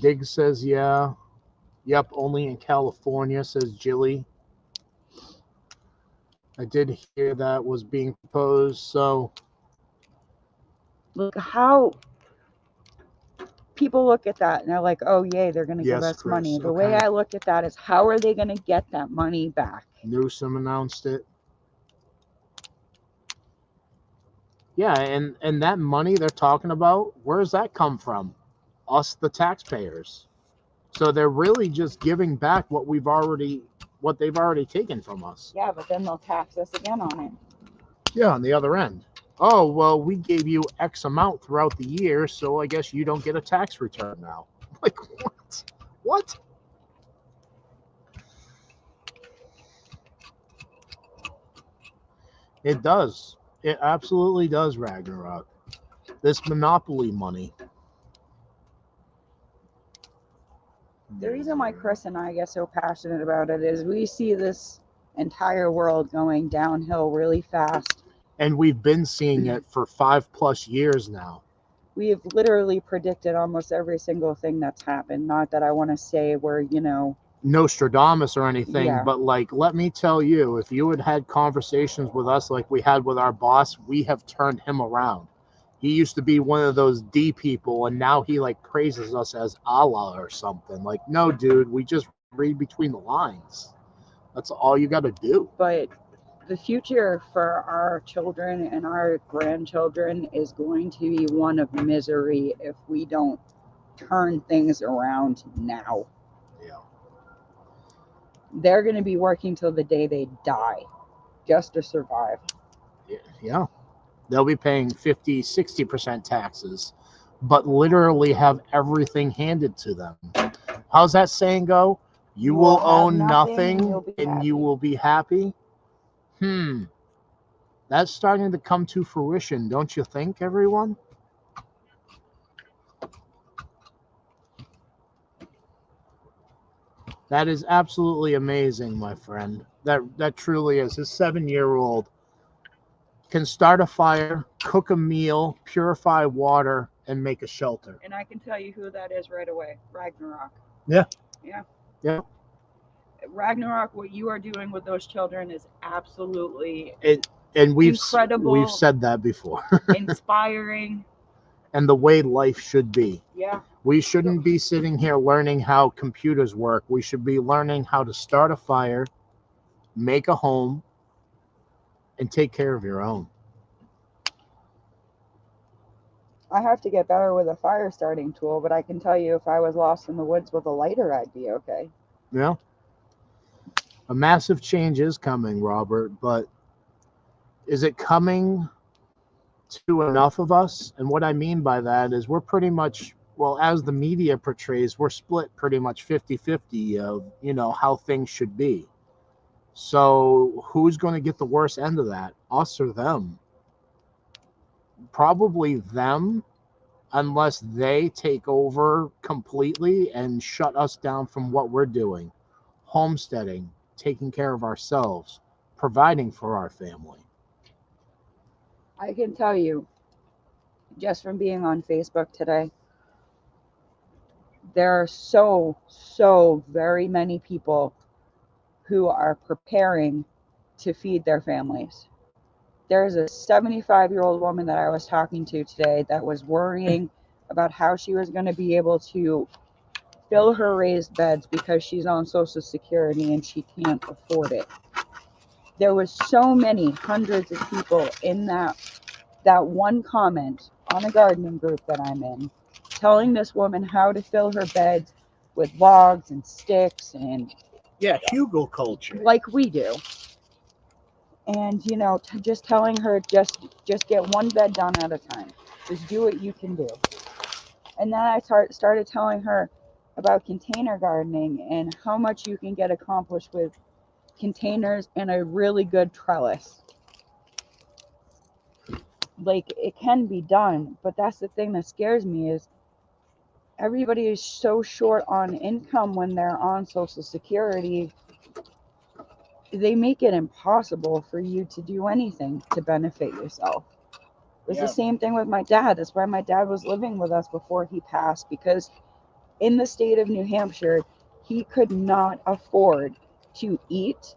Diggs says yeah. Yep, only in California, says Jilly. I did hear that was being proposed, so look how people look at that and they're like, oh yay, they're going to give us money. The way I look at that is, how are they going to get that money back? Newsom announced it. Yeah, and that money they're talking about, where does that come from? Us, the taxpayers. So they're really just giving back what they've already taken from us. Yeah, but then they'll tax us again on it. Yeah, on the other end. Oh, well, we gave you X amount throughout the year, so I guess you don't get a tax return now. Like, what? What? It does. It absolutely does, Ragnarok. This monopoly money. The reason why Chris and I get so passionate about it is we see this entire world going downhill really fast. And we've been seeing it for 5+ years now. We have literally predicted almost every single thing that's happened. Not that I want to say we're, Nostradamus or anything, yeah. But like, let me tell you, if you had conversations with us like we had with our boss, we have turned him around. He used to be one of those D people, and now he like praises us as Allah or something. Like, no, dude, we just read between the lines. That's all you got to do. But the future for our children and our grandchildren is going to be one of misery if we don't turn things around now. Yeah. They're going to be working till the day they die just to survive. Yeah. They'll be paying 50, 60% taxes, but literally have everything handed to them. How's that saying go? You will have own nothing and nothing you'll be and you happy. will be happy. That's starting to come to fruition, don't you think, everyone? That is absolutely amazing, my friend. That truly is. His 7-year-old can start a fire, cook a meal, purify water, and make a shelter. And I can tell you who that is right away. Ragnarok. Yeah. Yeah. Yeah. Ragnarok, what you are doing with those children is absolutely And we've incredible. said that before. Inspiring. And the way life should be. Yeah. We shouldn't be sitting here learning how computers work. We should be learning how to start a fire, make a home, and take care of your own. I have to get better with a fire starting tool, but I can tell you if I was lost in the woods with a lighter, I'd be okay. Yeah. A massive change is coming, Robert, but is it coming to enough of us? And what I mean by that is we're pretty much, well, as the media portrays, we're split pretty much 50-50 of, how things should be. So who's going to get the worst end of that? Us or them? Probably them, unless they take over completely and shut us down from what we're doing. Homesteading, taking care of ourselves, providing for our family. I can tell you, just from being on Facebook today, there are so very many people who are preparing to feed their families. There's a 75-year-old woman that I was talking to today that was worrying about how she was going to be able to fill her raised beds because she's on Social Security and she can't afford it. There was so many hundreds of people in that one comment on a gardening group that I'm in, telling this woman how to fill her beds with logs and sticks and Hugo culture. like we do. And just telling her just get one bed done at a time. Just do what you can do. And then I started telling her about container gardening and how much you can get accomplished with containers and a really good trellis. Like, it can be done, but that's the thing that scares me is everybody is so short on income when they're on Social Security. They make it impossible for you to do anything to benefit yourself. It was the same thing with my dad. That's why my dad was living with us before he passed, because in the state of New Hampshire, he could not afford to eat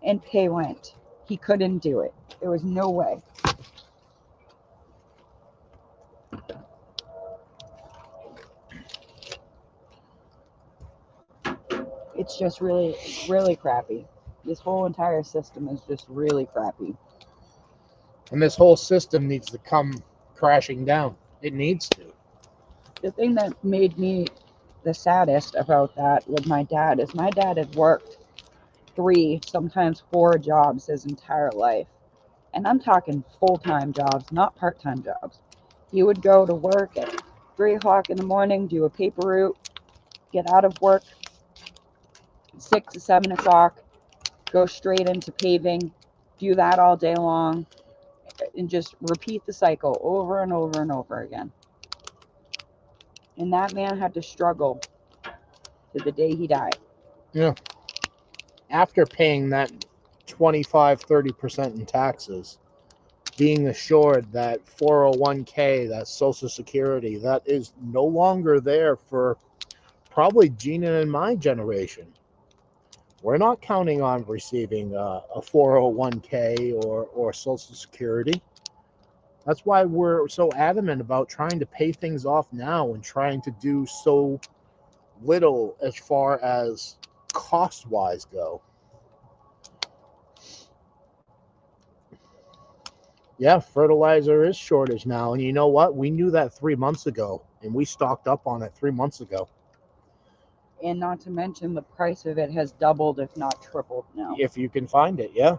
and pay rent. He couldn't do it. There was no way. It's just really crappy. This whole entire system is just really crappy. And this whole system needs to come crashing down. It needs to. The thing that made me the saddest about that with my dad is my dad had worked 3, sometimes 4 jobs his entire life. And I'm talking full-time jobs, not part-time jobs. He would go to work at 3 o'clock in the morning, do a paper route, get out of work 6 to 7 o'clock, go straight into paving, do that all day long, and just repeat the cycle over and over and over again. And that man had to struggle to the day he died. Yeah. After paying that 25-30% in taxes, being assured that 401k, that Social Security, that is no longer there for probably Gina and my generation. We're not counting on receiving a 401k or Social Security. That's why we're so adamant about trying to pay things off now and trying to do so little as far as cost-wise go. Yeah, fertilizer is shortage now. And you know what? We knew that 3 months ago, and we stocked up on it 3 months ago. And not to mention the price of it has doubled, if not tripled now. If you can find it, yeah.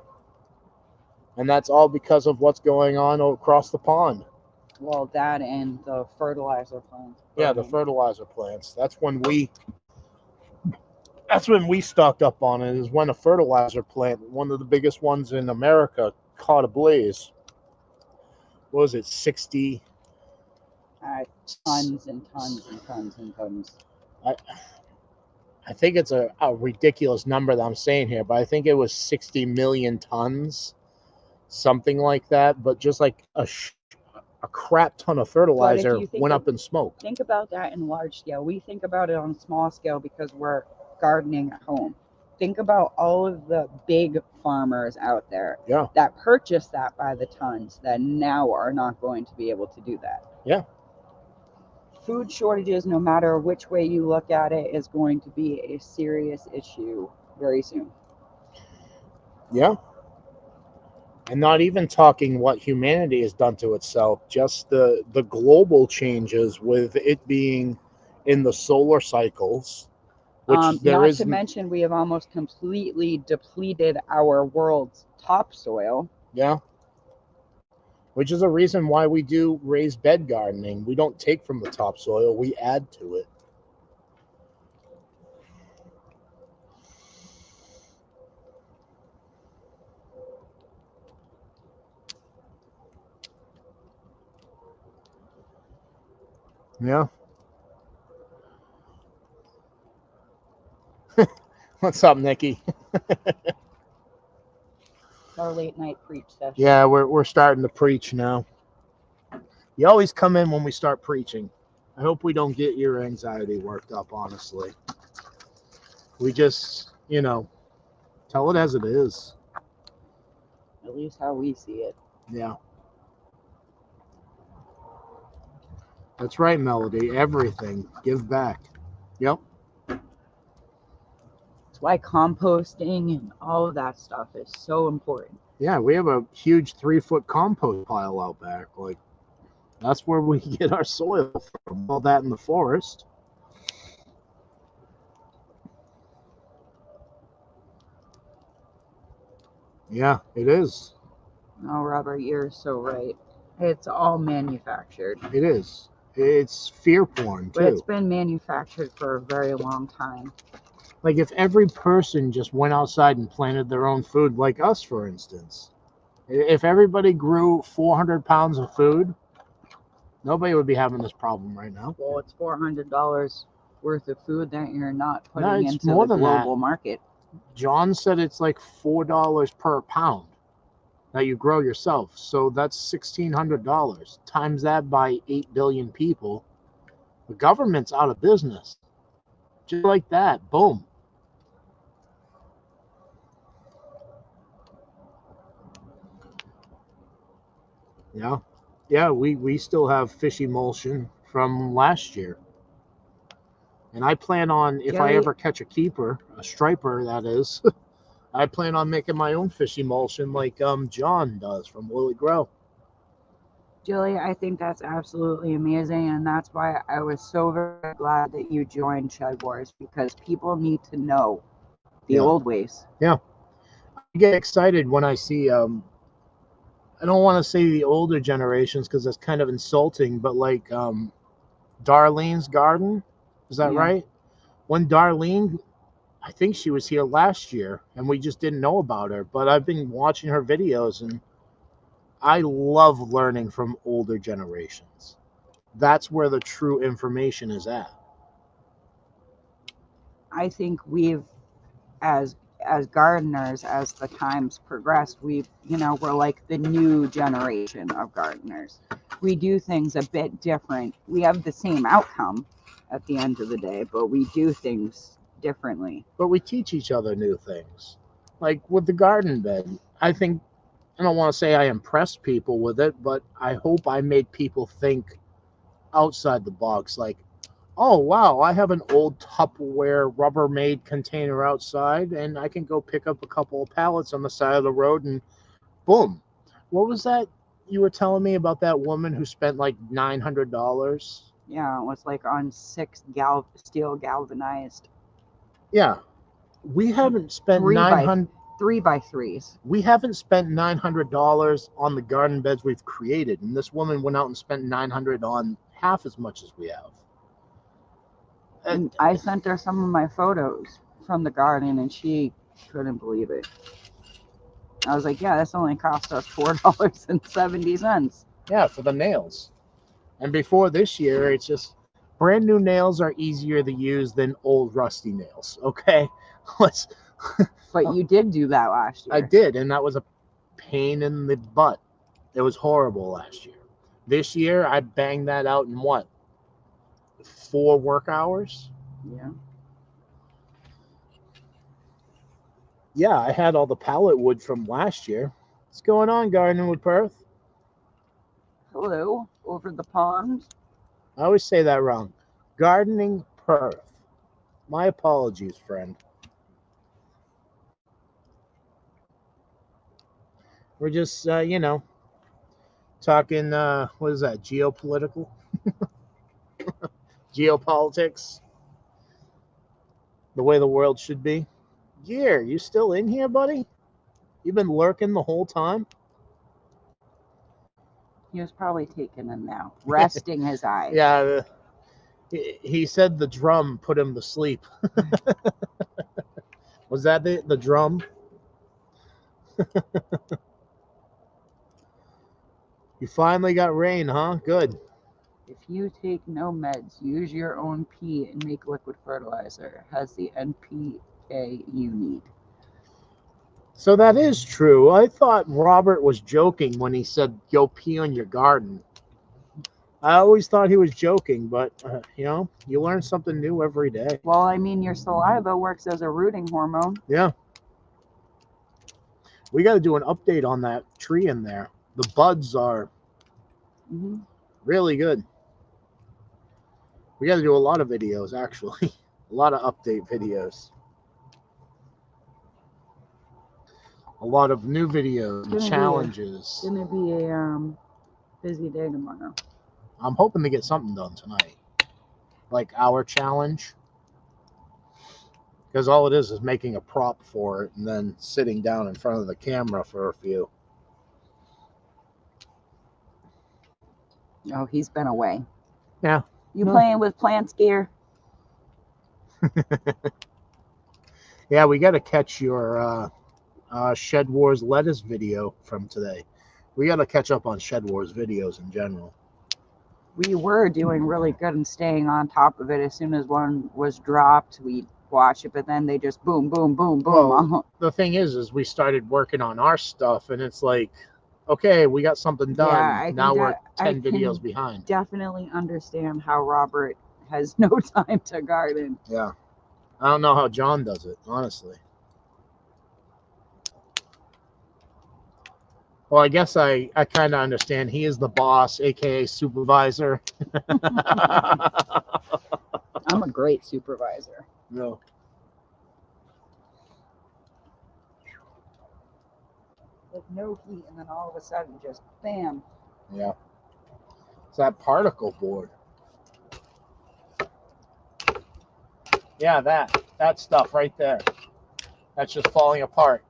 And that's all because of what's going on across the pond. Well, that and the fertilizer plants. Yeah, the fertilizer plants. That's when we stocked up on it, is when a fertilizer plant, one of the biggest ones in America, caught a blaze. What was it, 60? Tons and tons and tons and tons. I think it's a ridiculous number that I'm saying here, but I think it was 60 million tons, something like that. But just like a crap ton of fertilizer went up in smoke. Think about that in large scale. We think about it on small scale because we're gardening at home. Think about all of the big farmers out there that purchase that by the tons that now are not going to be able to do that. Yeah. Food shortages, no matter which way you look at it, is going to be a serious issue very soon. Yeah. And not even talking what humanity has done to itself, just the global changes with it being in the solar cycles. Which not to mention, we have almost completely depleted our world's topsoil. Yeah. Which is a reason why we do raised bed gardening. We don't take from the topsoil, we add to it. Yeah. What's up, Nikki? Our late night preach session. Yeah, we're starting to preach now. You always come in when we start preaching. I hope we don't get your anxiety worked up, honestly. We just, tell it as it is. At least how we see it. Yeah. That's right, Melody. Everything. Give back. Yep. That's why composting and all of that stuff is so important. Yeah, we have a huge 3-foot compost pile out back. Like, that's where we get our soil from. All that in the forest. Yeah, it is. Oh, Robert, you're so right. It's all manufactured. It is. It's fear porn, too. But it's been manufactured for a very long time. Like, if every person just went outside and planted their own food, like us, for instance, if everybody grew 400 pounds of food, nobody would be having this problem right now. Well, it's $400 worth of food that you're not putting into more the than global that. market. John said it's like $4 per pound that you grow yourself. So that's $1,600. Times that by 8 billion people. The government's out of business. Just like that. Boom. Yeah. Yeah, we still have fish emulsion from last year. And I plan on, if I ever catch a keeper, a striper that is, I plan on making my own fish emulsion like John does from Willie Grow. Jilly, I think that's absolutely amazing, and that's why I was so very glad that you joined Shed Wars, because people need to know the old ways. Yeah. I get excited when I see, I don't want to say the older generations because that's kind of insulting, but like Darlene's garden, is that right? When Darlene, I think she was here last year, and we just didn't know about her, but I've been watching her videos, and I love learning from older generations. That's where the true information is at. I think we've, as gardeners, as the times progress, we're like the new generation of gardeners. We do things a bit different. We have the same outcome at the end of the day, but we do things differently. But we teach each other new things. Like with the garden bed, I think, I don't want to say I impressed people with it, but I hope I made people think outside the box. Like, oh, wow, I have an old Tupperware Rubbermaid container outside, and I can go pick up a couple of pallets on the side of the road, and boom. What was that you were telling me about that woman who spent like $900? Yeah, it was like on 6 steel galvanized Yeah, we haven't spent 900. 3x3s. We haven't spent $900 on the garden beds we've created, and this woman went out and spent 900 on half as much as we have. And I sent her some of my photos from the garden, and she couldn't believe it. I was like, yeah, this only cost us $4.70. Yeah, for the nails. And before this year, it's just brand new nails are easier to use than old rusty nails. Okay, let's. But you did do that last year. I did, and that was a pain in the butt. It was horrible last year. This year, I banged that out in what? 4 work hours? Yeah. Yeah, I had all the pallet wood from last year. What's going on, Gardening with Perth? Hello, over the pond. I always say that wrong. Gardening Perth. My apologies, friend. We're just, talking, what is that, geopolitical? Geopolitics? The way the world should be. Gear, you still in here, buddy? You've been lurking the whole time? He was probably taking a nap, resting his eyes. Yeah, he said the drum put him to sleep. Was that the drum? You finally got rain, huh? Good. If you take no meds, use your own pee and make liquid fertilizer. It has the NPK you need. So that is true. I thought Robert was joking when he said, go pee on your garden. I always thought he was joking, but, you learn something new every day. Well, I mean, your saliva works as a rooting hormone. Yeah. We got to do an update on that tree in there. The buds are really good. We got to do a lot of videos, actually. A lot of update videos. A lot of new videos and challenges. It's going to be a busy day tomorrow. I'm hoping to get something done tonight. Like our challenge. Because all it is making a prop for it and then sitting down in front of the camera for a few. Oh, he's been away. Yeah. You playing with plants, Gear? Yeah, we got to catch your Shed Wars lettuce video from today. We got to catch up on Shed Wars videos in general. We were doing really good and staying on top of it. As soon as one was dropped, we'd watch it, but then they just boom, boom, boom, boom. Well, the thing is we started working on our stuff, and it's like, okay, we got something done. Yeah, now we're 10 videos behind. Definitely understand how Robert has no time to garden. Yeah. I don't know how John does it, honestly. Well, I guess I kind of understand. He is the boss, aka supervisor. I'm a great supervisor. No. With no heat, and then all of a sudden, just bam. Yeah. It's that particle board. Yeah, that stuff right there. That's just falling apart.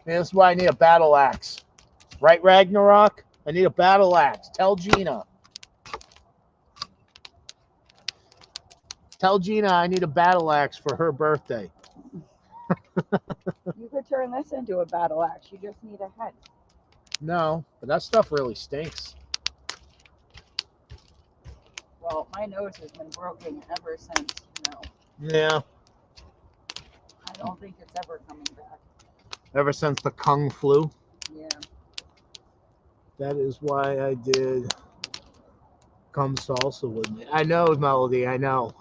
This is why I need a battle axe. Right, Ragnarok? I need a battle axe. Tell Gina. Tell Gina I need a battle axe for her birthday. You could turn this into a battle axe. You just need a head. No, but that stuff really stinks. Well, my nose has been broken ever since, Yeah. I don't think it's ever coming back. Ever since the Kung flu? Yeah. That is why I did Come Salsa with me. I know, Melody, I know.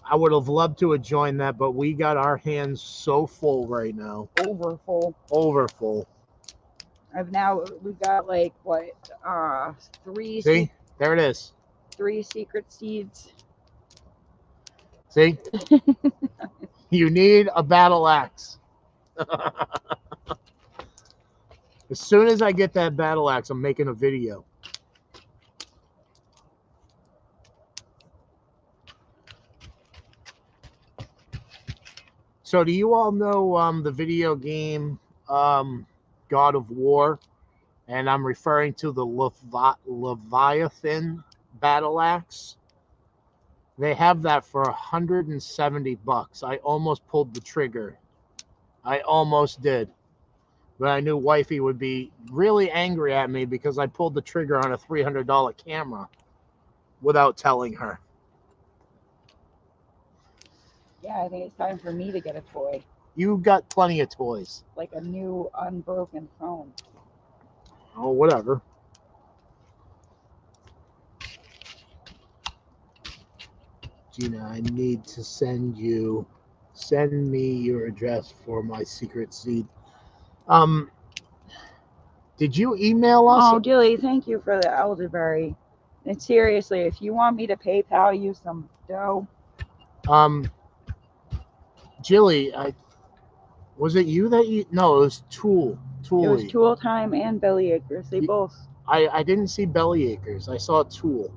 I would have loved to have joined that, but we got our hands so full right now. Over full. We've got like, what, 3... See? There it is. 3 secret seeds. See? You need a battle axe. As soon as I get that battle axe, I'm making a video. So do you all know the video game God of War? And I'm referring to the Leviathan battle axe. They have that for $170. I almost pulled the trigger. I almost did. But I knew wifey would be really angry at me because I pulled the trigger on a $300 camera without telling her. Yeah, I think it's time for me to get a toy. You got plenty of toys. Like a new unbroken phone. Oh, whatever. Gina, I need to send me your address for my secret seed. Did you email us? Oh, Gilly, thank you for the elderberry. And seriously, if you want me to PayPal you some dough. Jilly, was it you that you? No, it was Tool. It was Tool Time and Belly Acres. They both. I didn't see Belly Acres. I saw Tool.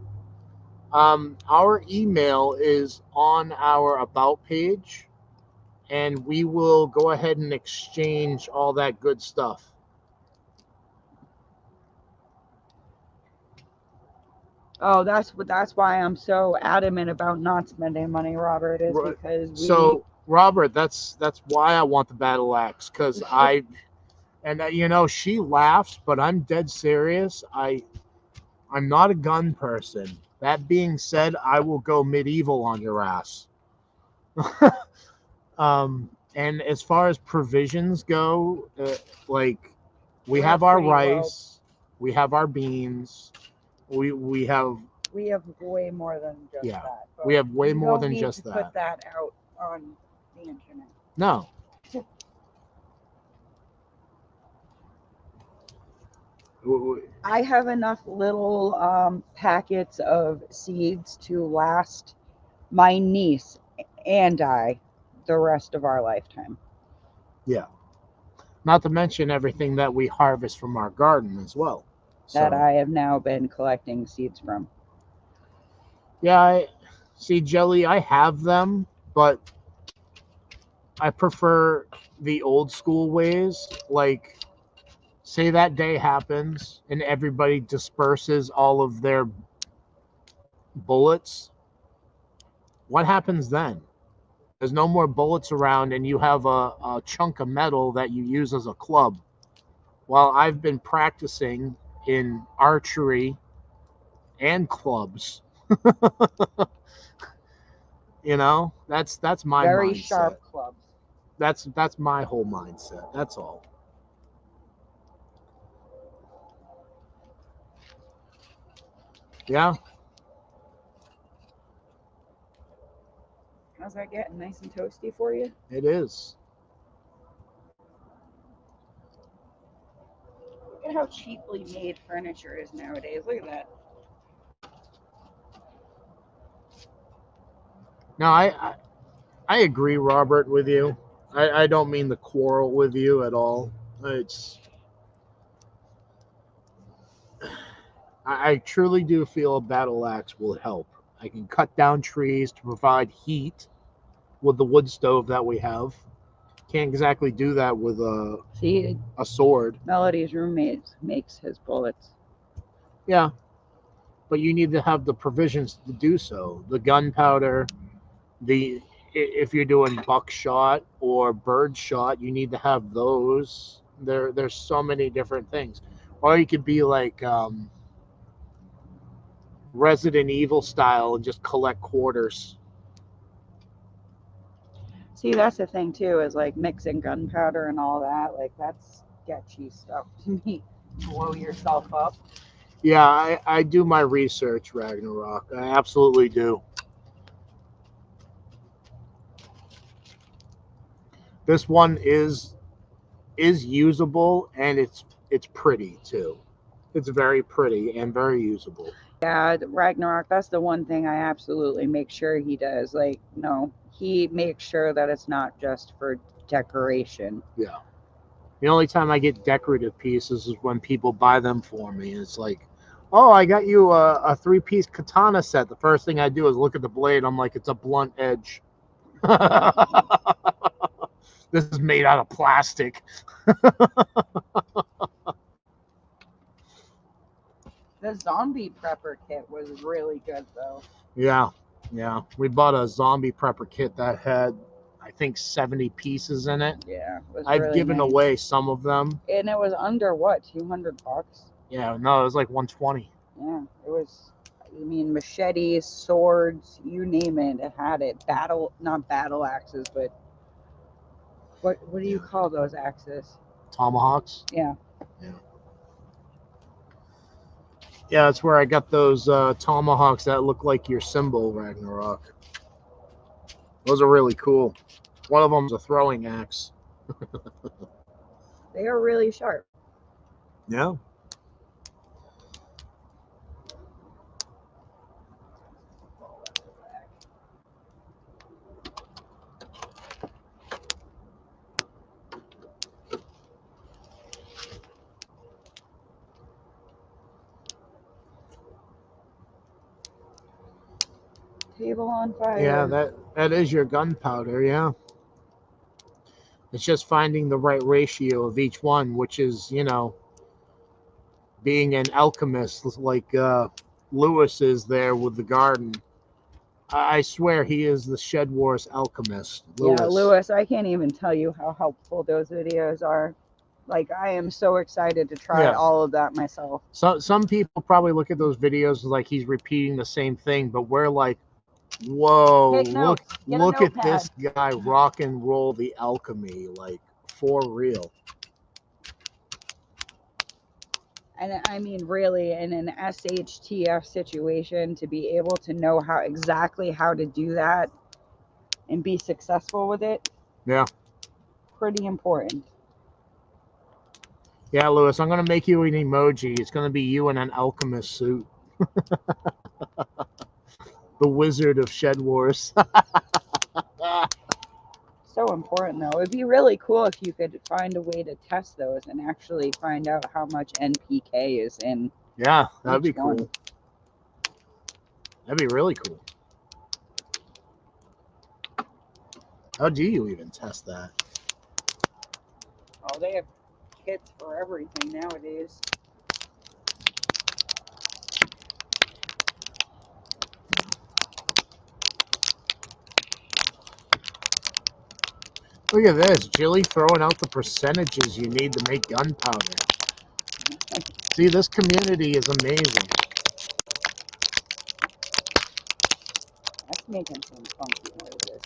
Our email is on our About page, and we will go ahead and exchange all that good stuff. Oh, that's why I'm so adamant about not spending money, Robert, is Right. because we... So, Robert, that's why I want the battle axe, because you know, she laughs, but I'm dead serious. I'm not a gun person. That being said, I will go medieval on your ass. And as far as provisions go, like we have our rice, we have our beans, we have way more than just that. We have way more than just that. Put that out on the internet. No. I have enough little packets of seeds to last my niece and I the rest of our lifetime. Yeah. Not to mention everything that we harvest from our garden as well. That I have now been collecting seeds from. Yeah, I see, Jelly, I have them, but I prefer the old school ways. Like, say that day happens and everybody disperses all of their bullets. What happens then? There's no more bullets around, and you have a chunk of metal that you use as a club. While I've been practicing in archery and clubs, you know, that's my very mindset. Sharp clubs. That's my whole mindset. That's all. Yeah. How's that getting? Nice and toasty for you? It is. Look at how cheaply made furniture is nowadays. Look at that. No, I agree, Robert, with you. I don't mean to quarrel with you at all. I truly do feel a battle axe will help. I can cut down trees to provide heat with the wood stove that we have. Can't exactly do that with a sword. Melody's roommate makes his bullets. Yeah, but you need to have the provisions to do so. The gunpowder, if you're doing buckshot or bird shot, you need to have those. There's so many different things. Or you could be like Resident Evil style and just collect quarters. See, that's the thing too, is like mixing gunpowder and all that. Like, that's sketchy stuff to me. Blow yourself up. Yeah, I do my research, Ragnarok. I absolutely do. This one is usable, and it's pretty too. It's very pretty and very usable. Yeah, Ragnarok, that's the one thing I absolutely make sure he does. Like, no, he makes sure that it's not just for decoration. Yeah. The only time I get decorative pieces is when people buy them for me. It's like, oh, I got you a 3-piece katana set. The first thing I do is look at the blade. I'm like, it's a blunt edge. This is made out of plastic. The zombie prepper kit was really good though. Yeah, yeah. We bought a zombie prepper kit that had, I think, 70 pieces in it. Yeah, it was I've really given nice. away some of them. And it was under what, $200? Yeah, no, it was like 120. Yeah, it was. I mean, machetes, swords, you name it, it had it. Not battle axes, but what do you call those axes? Tomahawks. Yeah. Yeah, that's where I got those tomahawks that look like your symbol, Ragnarok. Those are really cool. One of them's a throwing axe. They are really sharp. Yeah. Table on fire. Yeah, that is your gunpowder, yeah. It's just finding the right ratio of each one, which is, being an alchemist like Lewis is there with the garden. I swear he is the Shed Wars alchemist. Lewis. Yeah, Lewis, I can't even tell you how helpful those videos are. Like, I am so excited to try all of that myself. So some people probably look at those videos like he's repeating the same thing, but we're like, whoa, look at this guy rock and roll the alchemy, like, for real. And I mean, really, in an SHTF situation, to be able to know exactly how to do that and be successful with it, yeah, pretty important. Yeah, Lewis, I'm going to make you an emoji. It's going to be you in an alchemist suit. The Wizard of Shed Wars. So important, though. It'd be really cool if you could find a way to test those and actually find out how much NPK is in. Yeah, that'd be cool. One. That'd be really cool. How do you even test that? Oh, they have kits for everything nowadays. Look at this, Jilly throwing out the percentages you need to make gunpowder. See, this community is amazing. That's making some funky noises.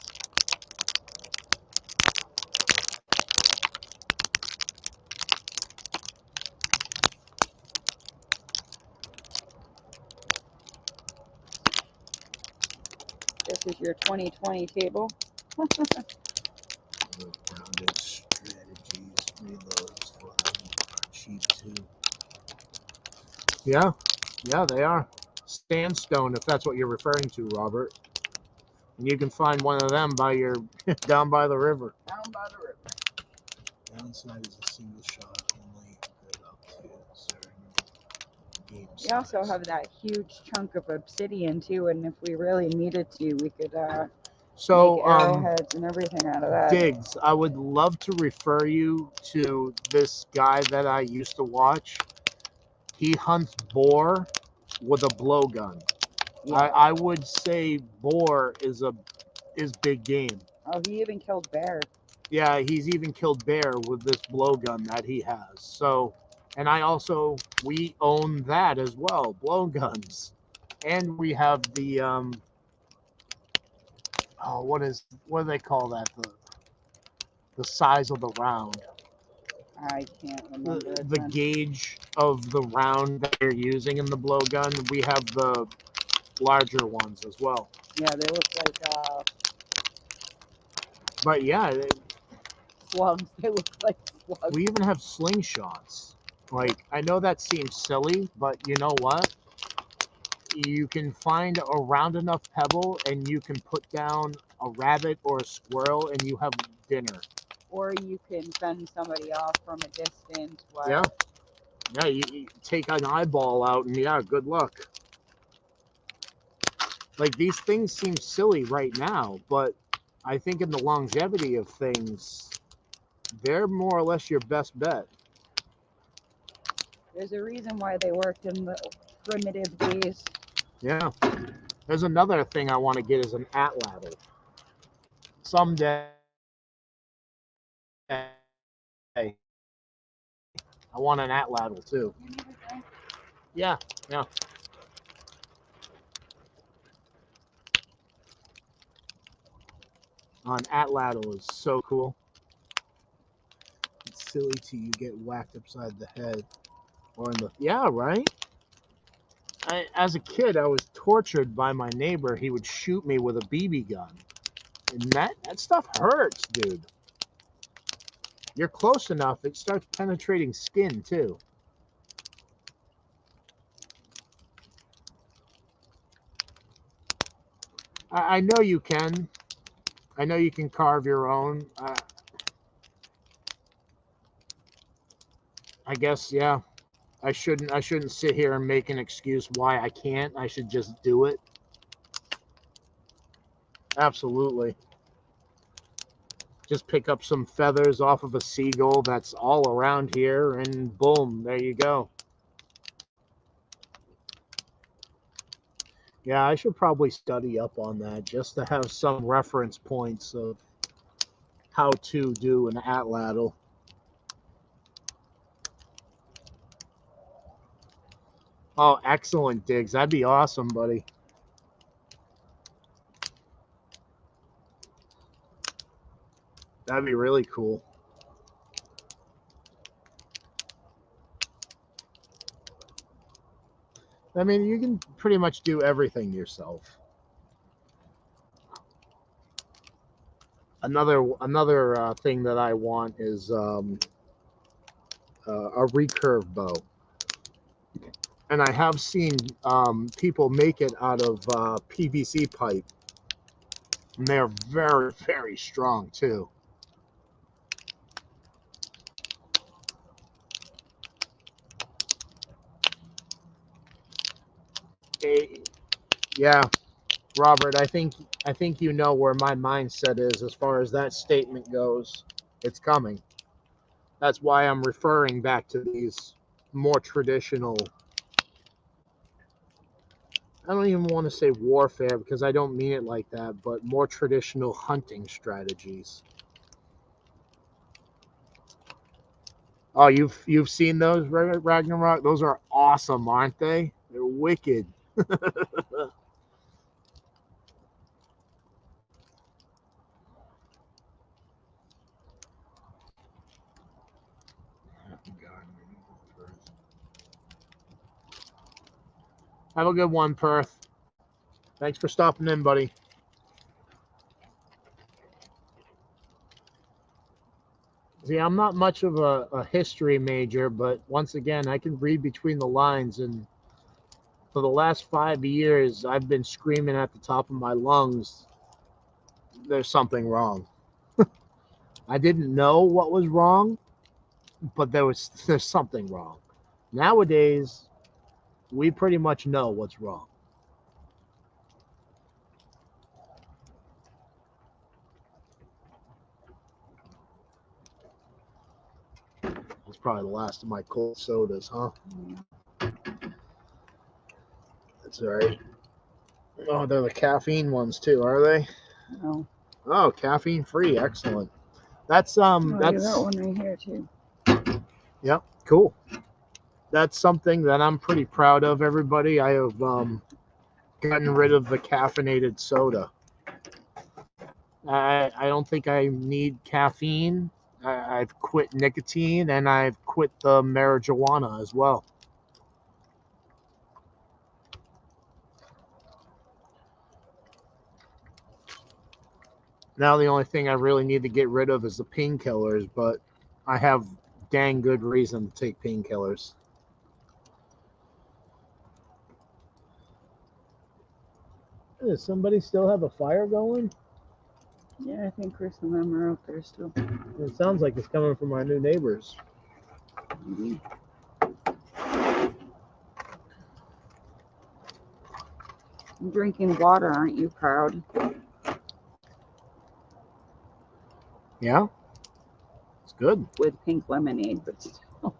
This is your 2020 table. Grounded strategies, reloads for them are cheap too. Yeah, they are. Sandstone, if that's what you're referring to, Robert. And you can find one of them by your down by the river. Down by the river. Downside is a single shot only good up to certain game size. We also have that huge chunk of obsidian too, and if we really needed to, we could make arrowheads and everything out of that. Diggs, I would love to refer you to this guy that I used to watch. He hunts boar with a blowgun. Yeah. I would say boar is big game. Oh, he even killed bear. Yeah, he's even killed bear with this blowgun that he has. So, and we own that as well, blowguns. And we have the what do they call that? The size of the round. I can't remember. The gauge of the round that you're using in the blowgun. We have the larger ones as well. Yeah, they look like but yeah, slugs. They look like slugs. We even have slingshots. Like, I know that seems silly, but you know what? You can find a round enough pebble and you can put down a rabbit or a squirrel and you have dinner. Or you can fend somebody off from a distance. Yeah. Yeah, you take an eyeball out and yeah, good luck. Like, these things seem silly right now, but I think in the longevity of things, they're more or less your best bet. There's a reason why they worked in the primitive days. Yeah. There's another thing I want to get is an atlatl. Someday, I want an atlatl too. Yeah, yeah. An atlatl is so cool. It's silly till you get whacked upside the head or in the right. As a kid, I was tortured by my neighbor. He would shoot me with a BB gun, and that stuff hurts, dude. You're close enough, it starts penetrating skin too. I know you can. I know you can carve your own. I guess, yeah. I shouldn't sit here and make an excuse why I can't. I should just do it. Absolutely. Just pick up some feathers off of a seagull that's all around here, and boom, there you go. Yeah, I should probably study up on that just to have some reference points of how to do an atlatl. Oh, excellent, Diggs. That'd be awesome, buddy. That'd be really cool. I mean, you can pretty much do everything yourself. Another thing that I want is a recurve bow, and I have seen people make it out of PVC pipe, and they're very, very strong too. Yeah, Robert, I think you know where my mindset is as far as that statement goes. It's coming. That's why I'm referring back to these more traditional. I don't even want to say warfare because I don't mean it like that, but more traditional hunting strategies. Oh, you've seen those, Ragnarok? Those are awesome, aren't they? They're wicked. Have a good one, Perth. Thanks for stopping in, buddy. See, I'm not much of a history major, but once again, I can read between the lines. And for the last 5 years, I've been screaming at the top of my lungs, there's something wrong. I didn't know what was wrong, but there's something wrong. Nowadays, we pretty much know what's wrong. That's probably the last of my cold sodas, huh? That's all right. Oh, they're the caffeine ones too, are they? No. Oh, caffeine free, excellent. That's Oh, that's you got one right here too. Yep, cool. That's something that I'm pretty proud of, everybody. I have gotten rid of the caffeinated soda. I don't think I need caffeine. I've quit nicotine, and I've quit the marijuana as well. Now the only thing I really need to get rid of is the painkillers, but I have dang good reason to take painkillers. Does somebody still have a fire going? Yeah, I think Chris and them are out there still. It sounds like it's coming from our new neighbors. Maybe. I'm drinking water, aren't you proud? Yeah? It's Good. with pink lemonade, but still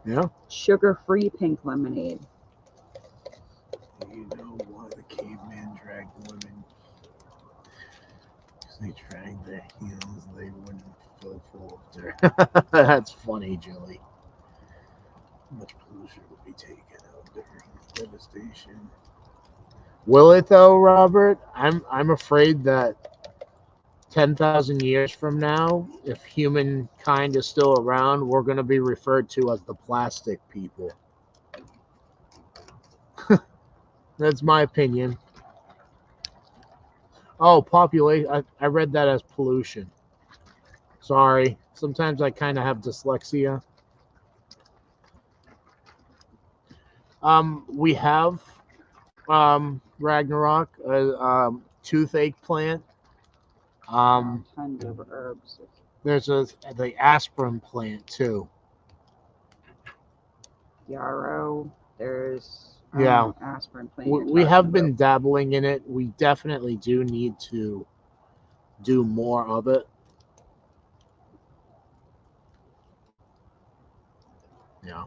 Yeah. sugar-free pink lemonade. You know why the caveman dragged women? Because they dragged their heels, they wouldn't fill full of dirt. That's funny, Jilly. Much pollution will be taken out during devastation. Will it though, Robert? I'm afraid that 10,000 years from now, if humankind is still around, we're going to be referred to as the plastic people. That's my opinion. Oh, population. I read that as pollution. Sorry. Sometimes I kind of have dyslexia. We have Ragnarok, toothache plant. Tons of herbs. There's the aspirin plant too. Yarrow. There's Yeah. aspirin plant. We have been dabbling in it. We definitely do need to do more of it. Yeah.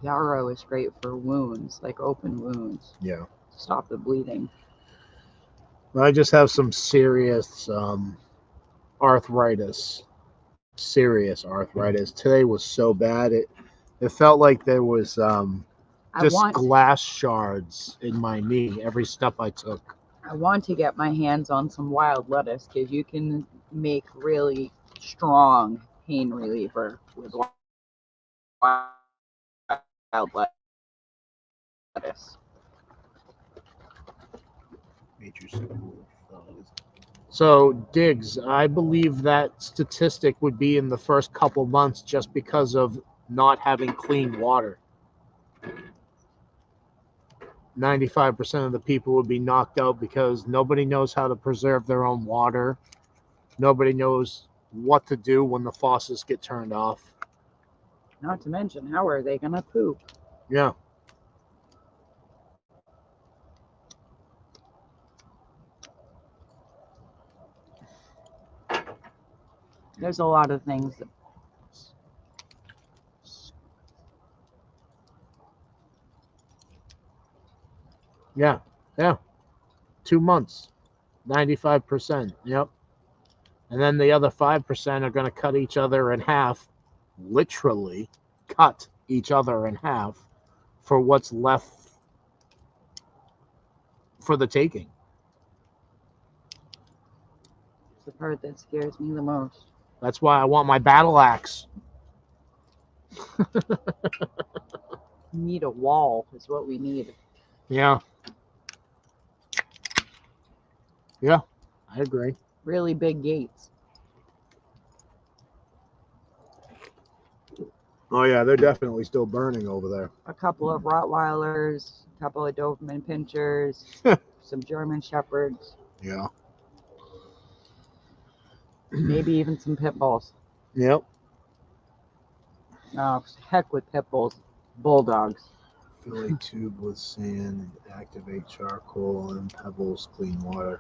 Yarrow is great for wounds, like open wounds, Yeah. to stop the bleeding. I just have some serious arthritis. Serious arthritis. Today was so bad. It felt like there was just glass shards in my knee every step I took. I want to get my hands on some wild lettuce because you can make really strong pain reliever with wild lettuce. So, Diggs, I believe that statistic would be in the first couple months just because of not having clean water. 95% of the people would be knocked out because nobody knows how to preserve their own water. Nobody knows what to do when the faucets get turned off. Not to mention, how are they going to poop? Yeah. There's a lot of things that Yeah. 2 months, 95%. Yep. And then the other 5% are going to cut each other in half, literally cut each other in half for what's left for the taking. is the part that scares me the most. That's why I want my battle axe. We need a wall is what we need. Yeah. Yeah, I agree. Really big gates. Oh, yeah, they're definitely still burning over there. A couple of Rottweilers, a couple of Doberman Pinschers, some German Shepherds. Yeah. Maybe even some pit bulls. Yep. Oh, heck with pit bulls. Bulldogs. Fill a tube with sand, activate charcoal and pebbles, clean water.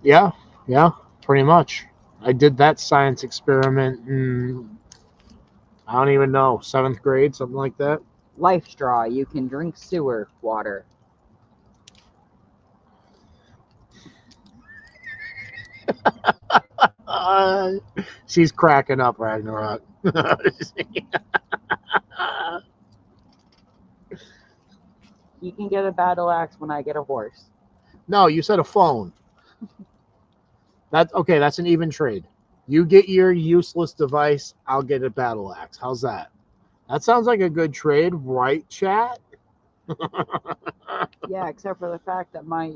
Yeah, pretty much. I did that science experiment in, I don't even know, 7th grade, something like that. Life straw. You can drink sewer water. She's cracking up, Ragnarok. You can get a battle axe when I get a horse. No, you said a phone. That's okay. That's an even trade. You get your useless device, I'll get a battle axe. How's that? That sounds like a good trade, right, chat? Yeah, except for the fact that my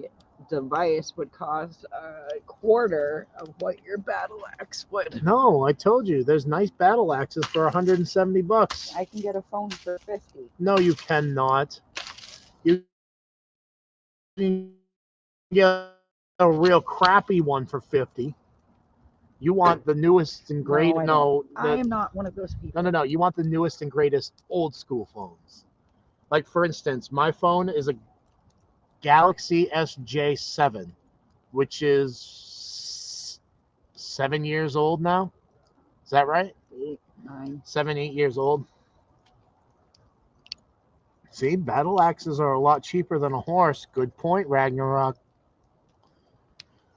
device would cost a quarter of what your battle axe would. No, I told you, there's nice battle axes for $170. I can get a phone for 50. No, you cannot. You can get a real crappy one for 50. You want the newest and greatest. I am not one of those people. No. You want the newest and greatest old school phones. Like, for instance, my phone is a Galaxy SJ7, which is 7 years old now. Is that right? 8, 9. 7, 8 years old. See, battle axes are a lot cheaper than a horse. Good point, Ragnarok.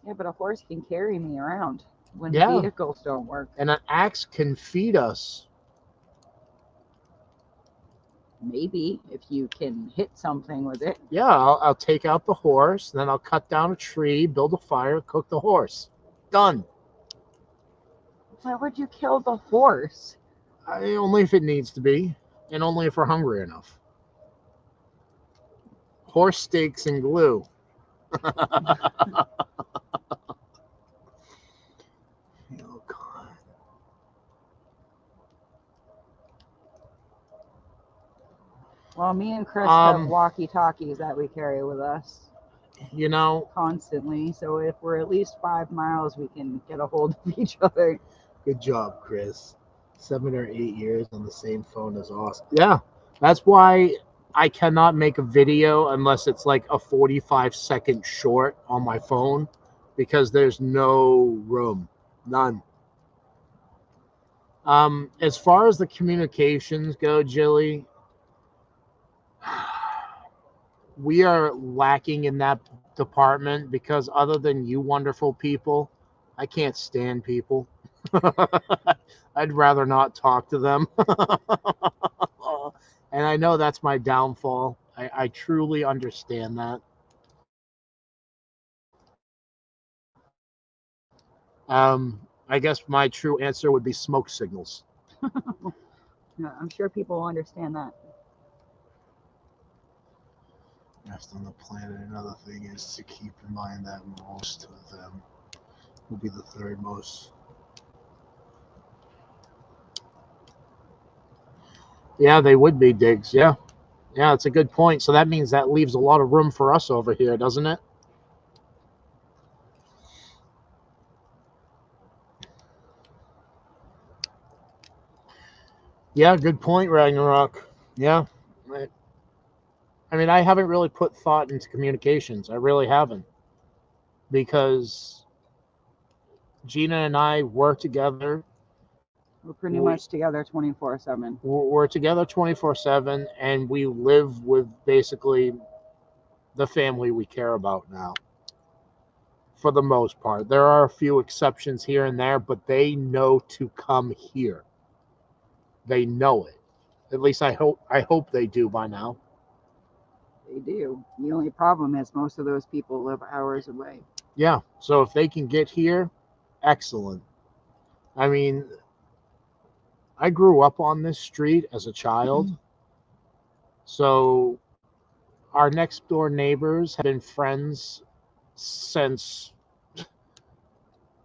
Yeah, but a horse can carry me around when Yeah. vehicles don't work. And an axe can feed us. Maybe if you can hit something with it. Yeah, I'll take out the horse, then I'll cut down a tree, build a fire, cook the horse. Done. Why would you kill the horse? Only if it needs to be, and only if we're hungry enough. Horse steaks and glue. Oh, God. Well, me and Chris have walkie-talkies that we carry with us You know, constantly. So if we're at least 5 miles, we can get a hold of each other. good job, Chris. 7 or 8 years on the same phone is awesome. Yeah, that's why I cannot make a video unless it's like a 45-second short on my phone, because there's no room. None. As far as the communications go, Jilly, we are lacking in that department because other than you wonderful people, I can't stand people. I'd rather not talk to them. And I know that's my downfall. I truly understand that. I guess my true answer would be smoke signals. Yeah, I'm sure people will understand that. Best on the planet. Another thing is to keep in mind that most of them will be the third most. Yeah, they would be, Diggs. Yeah. Yeah, it's a good point. So that means that leaves a lot of room for us over here, doesn't it? Yeah, good point, Ragnarok. Yeah. I mean, I haven't really put thought into communications. I really haven't. Because Gina and I work together. We're pretty much together 24/7. We're together 24/7, and we live with basically the family we care about now. For the most part. There are a few exceptions here and there, but they know to come here. They know it. At least I hope they do by now. They do. The only problem is most of those people live hours away. Yeah. So if they can get here, excellent. I mean, I grew up on this street as a child. So our next door neighbors have been friends since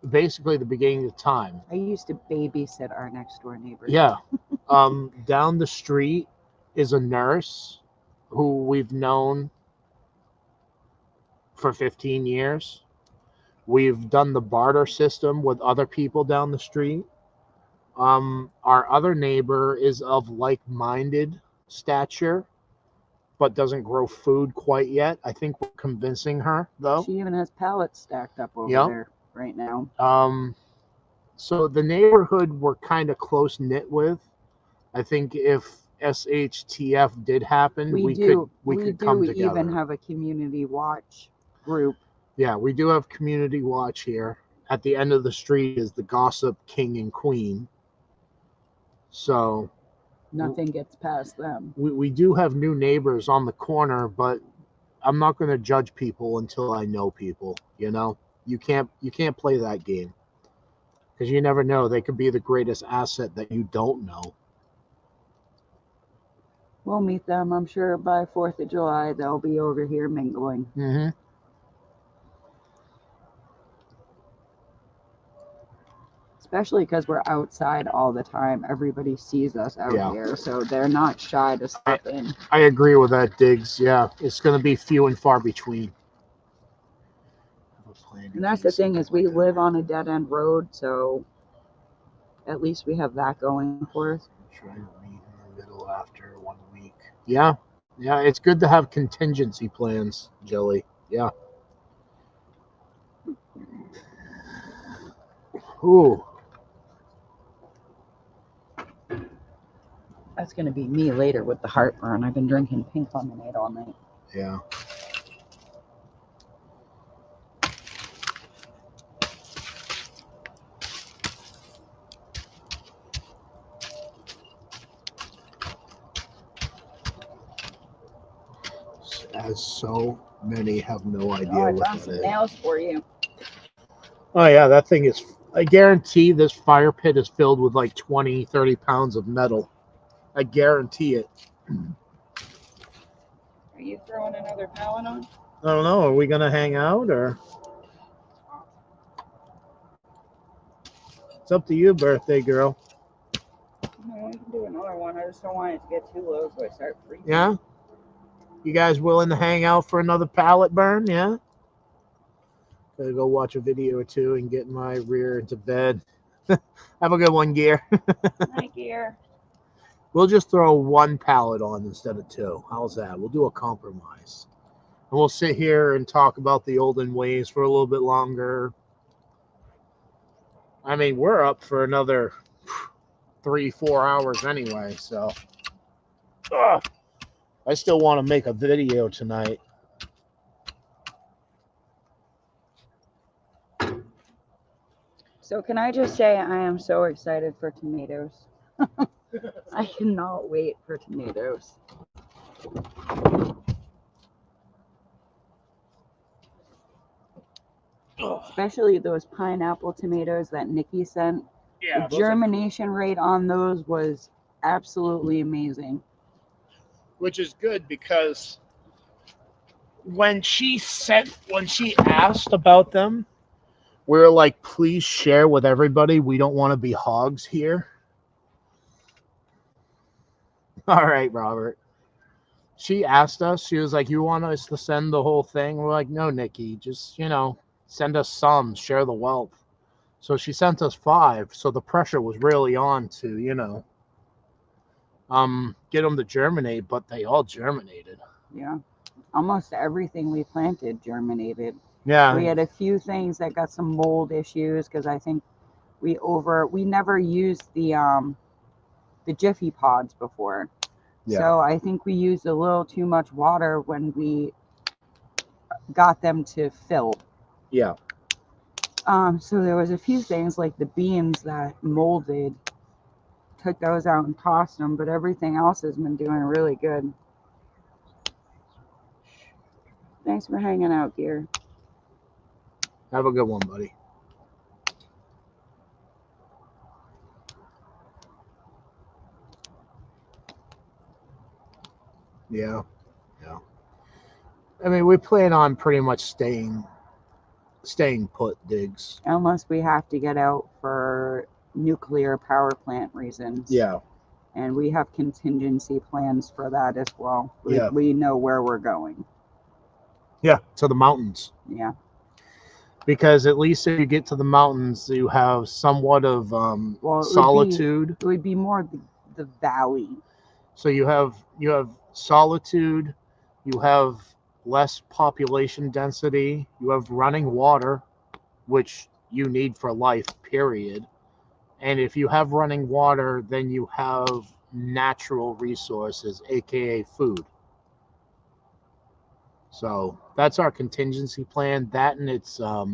basically the beginning of time. I used to babysit our next door neighbors. Yeah. Down the street is a nurse who we've known for 15 years. We've done the barter system with other people down the street. Our other neighbor is of like-minded stature, but doesn't grow food quite yet. I think we're convincing her, though. She even has pallets stacked up over Yep. there right now. So the neighborhood we're kind of close-knit with. I think if SHTF did happen, we could come together. We even have a community watch group. Yeah, we do have community watch here. At the end of the street is the gossip king and queen. So nothing gets past them. We do have new neighbors on the corner, but I'm not going to judge people until I know people. You know, you can't play that game because you never know. They could be the greatest asset that you don't know. We'll meet them. I'm sure by 4th of July they'll be over here mingling. Mm-hmm. Especially because we're outside all the time. Everybody sees us out here, so they're not shy to step in. I agree with that, Diggs. Yeah, it's going to be few and far between. And that's the thing is we live on a dead-end road, so at least we have that going for us. Try to meet in the middle after 1 week. Yeah, it's good to have contingency plans, Jelly. Yeah. Ooh. That's gonna be me later with the heartburn. I've been drinking pink lemonade all night. Yeah. As so many have no idea Oh, I what found that some is. nails for you. Oh yeah, that thing is, I guarantee this fire pit is filled with like 20, 30 pounds of metal. I guarantee it. Are you throwing another pallet on? I don't know. Are we going to hang out or? It's up to you, birthday girl. No, I can do another one. I just don't want it to get too low so I start freezing. Yeah? You guys willing to hang out for another pallet burn? Yeah? Gotta go watch a video or two and get my rear into bed. Have a good one, Gear. Night, Gear. We'll just throw one pallet on instead of two. How's that? We'll do a compromise. And we'll sit here and talk about the olden ways for a little bit longer. I mean, we're up for another 3-4 hours anyway, so. Ugh. I still want to make a video tonight. So can I just say I am so excited for tomatoes. I cannot wait for tomatoes. Especially those pineapple tomatoes that Nikki sent. Yeah, the germination rate on those was absolutely amazing. Which is good because when she asked about them, we were like, please share with everybody. We don't want to be hogs here. All right, Robert. She asked us, she was like, you want us to send the whole thing? We're like, no, Nikki, just, send us some, share the wealth. So she sent us 5. So the pressure was really on to, get them to germinate, but they all germinated. Yeah. Almost everything we planted germinated. Yeah. We had a few things that got some mold issues because I think we never used the Jiffy pods before. Yeah. So I think we used a little too much water when we got them to fill. Yeah. So there was a few things like the beans that molded, took those out and tossed them, but everything else has been doing really good. Thanks for hanging out, Gear. Have a good one, buddy. Yeah. Yeah. I mean, we plan on pretty much staying put, Diggs. Unless we have to get out for nuclear power plant reasons. Yeah. And we have contingency plans for that as well. Yeah. We know where we're going. Yeah, to the mountains. Yeah. Because at least if you get to the mountains, you have somewhat of solitude. It would be more the valley. So you have solitude, you have less population density, you have running water, which you need for life, period. And if you have running water, then you have natural resources, aka food. So that's our contingency plan. That and it's I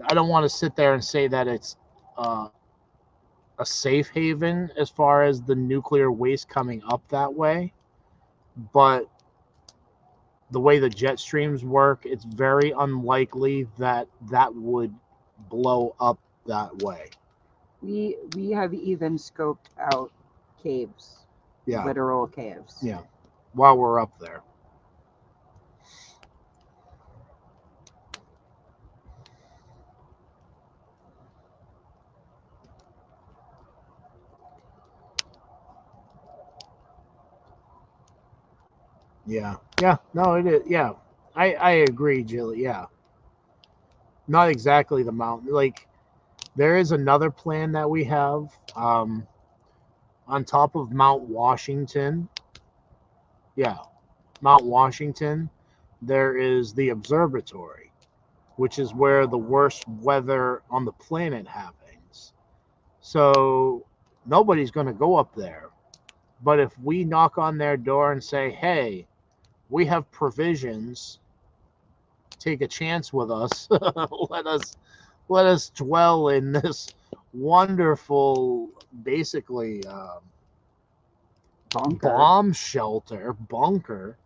don't want to sit there and say that it's a safe haven as far as the nuclear waste coming up that way, but the way the jet streams work, it's very unlikely that would blow up that way. We have even scoped out caves. Yeah. Literal caves. Yeah. While we're up there. Yeah. Yeah. No, it is. Yeah. I agree, Jill. Yeah. Not exactly the mountain. Like, there is another plan that we have on top of Mount Washington. Yeah. Mount Washington. There is the observatory. which is where the worst weather on the planet happens. So nobody's going to go up there. But if we knock on their door and say, hey, we have provisions, take a chance with us, let us dwell in this wonderful, basically, Bunker. bomb shelter, bunker.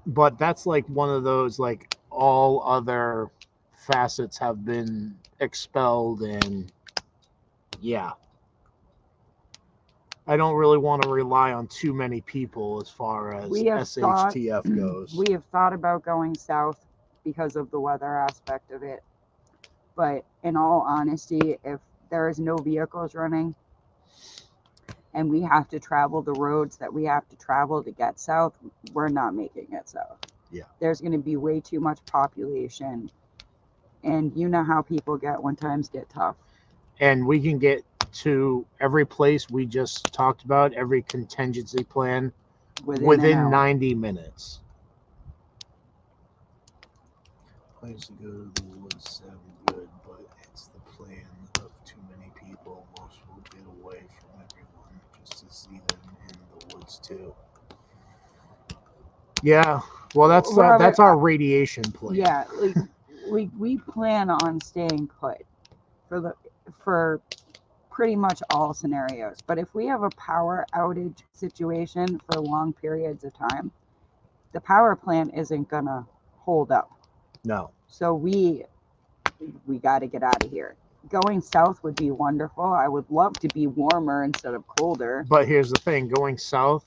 But that's like one of those, like, all other facets have been expelled, and yeah. I don't really want to rely on too many people as far as SHTF goes. We have thought about going south because of the weather aspect of it. But in all honesty, if there is no vehicles running and we have to travel the roads that we have to travel to get south, we're not making it south. Yeah. There's going to be way too much population. And you know how people get when times get tough. And we can get to every place we just talked about, every contingency plan, within 90 minutes. Place to go to the woods sound good, but it's the plan of too many people. Most will get away from everyone just to see them in the woods too. Yeah, well, that's our radiation plan. Yeah, like we plan on staying put for pretty much all scenarios. But if we have a power outage situation for long periods of time, the power plant isn't gonna hold up. No. So we got to get out of here. Going south would be wonderful. I would love to be warmer instead of colder. But here's the thing, going south,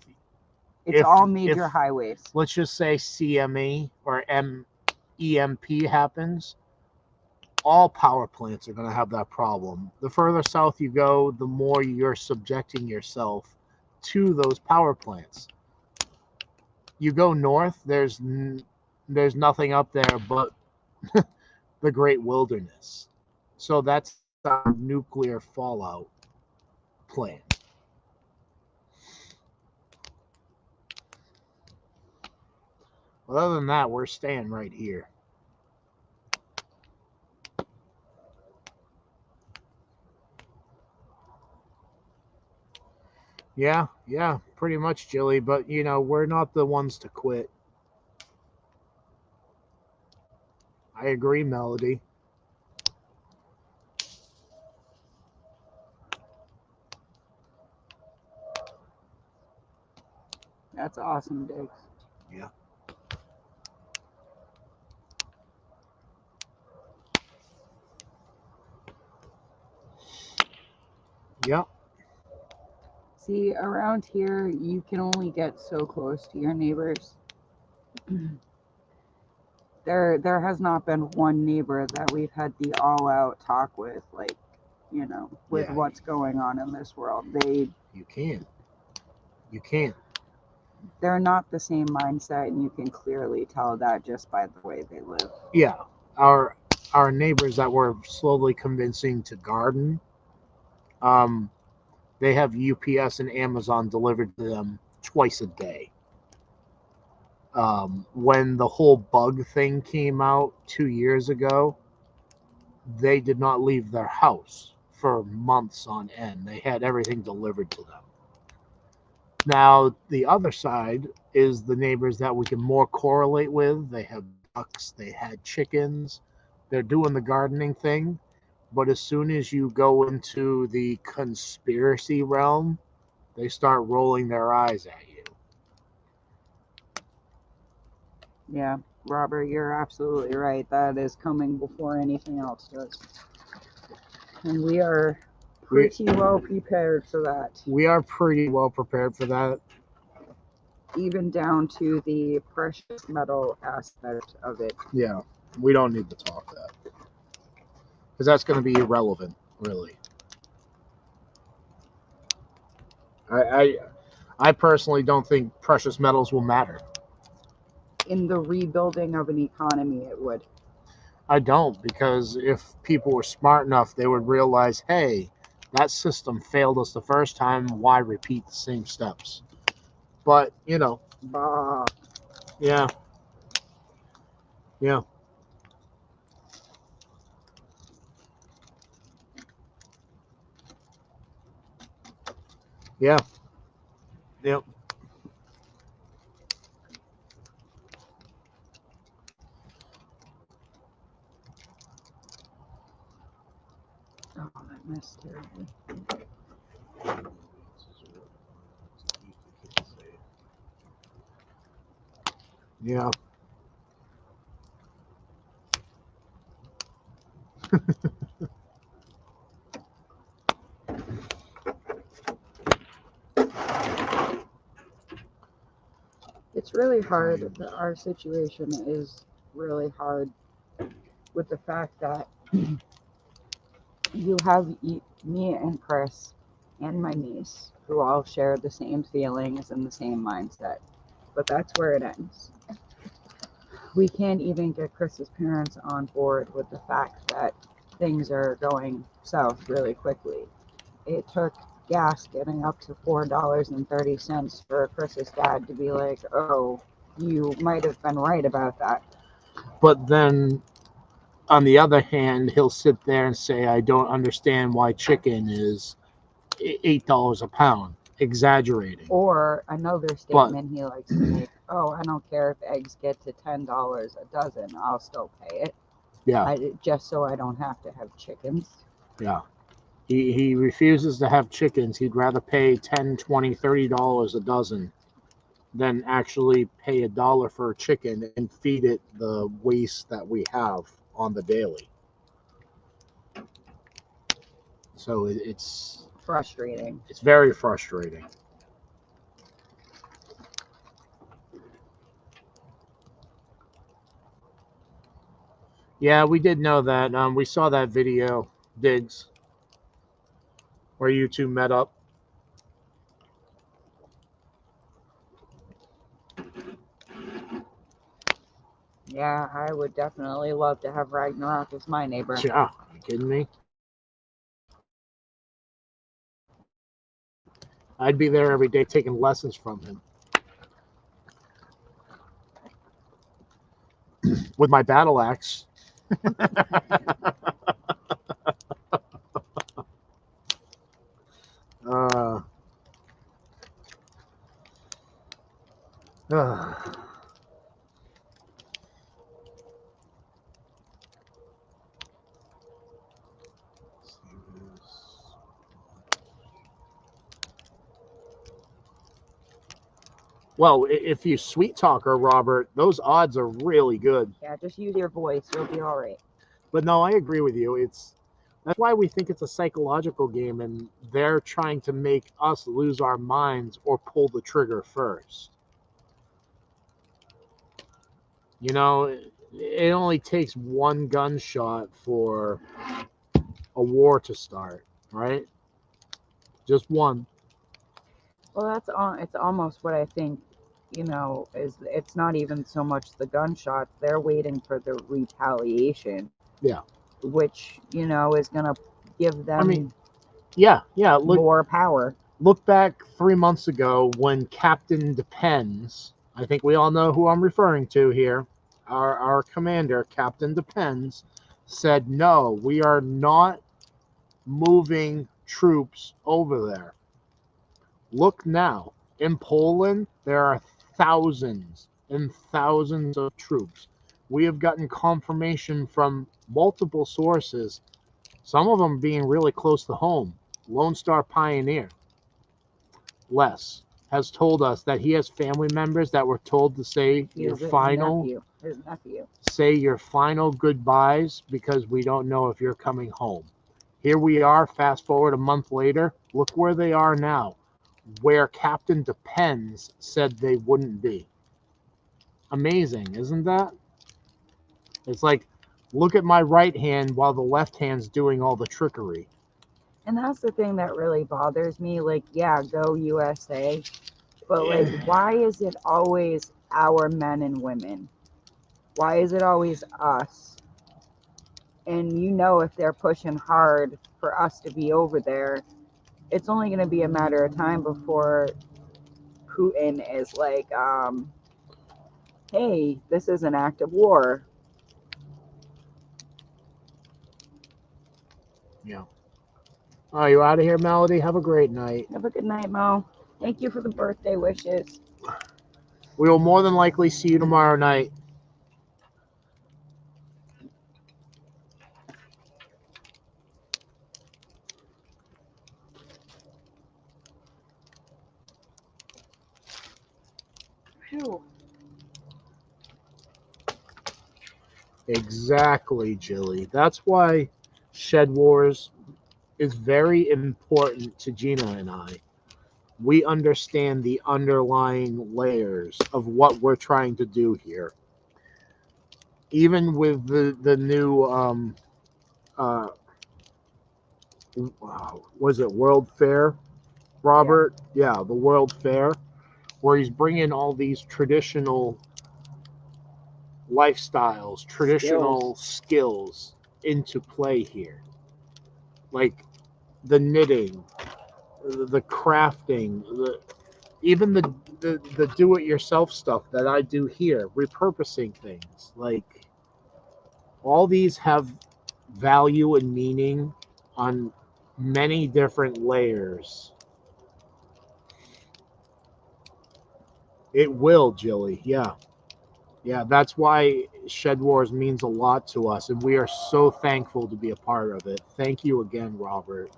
it's all major highways. Let's just say CME or EMP happens, all power plants are going to have that problem. The further south you go, the more you're subjecting yourself to those power plants. You go north, there's nothing up there but the great wilderness. So that's our nuclear fallout plan. Well, other than that, we're staying right here. Yeah, pretty much, Jilly. But, we're not the ones to quit. I agree, Melody. That's awesome, Diggs. Yeah. Yep. See, around here, you can only get so close to your neighbors. There has not been one neighbor that we've had the all-out talk with, like, with what's going on in this world. You can't. They're not the same mindset, and you can clearly tell that just by the way they live. Yeah. Our neighbors that we're slowly convincing to garden, they have UPS and Amazon delivered to them twice a day. When the whole bug thing came out 2 years ago, they did not leave their house for months on end. They had everything delivered to them. Now, the other side is the neighbors that we can more correlate with. They have ducks, they had chickens, they're doing the gardening thing. But as soon as you go into the conspiracy realm, they start rolling their eyes at you. Yeah, Robert, you're absolutely right. That is coming before anything else does. And we are pretty well prepared for that. We are pretty well prepared for that. Even down to the precious metal aspect of it. Yeah, we don't need to talk that. Because that's going to be irrelevant, really. I personally don't think precious metals will matter. In the rebuilding of an economy, it would. I don't, because if people were smart enough, they would realize, hey, that system failed us the first time, why repeat the same steps? But, Bah. yeah. Yeah. Yeah. Yep. Oh, that missed terribly. Yeah. It's really hard. Our situation is really hard with the fact that you have me and Chris and my niece who all share the same feelings and the same mindset, but that's where it ends. We can't even get Chris's parents on board with the fact that things are going south really quickly. It took gas getting up to $4.30 for Chris's dad to be like, oh, you might have been right about that. But then, on the other hand, he'll sit there and say, I don't understand why chicken is $8 a pound. Exaggerating. Or another statement he likes to make, oh, I don't care if eggs get to $10 a dozen, I'll still pay it. Yeah. Just so I don't have to have chickens. Yeah. He refuses to have chickens. He'd rather pay $10, $20, $30 a dozen than actually pay $1 for a chicken and feed it the waste that we have on the daily. So it's frustrating. It's very frustrating. Yeah, we did know that. We saw that video, Diggs, where you two met up. Yeah, I would definitely love to have Ragnarok as my neighbor. Yeah, are you kidding me? I'd be there every day taking lessons from him. With my battle axe. uh, Well, if you sweet talk her, Robert, those odds are really good. Yeah, just use your voice. You'll be all right. But no, I agree with you. That's why we think it's a psychological game, and they're trying to make us lose our minds or pull the trigger first. You know, it only takes one gunshot for a war to start, right? Just one. Well, it's almost what I think, is it's not even so much the gunshots. They're waiting for the retaliation. Yeah. Which, is going to give them yeah. more power. Look back 3 months ago when Captain Depends, I think we all know who I'm referring to here, our commander, Captain Depends, said, no, we are not moving troops over there. Look now. In Poland, there are thousands and thousands of troops. We have gotten confirmation from multiple sources, some of them being really close to home. Lone Star Pioneer, Les, has told us that he has family members that were told to say his nephew. Say your final goodbyes because we don't know if you're coming home. Here we are, fast forward a month later. Look where they are now, where Captain Depends said they wouldn't be. Amazing, isn't that? It's like, look at my right hand while the left hand's doing all the trickery. And that's the thing that really bothers me. Like, yeah, go USA. But, like, why is it always our men and women? Why is it always us? And if they're pushing hard for us to be over there, it's only going to be a matter of time before Putin is like, hey, this is an act of war. Yeah. Oh, you out of here, Melody? Have a great night. Have a good night, Mo. Thank you for the birthday wishes. We will more than likely see you tomorrow night. Phew. Exactly, Jilly. That's why Shed Wars is very important to Gina and I. We understand the underlying layers of what we're trying to do here. Even with the new was it World Fair, Robert? Yeah, the World Fair, where he's bringing all these traditional lifestyles, traditional skills into play here, like the knitting, the crafting, even the do-it-yourself stuff that I do here, repurposing things. Like all these have value and meaning on many different layers. It will, Jilly. Yeah. Yeah, that's why Shed Wars means a lot to us, and we are so thankful to be a part of it. Thank you again, Robert.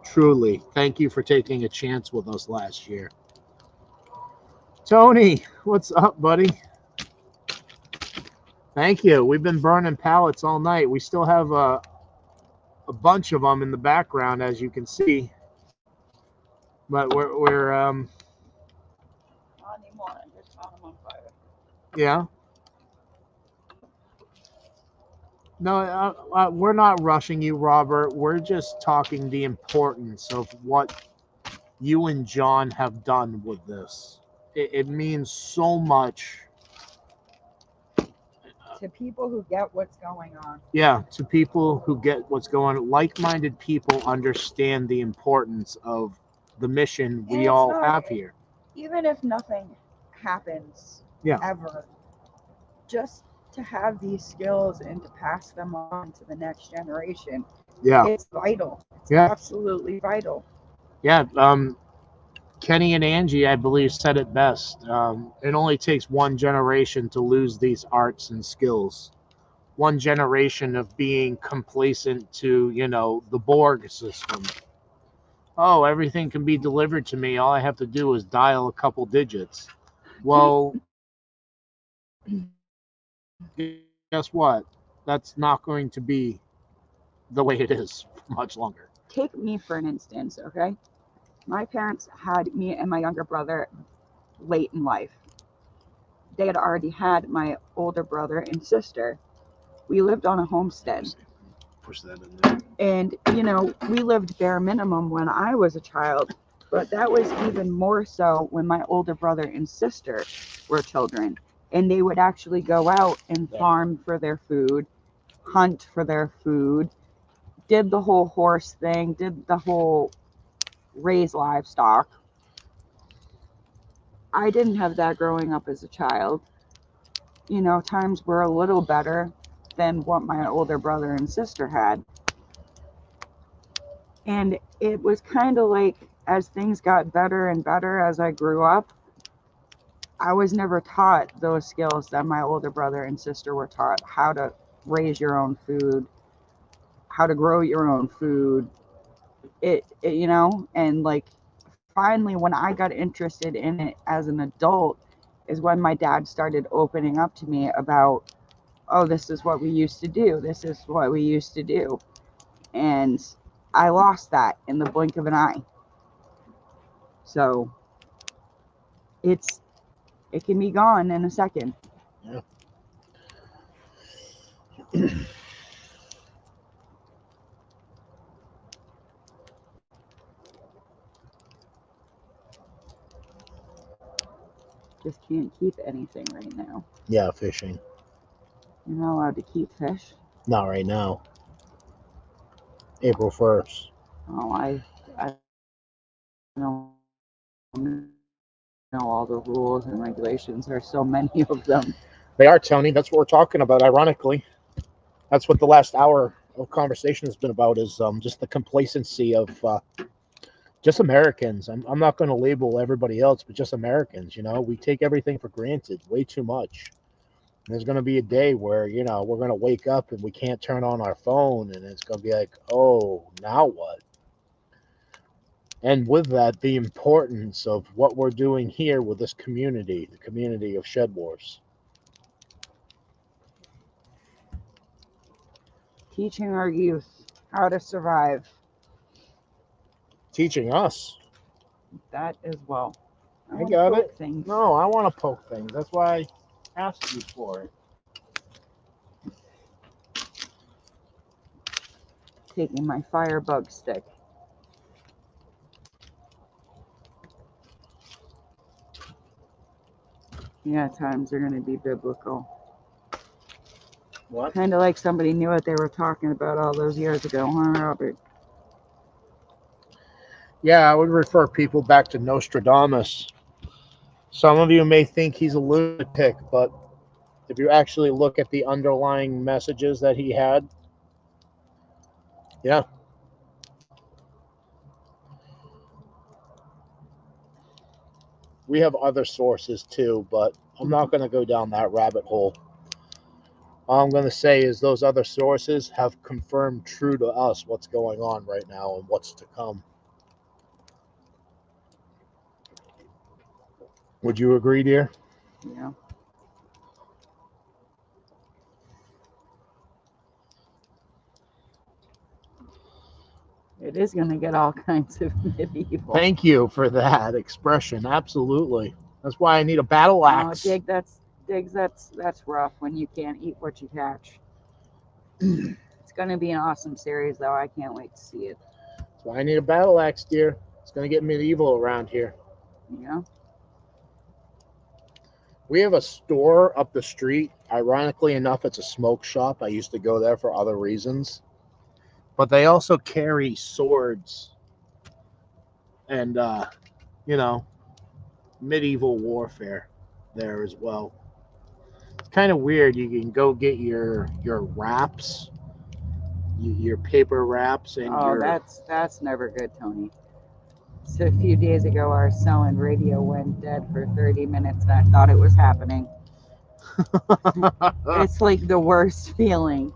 Truly, thank you for taking a chance with us last year. Tony, what's up, buddy? Thank you. We've been burning pallets all night. We still have a bunch of them in the background, as you can see. But we're Not anymore. I just found them on fire. yeah. No, we're not rushing you, Robert. We're just talking the importance of what you and John have done with this. It means so much. To people who get what's going on. Yeah, to people who get what's going on. Like-minded people understand the importance of the mission And we it's all not- have here. Even if nothing happens Yeah. ever, just to have these skills and to pass them on to the next generation, Yeah. it's vital. It's Yeah. absolutely vital. Yeah. Kenny and Angie, I believe, said it best. It only takes one generation to lose these arts and skills. One generation of being complacent to, the Borg system. Oh, everything can be delivered to me. All I have to do is dial a couple digits. Well, guess what? That's not going to be the way it is much longer. Take me for an instance, okay? My parents had me and my younger brother late in life. They had already had my older brother and sister. We lived on a homestead. Push that in there. And, we lived bare minimum when I was a child, but that was even more so when my older brother and sister were children. And they would actually go out and farm for their food, hunt for their food, did the whole horse thing, did the whole raise livestock. I didn't have that growing up as a child. Times were a little better than what my older brother and sister had. And it was kind of like, as things got better and better as I grew up, I was never taught those skills that my older brother and sister were taught: how to raise your own food, how to grow your own food. And like finally when I got interested in it as an adult is when my dad started opening up to me about, oh, this is what we used to do. This is what we used to do. And I lost that in the blink of an eye. So it can be gone in a second. Yeah. Just can't keep anything right now. Yeah, fishing. You're not allowed to keep fish. Not right now. April 1st. Oh, I don't know all the rules and regulations. There's so many of them. They are, Tony. That's what we're talking about, ironically. That's what the last hour conversation has been about is just the complacency of just Americans. I'm not going to label everybody else, but just Americans. You know, we take everything for granted way too much. And there's going to be a day where, you know, we're going to wake up and we can't turn on our phone, and it's going to be like, oh, now what? And with that, the importance of what we're doing here with this community, the community of Shed Wars. Teaching our youth how to survive. Teaching us. That as well. I wanna got poke it. Things. No, I want to poke things. That's why I asked you for it. Taking my firebug stick. Yeah, times are going to be biblical. What? Kind of like somebody knew what they were talking about all those years ago, huh, Robert? Yeah, I would refer people back to Nostradamus. Some of you may think he's a lunatic, but if you actually look at the underlying messages that he had, yeah. We have other sources too, but I'm not going to go down that rabbit hole. All I'm going to say is those other sources have confirmed true to us what's going on right now and what's to come. Would you agree, dear? Yeah. It is going to get all kinds of medieval. Thank you for that expression. Absolutely. That's why I need a battle Oh, axe. Diggs, that's rough when you can't eat what you catch. It's going to be an awesome series, though. I can't wait to see it. That's why I need a battle axe, dear. It's going to get medieval around here. Yeah. We have a store up the street. Ironically enough, it's a smoke shop. I used to go there for other reasons. But they also carry swords and, you know, medieval warfare there as well. It's kind of weird. You can go get your wraps, your paper wraps, and Oh, that's never good, Tony. So a few days ago, our selling radio went dead for 30 minutes, and I thought it was happening. It's like the worst feeling.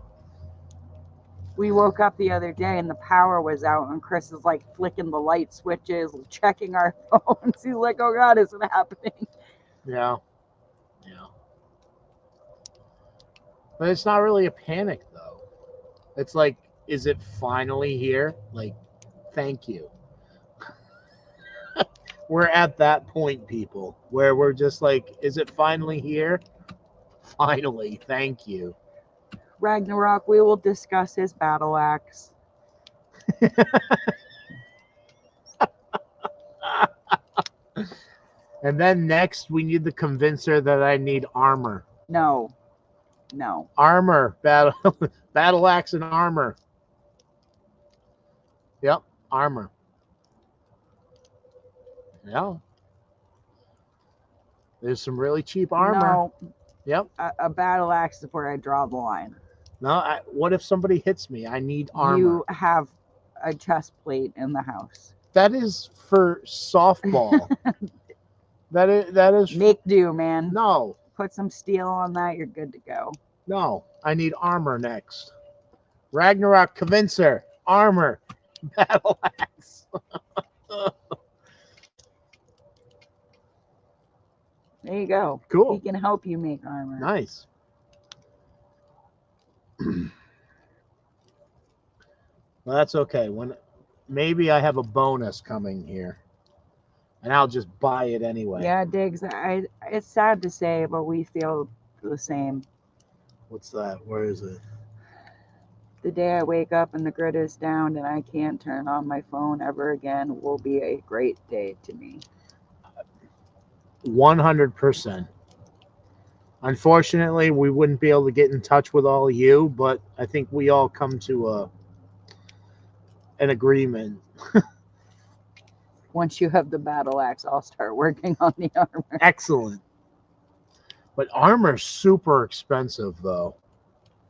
We woke up the other day and the power was out, and Chris is like flicking the light switches, checking our phones. He's like, "Oh God, is it happening?" Yeah. But it's not really a panic, though. It's like, is it finally here? Like, thank you. We're at that point, people, where we're just like, is it finally here? Finally, thank you. Ragnarok, we will discuss his battle axe. And then next, we need to convince her that I need armor. No. Armor, battle axe and armor. Yep, armor. Yeah. There's some really cheap armor. No. Yep. A battle axe is where I draw the line. No, what if somebody hits me? I need armor. You have a chest plate in the house. That is for softball. that is Make do, man. No. Put some steel on that, you're good to go. No, I need armor next. Ragnarok, convince her. Armor. Battle axe. There you go. Cool. He can help you make armor. Nice. Well, that's okay. Maybe I have a bonus coming here, and I'll just buy it anyway. Yeah, Diggs. It's sad to say, but we feel the same. What's that? Where is it? The day I wake up and the grid is down and I can't turn on my phone ever again will be a great day to me. 100%. Unfortunately, we wouldn't be able to get in touch with all of you, but I think we all come to an agreement. Once you have the battle axe, I'll start working on the armor. Excellent. But armor's super expensive, though.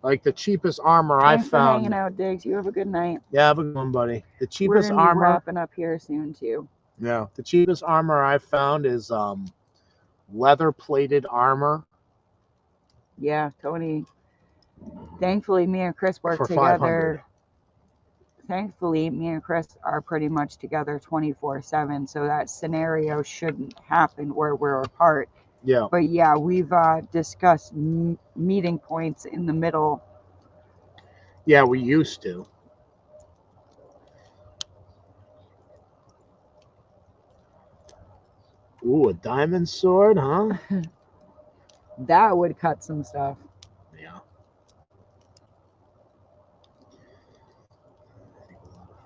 Like the cheapest armor Thanks I for hanging found. out, Diggs. You have a good night. Yeah, have a good one, buddy. The We're cheapest gonna be armor. wrapping up here soon too. Yeah, the cheapest armor I found is leather plated armor. Yeah, Tony. Thankfully, me and Chris work For together. Thankfully, me and Chris are pretty much together 24/7, so that scenario shouldn't happen where we're apart. Yeah. But yeah, we've discussed meeting points in the middle. Yeah, we used to. Ooh, a diamond sword, huh? That would cut some stuff. Yeah.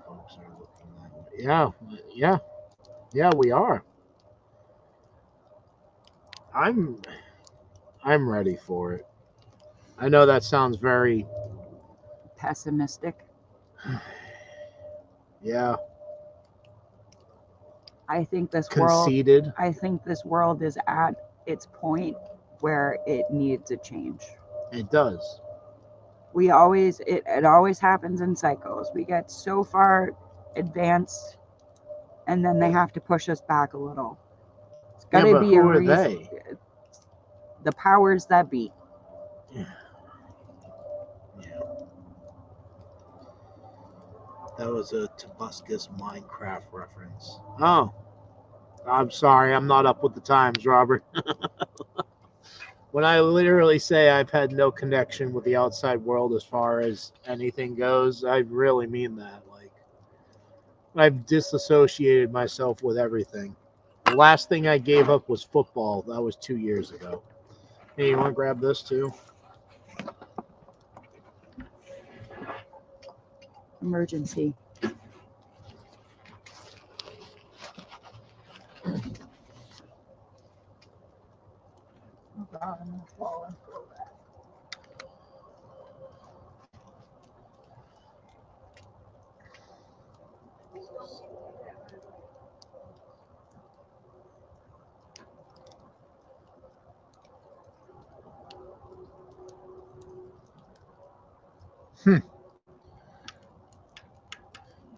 Folks are looking that way. Yeah, we are. I'm ready for it. I know that sounds very Pessimistic. yeah, I think this conceited. world is at its point where it needs a change. It does. It always happens in cycles. We get so far advanced and then they have to push us back a little. It's got to but be who a are reason. they? The powers that be. Yeah. That was a Tobuscus Minecraft reference. Oh, I'm sorry. I'm not up with the times, Robert. When I literally say I've had no connection with the outside world as far as anything goes, I really mean that. Like, I've disassociated myself with everything. The last thing I gave up was football. That was 2 years ago. Hey, you want to grab this too? Emergency. Oh God, I'm gonna fall into that.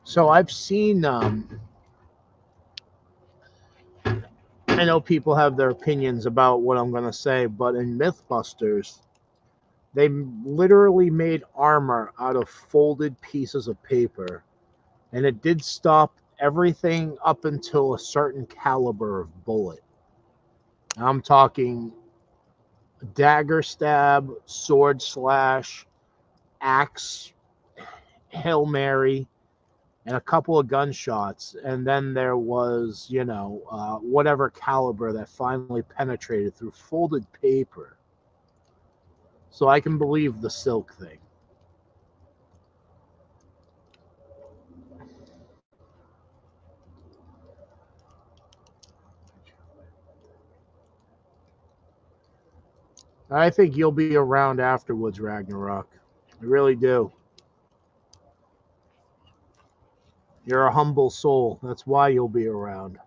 So I've seen. I know people have their opinions about what I'm going to say, but in MythBusters, they literally made armor out of folded pieces of paper, and it did stop everything up until a certain caliber of bullet. I'm talking dagger stab, sword slash, axe, Hail Mary, and a couple of gunshots. And then there was, whatever caliber that finally penetrated through folded paper. So I can believe the silk thing. I think you'll be around afterwards, Ragnarok. I really do. You're a humble soul. That's why you'll be around.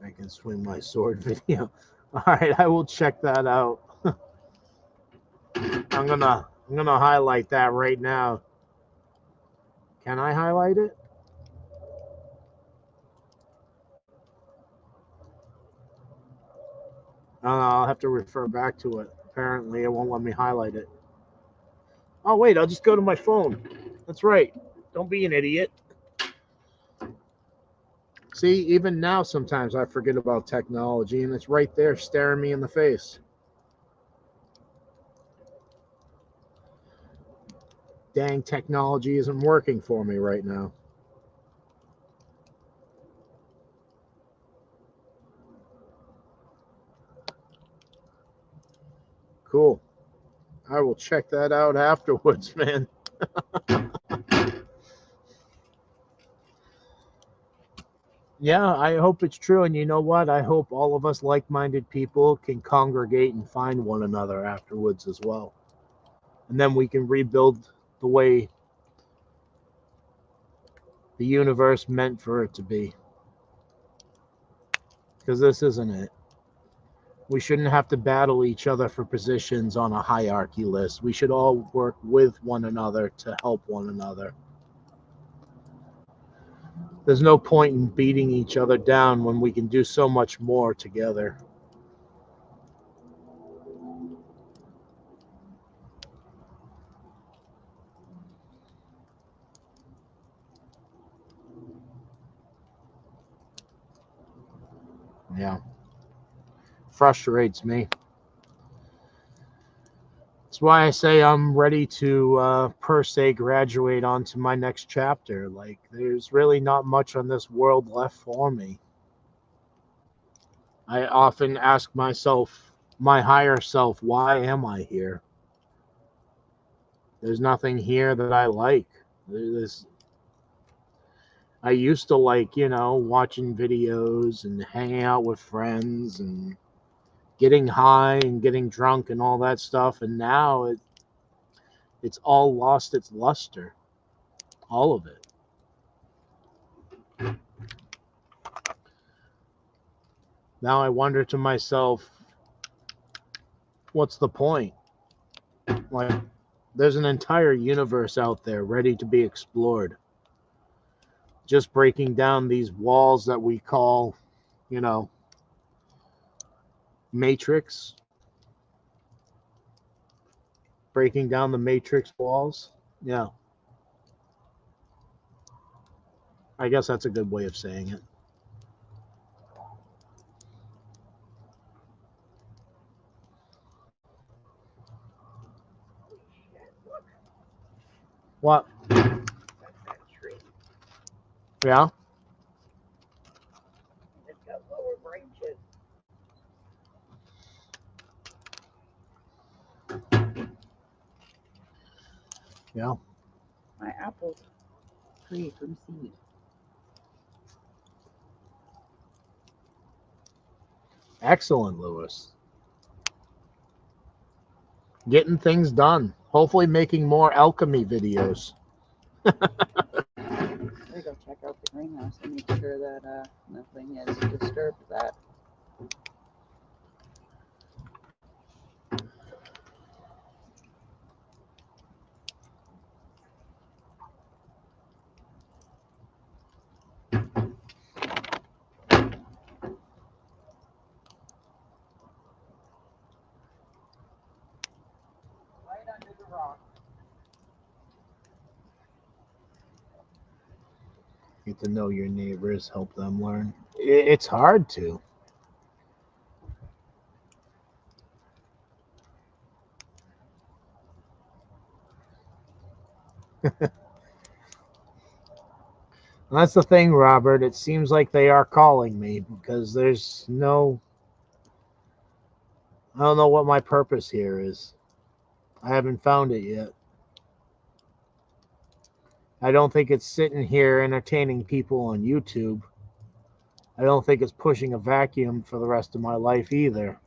I can swing my sword video. All right, I will check that out. I'm gonna highlight that right now. Can I highlight it? No, I'll have to refer back to it. Apparently, it won't let me highlight it. Oh, wait, I'll just go to my phone. That's right. Don't be an idiot. See, even now, sometimes I forget about technology, and it's right there staring me in the face. Dang, technology isn't working for me right now. Cool. I will check that out afterwards, man. Yeah, I hope it's true. And you know what? I hope all of us like-minded people can congregate and find one another afterwards as well. And then we can rebuild the way the universe meant for it to be. Because this isn't it. We shouldn't have to battle each other for positions on a hierarchy list. We should all work with one another to help one another. There's no point in beating each other down when we can do so much more together. Yeah. Frustrates me. That's why I say I'm ready to, per se, graduate onto my next chapter. Like, there's really not much on this world left for me. I often ask myself, my higher self, why am I here? There's nothing here that I like. I used to like, watching videos and hanging out with friends and getting high and getting drunk and all that stuff. And now it's all lost its luster. All of it. Now I wonder to myself, what's the point? Like, there's an entire universe out there ready to be explored. Just breaking down these walls that we call, matrix. Breaking down the matrix walls. Yeah. I guess that's a good way of saying it. What? Yeah? It's got lower branches. Yeah. My apples free from seed. Excellent, Lewis. Getting things done. Hopefully making more alchemy videos. I go check out the greenhouse and make sure that nothing has disturbed that. Right under the rock. Get to know your neighbors, help them learn. It's hard to. That's the thing, Robert. It seems like they are calling me because there's no. I don't know what my purpose here is. I haven't found it yet. I don't think it's sitting here entertaining people on YouTube. I don't think it's pushing a vacuum for the rest of my life either.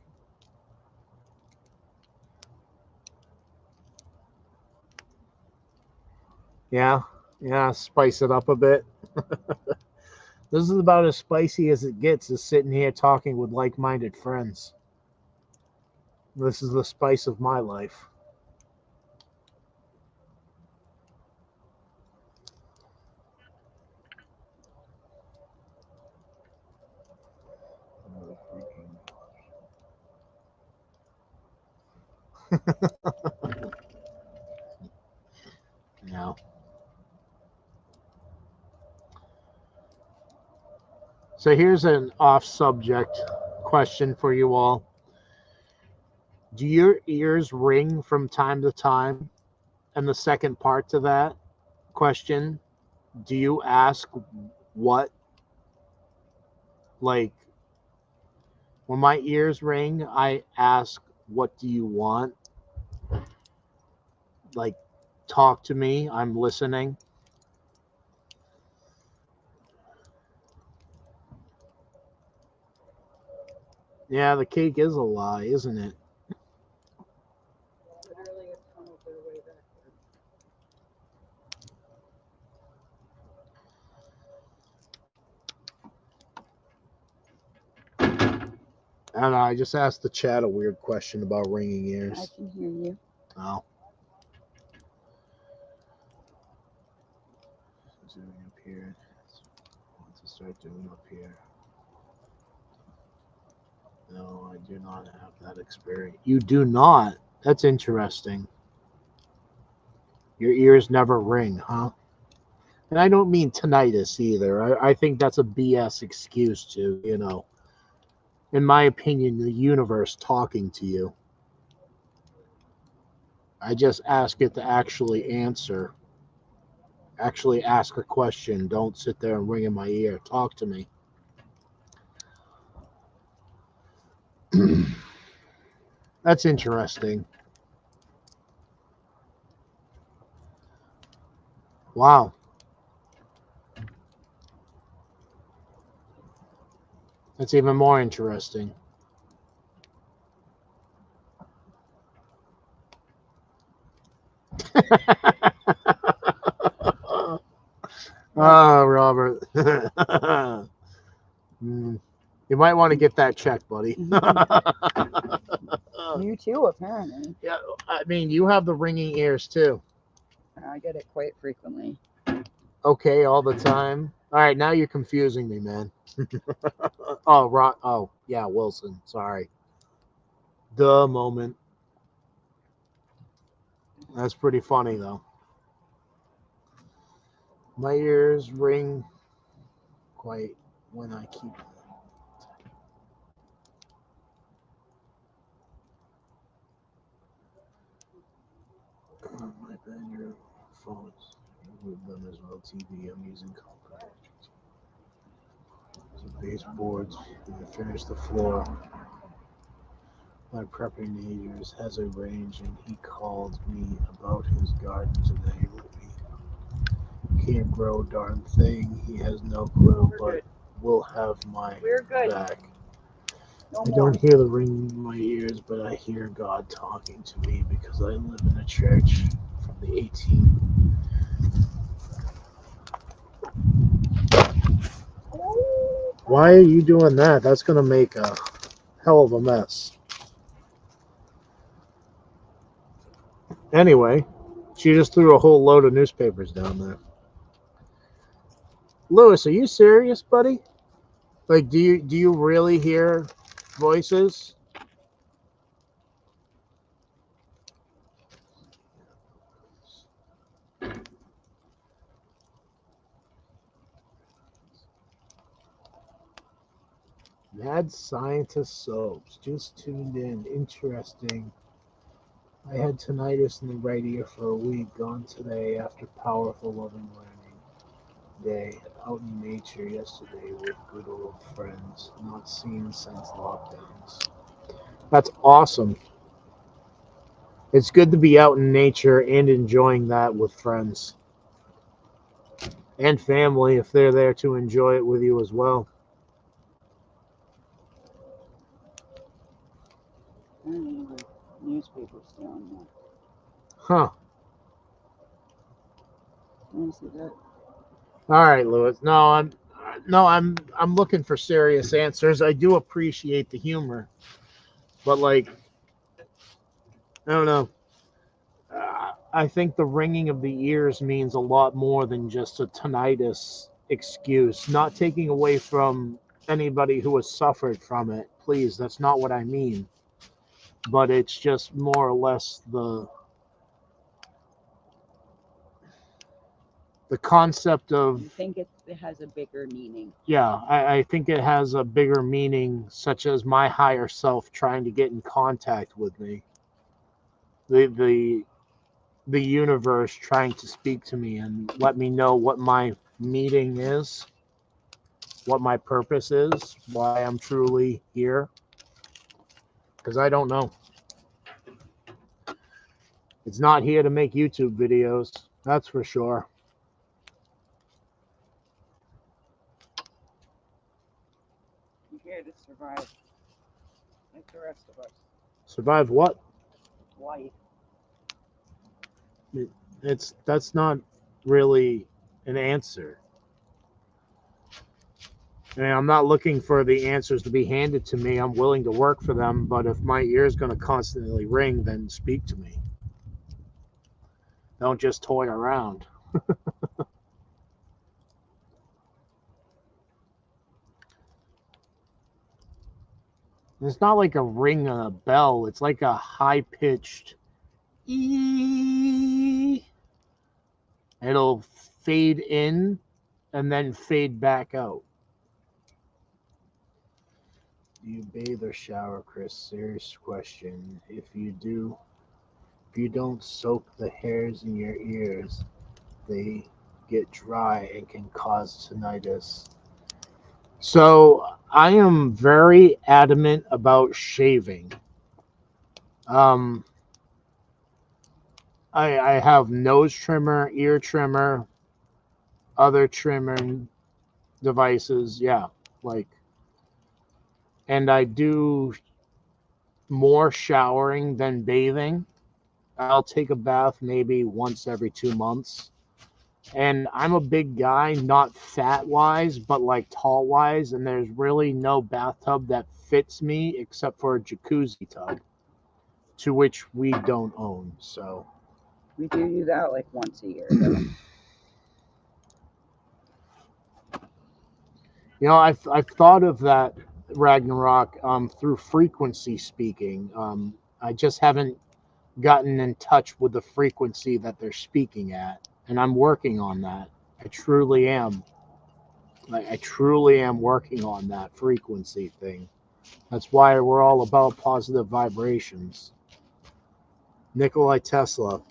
Yeah, spice it up a bit. This is about as spicy as it gets, is sitting here talking with like-minded friends. This is the spice of my life. Yeah. So here's an off-subject question for you all. Do your ears ring from time to time? And the second part to that question, do you ask what? Like, when my ears ring, I ask, what do you want? Like, talk to me, I'm listening. Yeah, the cake is a lie, isn't it? Literally a tunnel their way backwards. I don't know. I just asked the chat a weird question about ringing I ears. can hear you. Oh. Doing up here. I want to start doing up here. No, I do not have that experience. You do not? That's interesting. Your ears never ring, huh? And I don't mean tinnitus either. I think that's a BS excuse to, in my opinion, the universe talking to you. I just ask it to actually answer. Actually ask a question. Don't sit there and ring in my ear. Talk to me. That's interesting. Wow. That's even more interesting. Oh, Robert. You might want to get that checked, buddy. You too, apparently. Yeah, I mean, you have the ringing ears too. I get it quite frequently. Okay, all the time. All right, now you're confusing me, man. Oh, yeah, Wilson. Sorry. The moment. That's pretty funny, though. My ears ring quite when I keep. My bedroom phones. Move them as well. TV. I'm using compact. So baseboards. When I finish the floor. My preppy neighbors has a range, and he called me about his garden today. Can't grow a darn thing. He has no clue, but will have my back. No I more. don't hear the ringing in my ears, but I hear God talking to me because I live in a church from the 18th. Why are you doing that? That's going to make a hell of a mess. Anyway, she just threw a whole load of newspapers down there. Lewis, are you serious, buddy? Like, do you really hear voices? Mad Scientist Soaps. Just tuned in. Interesting. I had tinnitus in the right ear for a week. Gone today after powerful loving learning day. Out in nature yesterday with good old friends. Not seen since lockdowns. That's awesome. It's good to be out in nature and enjoying that with friends. And family if they're there to enjoy it with you as well. Newspapers down there. Huh. Let me see that. All right, Lewis. I'm looking for serious answers. I do appreciate the humor, but like, I don't know. I think the ringing of the ears means a lot more than just a tinnitus excuse. Not taking away from anybody who has suffered from it. Please, that's not what I mean. But it's just more or less the concept of. I think it has a bigger meaning. Yeah, I think it has a bigger meaning, such as my higher self trying to get in contact with me. The universe trying to speak to me and let me know what my meaning is, what my purpose is, why I'm truly here. Because I don't know. It's not here to make YouTube videos, that's for sure. I'm here to survive, like the rest of us. Survive what? Life. That's not really an answer. And I'm not looking for the answers to be handed to me. I'm willing to work for them, but if my ear is going to constantly ring, then speak to me. Don't just toy around. It's not like a ring on a bell. It's like a high-pitched ee. It'll fade in and then fade back out. Do you bathe or shower, Chris? Serious question. If you don't soak the hairs in your ears, they get dry and can cause tinnitus. So I am very adamant about shaving. I have nose trimmer, ear trimmer, other trimming devices. Yeah, and I do more showering than bathing. I'll take a bath maybe once every 2 months. And I'm a big guy, not fat wise, but like tall wise. And there's really no bathtub that fits me except for a jacuzzi tub, to which we don't own. So We do that like once a year, though. You know, I've thought of that, Ragnarok, through frequency speaking. I just haven't gotten in touch with the frequency that they're speaking at, and I'm working on that. I truly am. I truly am working on that frequency thing. That's why we're all about positive vibrations. Nikolai Tesla.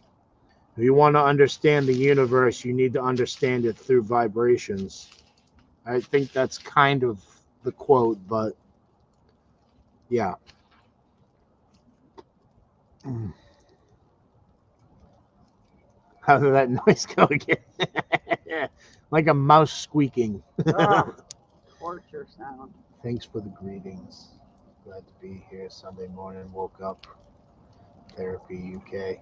If you want to understand the universe, you need to understand it through vibrations. I think that's kind of the quote, but yeah. How did that noise go again? Like a mouse squeaking. Torture sound. Thanks for the greetings. Glad to be here Sunday morning. Woke up. Therapy UK.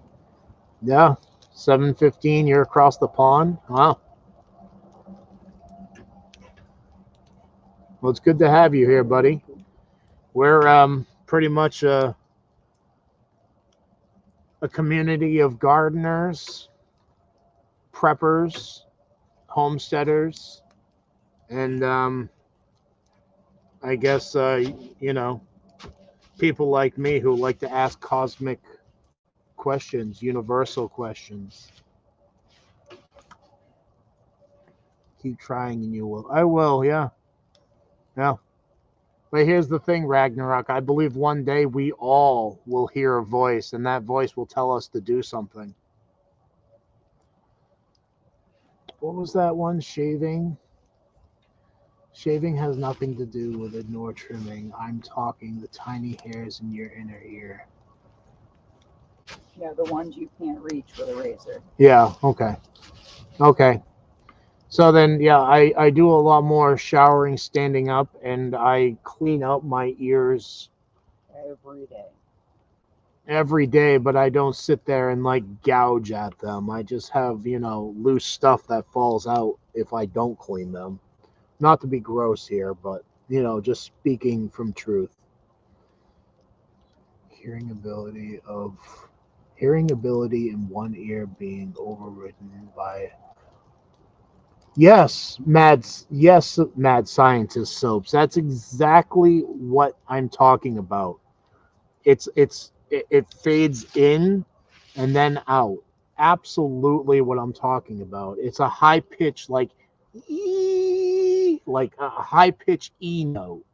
Yeah, 7:15. You're across the pond. Wow. Well, it's good to have you here, buddy. We're pretty much a community of gardeners, preppers, homesteaders, and I guess people like me who like to ask cosmic questions, universal questions. Keep trying and you will. I will, yeah. Yeah. But here's the thing, Ragnarok. I believe one day we all will hear a voice, and that voice will tell us to do something. What was that one? Shaving? Shaving has nothing to do with it, nor trimming. I'm talking the tiny hairs in your inner ear. Yeah, the ones you can't reach with a razor. Yeah, okay. Okay. So then, yeah, I do a lot more showering standing up, and I clean out my ears every day, but I don't sit there and like gouge at them. I just have, loose stuff that falls out if I don't clean them. Not to be gross here, but, just speaking from truth. Hearing ability in one ear being overridden by mad scientist soaps. That's exactly what I'm talking about. It fades in and then out. Absolutely what I'm talking about. It's a high pitch, like a high pitch E note.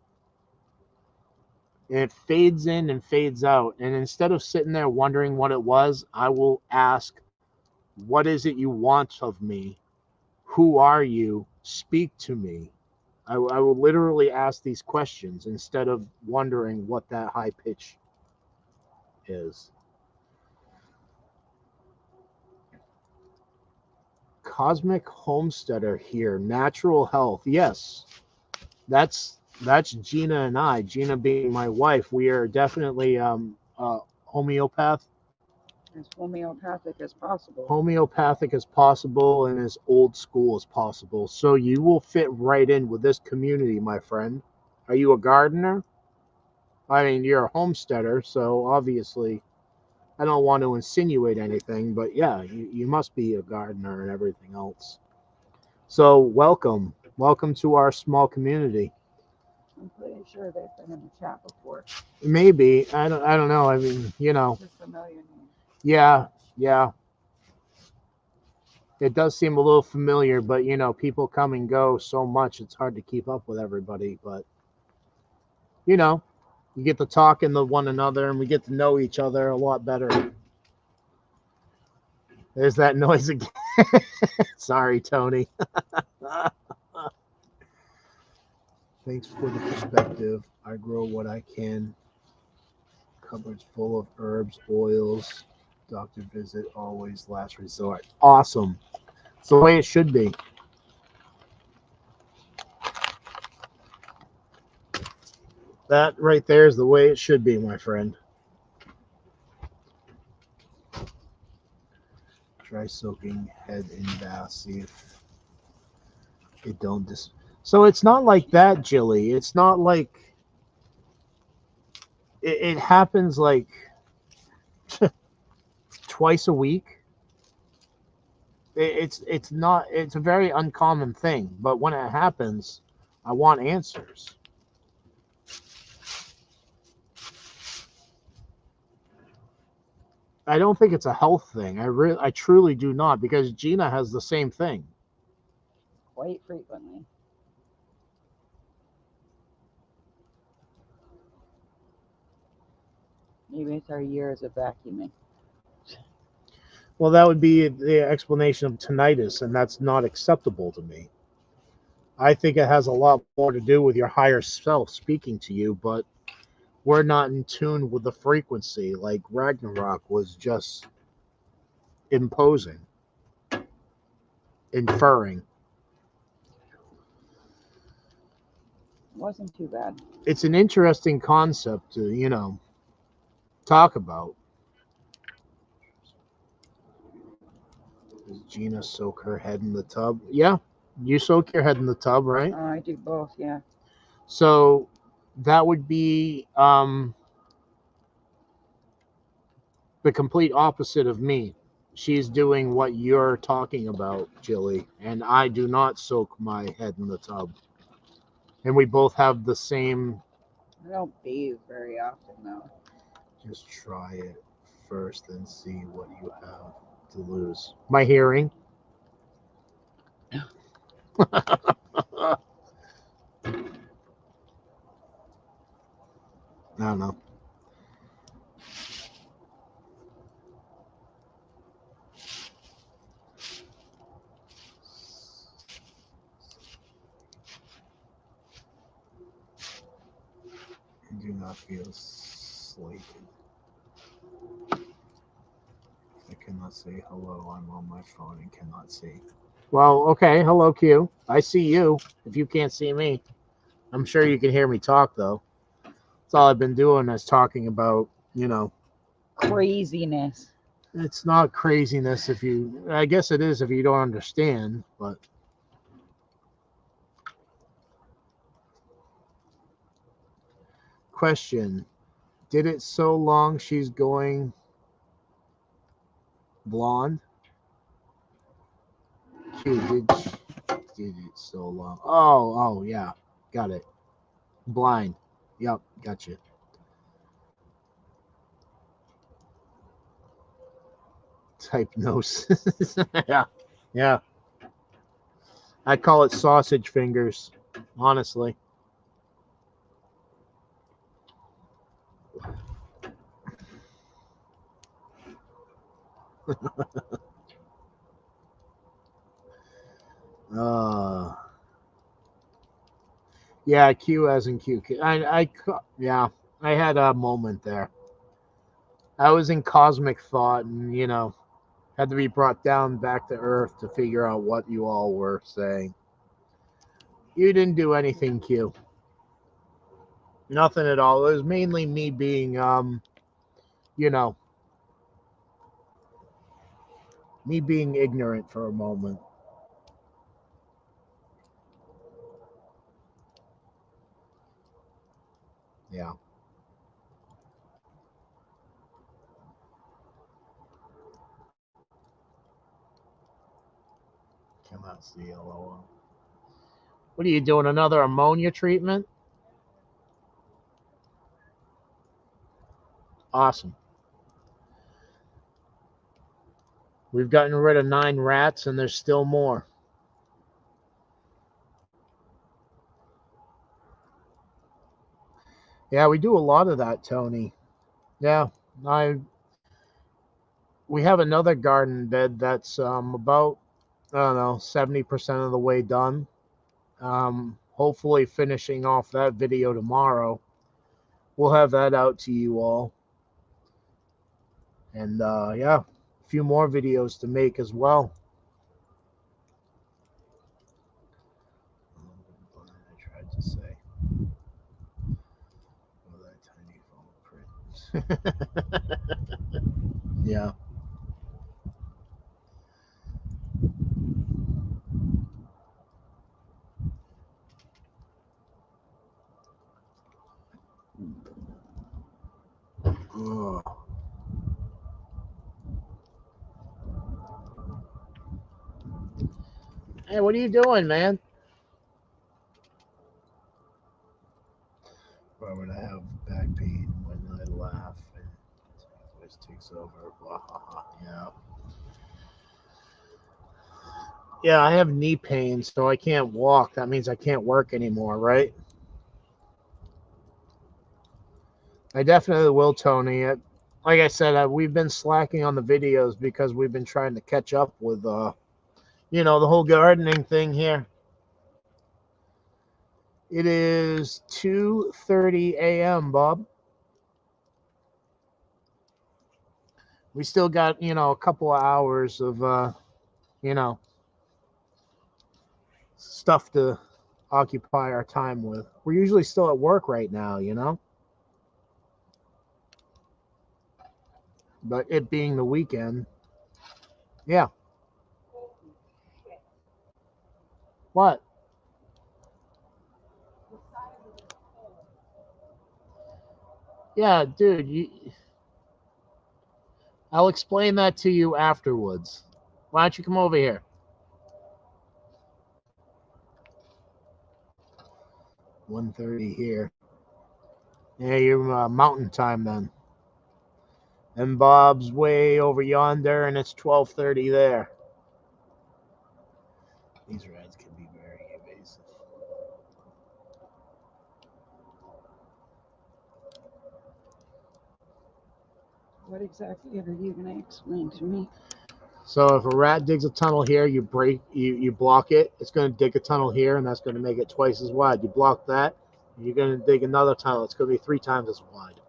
And it fades in and fades out. And instead of sitting there wondering what it was, I will ask, what is it you want of me? Who are you? Speak to me. I will literally ask these questions instead of wondering what that high pitch is. Cosmic Homesteader here. Natural health. Yes. That's Gina and I. Gina being my wife. We are definitely homeopath. As homeopathic as possible. Homeopathic as possible and as old school as possible. So you will fit right in with this community, my friend. Are you a gardener? I mean, you're a homesteader, so obviously I don't want to insinuate anything, but yeah, you must be a gardener and everything else. So welcome. Welcome to our small community. I'm pretty sure they've been in the chat before. Maybe. I don't know. I mean, It's a familiar name. yeah. It does seem a little familiar, but people come and go so much it's hard to keep up with everybody. But you get to talking to one another and we get to know each other a lot better. There's that noise again. Sorry, Tony. Thanks for the perspective. I grow what I can. Cupboards full of herbs, oils. Doctor visit always last resort. Awesome. It's the way it should be. That right there is the way it should be, my friend. Try soaking head in bath. See if it don't So it's not like that, Jilly. It's not like it happens like twice a week. It's not. It's a very uncommon thing. But when it happens, I want answers. I don't think it's a health thing. I truly do not, because Gina has the same thing. Quite frequently. Maybe it's our years of vacuuming. Well, that would be the explanation of tinnitus, and that's not acceptable to me. I think it has a lot more to do with your higher self speaking to you, but we're not in tune with the frequency. Like Ragnarok was just imposing, inferring. It wasn't too bad. It's an interesting concept to, talk about. Does Gina soak her head in the tub? Yeah, you soak your head in the tub, right? I do both, yeah. So that would be the complete opposite of me. She's doing what you're talking about, Jilly, and I do not soak my head in the tub. And we both have the same. I don't bathe very often, though. Just try it first and see what you have to lose. My hearing. I don't know. I do not feel sleepy. I cannot say hello. I'm on my phone and cannot see. Well, okay. Hello, Q. I see you. If you can't see me, I'm sure you can hear me talk, though. That's all I've been doing is talking about, Craziness. It's not craziness I guess it is if you don't understand, but. Question. Did it so long she's going blonde? Q, did it so long? Oh, yeah. Got it. Blind. Yep, gotcha. Hypnosis. Yeah. I call it sausage fingers, honestly. Yeah, Q as in Q. Yeah, I had a moment there. I was in cosmic thought and, had to be brought down back to earth to figure out what you all were saying. You didn't do anything, Q. Nothing at all. It was mainly me being, Me being ignorant for a moment. Yeah. Cannot see yellow. What are you doing? Another ammonia treatment? Awesome. We've gotten rid of 9 rats, and there's still more. Yeah, we do a lot of that, Tony. Yeah, we have another garden bed that's about, I don't know, 70% of the way done. Hopefully finishing off that video tomorrow. We'll have that out to you all. And yeah, a few more videos to make as well. I tried to say. Oh, that tiny phone print. Yeah. Oh. Hey, what are you doing, man? Why would I have back pain when I laugh and it always takes over? Yeah. Yeah, I have knee pain, so I can't walk. That means I can't work anymore, right? I definitely will, Tony. Like I said, we've been slacking on the videos because we've been trying to catch up with, the whole gardening thing here. It is 2:30 a.m., Bob. We still got, a couple of hours of, stuff to occupy our time with. We're usually still at work right now. But it being the weekend, yeah. What? Yeah, dude, I'll explain that to you afterwards. Why don't you come over here? 1:30 here. Yeah, you're mountain time then. And Bob's way over yonder, and it's 12:30 there. These rats can be very evasive. What exactly are you going to explain to me? So if a rat digs a tunnel here, you block it. It's going to dig a tunnel here, and that's going to make it twice as wide. You block that, you're going to dig another tunnel. It's going to be 3 times as wide.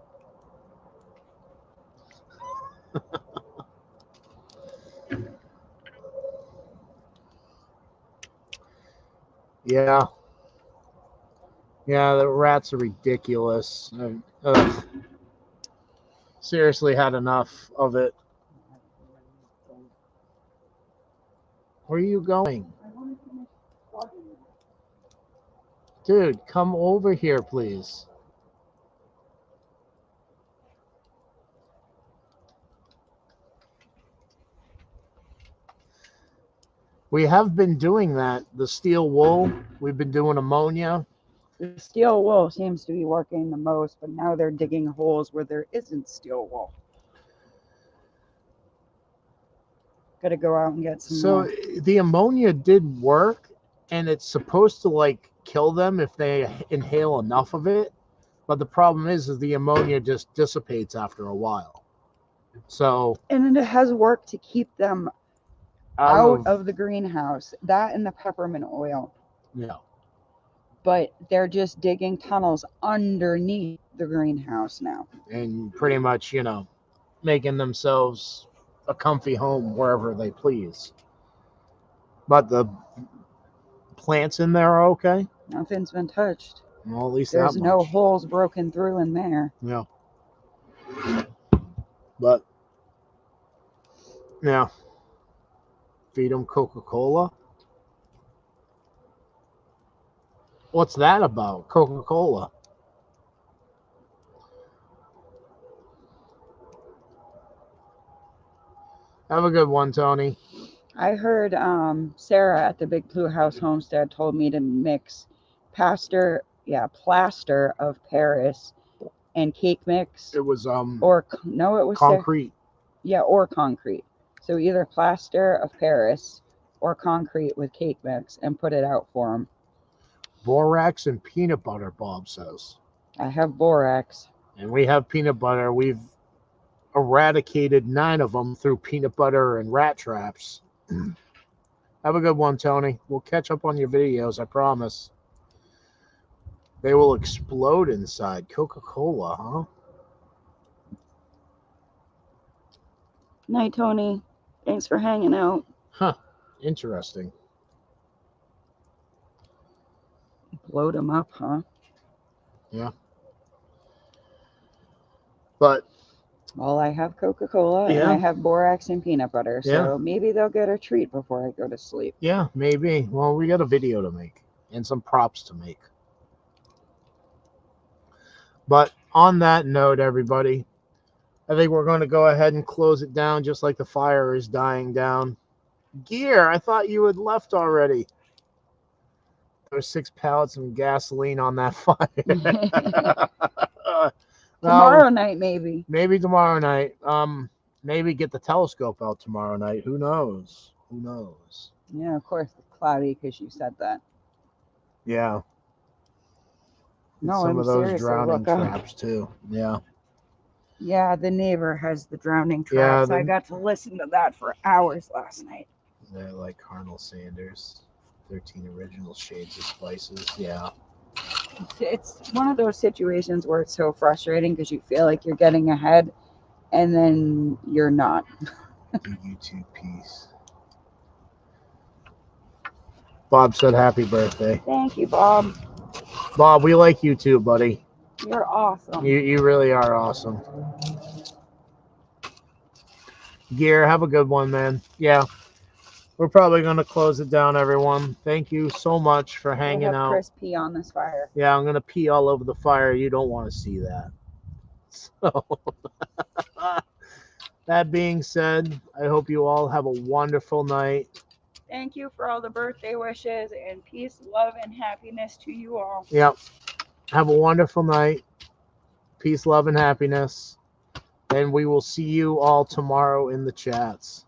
Yeah. Yeah, the rats are ridiculous. Seriously had enough of it. Where are you going? Dude, come over here, please. We have been doing that. The steel wool, we've been doing ammonia. The steel wool seems to be working the most, but now they're digging holes where there isn't steel wool. Got to go out and get some more. The ammonia did work, and it's supposed to like kill them if they inhale enough of it. But the problem is the ammonia just dissipates after a while. So, and it has worked to keep them out of the greenhouse. That and the peppermint oil. Yeah. But they're just digging tunnels underneath the greenhouse now. And pretty much, making themselves a comfy home wherever they please. But the plants in there are okay? Nothing's been touched. Well, at least there's that no much. holes broken through in there. Yeah. But, yeah. Feed them Coca-Cola? What's that about? Coca-Cola. Have a good one, Tony. I heard Sarah at the Big Blue House Homestead told me to mix plaster of Paris and cake mix. It was Or no, it was concrete. Or concrete. So either plaster of Paris or concrete with cake mix and put it out for them. Borax and peanut butter, Bob says. I have borax. And we have peanut butter. We've eradicated 9 of them through peanut butter and rat traps. Have a good one, Tony. We'll catch up on your videos, I promise. They will explode inside. Coca-Cola, huh? Night, Tony. Thanks for hanging out. Huh. Interesting. Blowed them up, huh? Yeah. But Well, I have Coca-Cola and Yeah. I have borax and peanut butter, so Yeah. maybe they'll get a treat before I go to sleep. yeah, maybe. Well, we got a video to make and some props to make. But on that note, everybody, I think we're going to go ahead and close it down just like the fire is dying down. Gear, I thought you had left already. There's 6 pallets of gasoline on that fire. Tomorrow night, maybe. Maybe tomorrow night. Maybe get the telescope out tomorrow night. Who knows? Who knows? Yeah, of course, it's cloudy because you said that. Yeah. No, Some I'm of those seriously, drowning look up. traps too. Yeah. Yeah, the neighbor has the drowning Yeah, traps. I got to listen to that for hours last night. They're like Colonel Sanders. 13 original shades of spices. Yeah. It's one of those situations where it's so frustrating because you feel like you're getting ahead and then you're not. The YouTube piece. Bob said happy birthday. Thank you, Bob. Bob, we like you too, buddy. You're awesome. You really are awesome. Gear, have a good one, man. Yeah. We're probably going to close it down, everyone. Thank you so much for hanging We'll have out. Chris pee on this fire. Yeah, I'm going to pee all over the fire. You don't want to see that. So, that being said, I hope you all have a wonderful night. Thank you for all the birthday wishes and peace, love, and happiness to you all. Yep. Have a wonderful night. Peace, love, and happiness. And we will see you all tomorrow in the chats.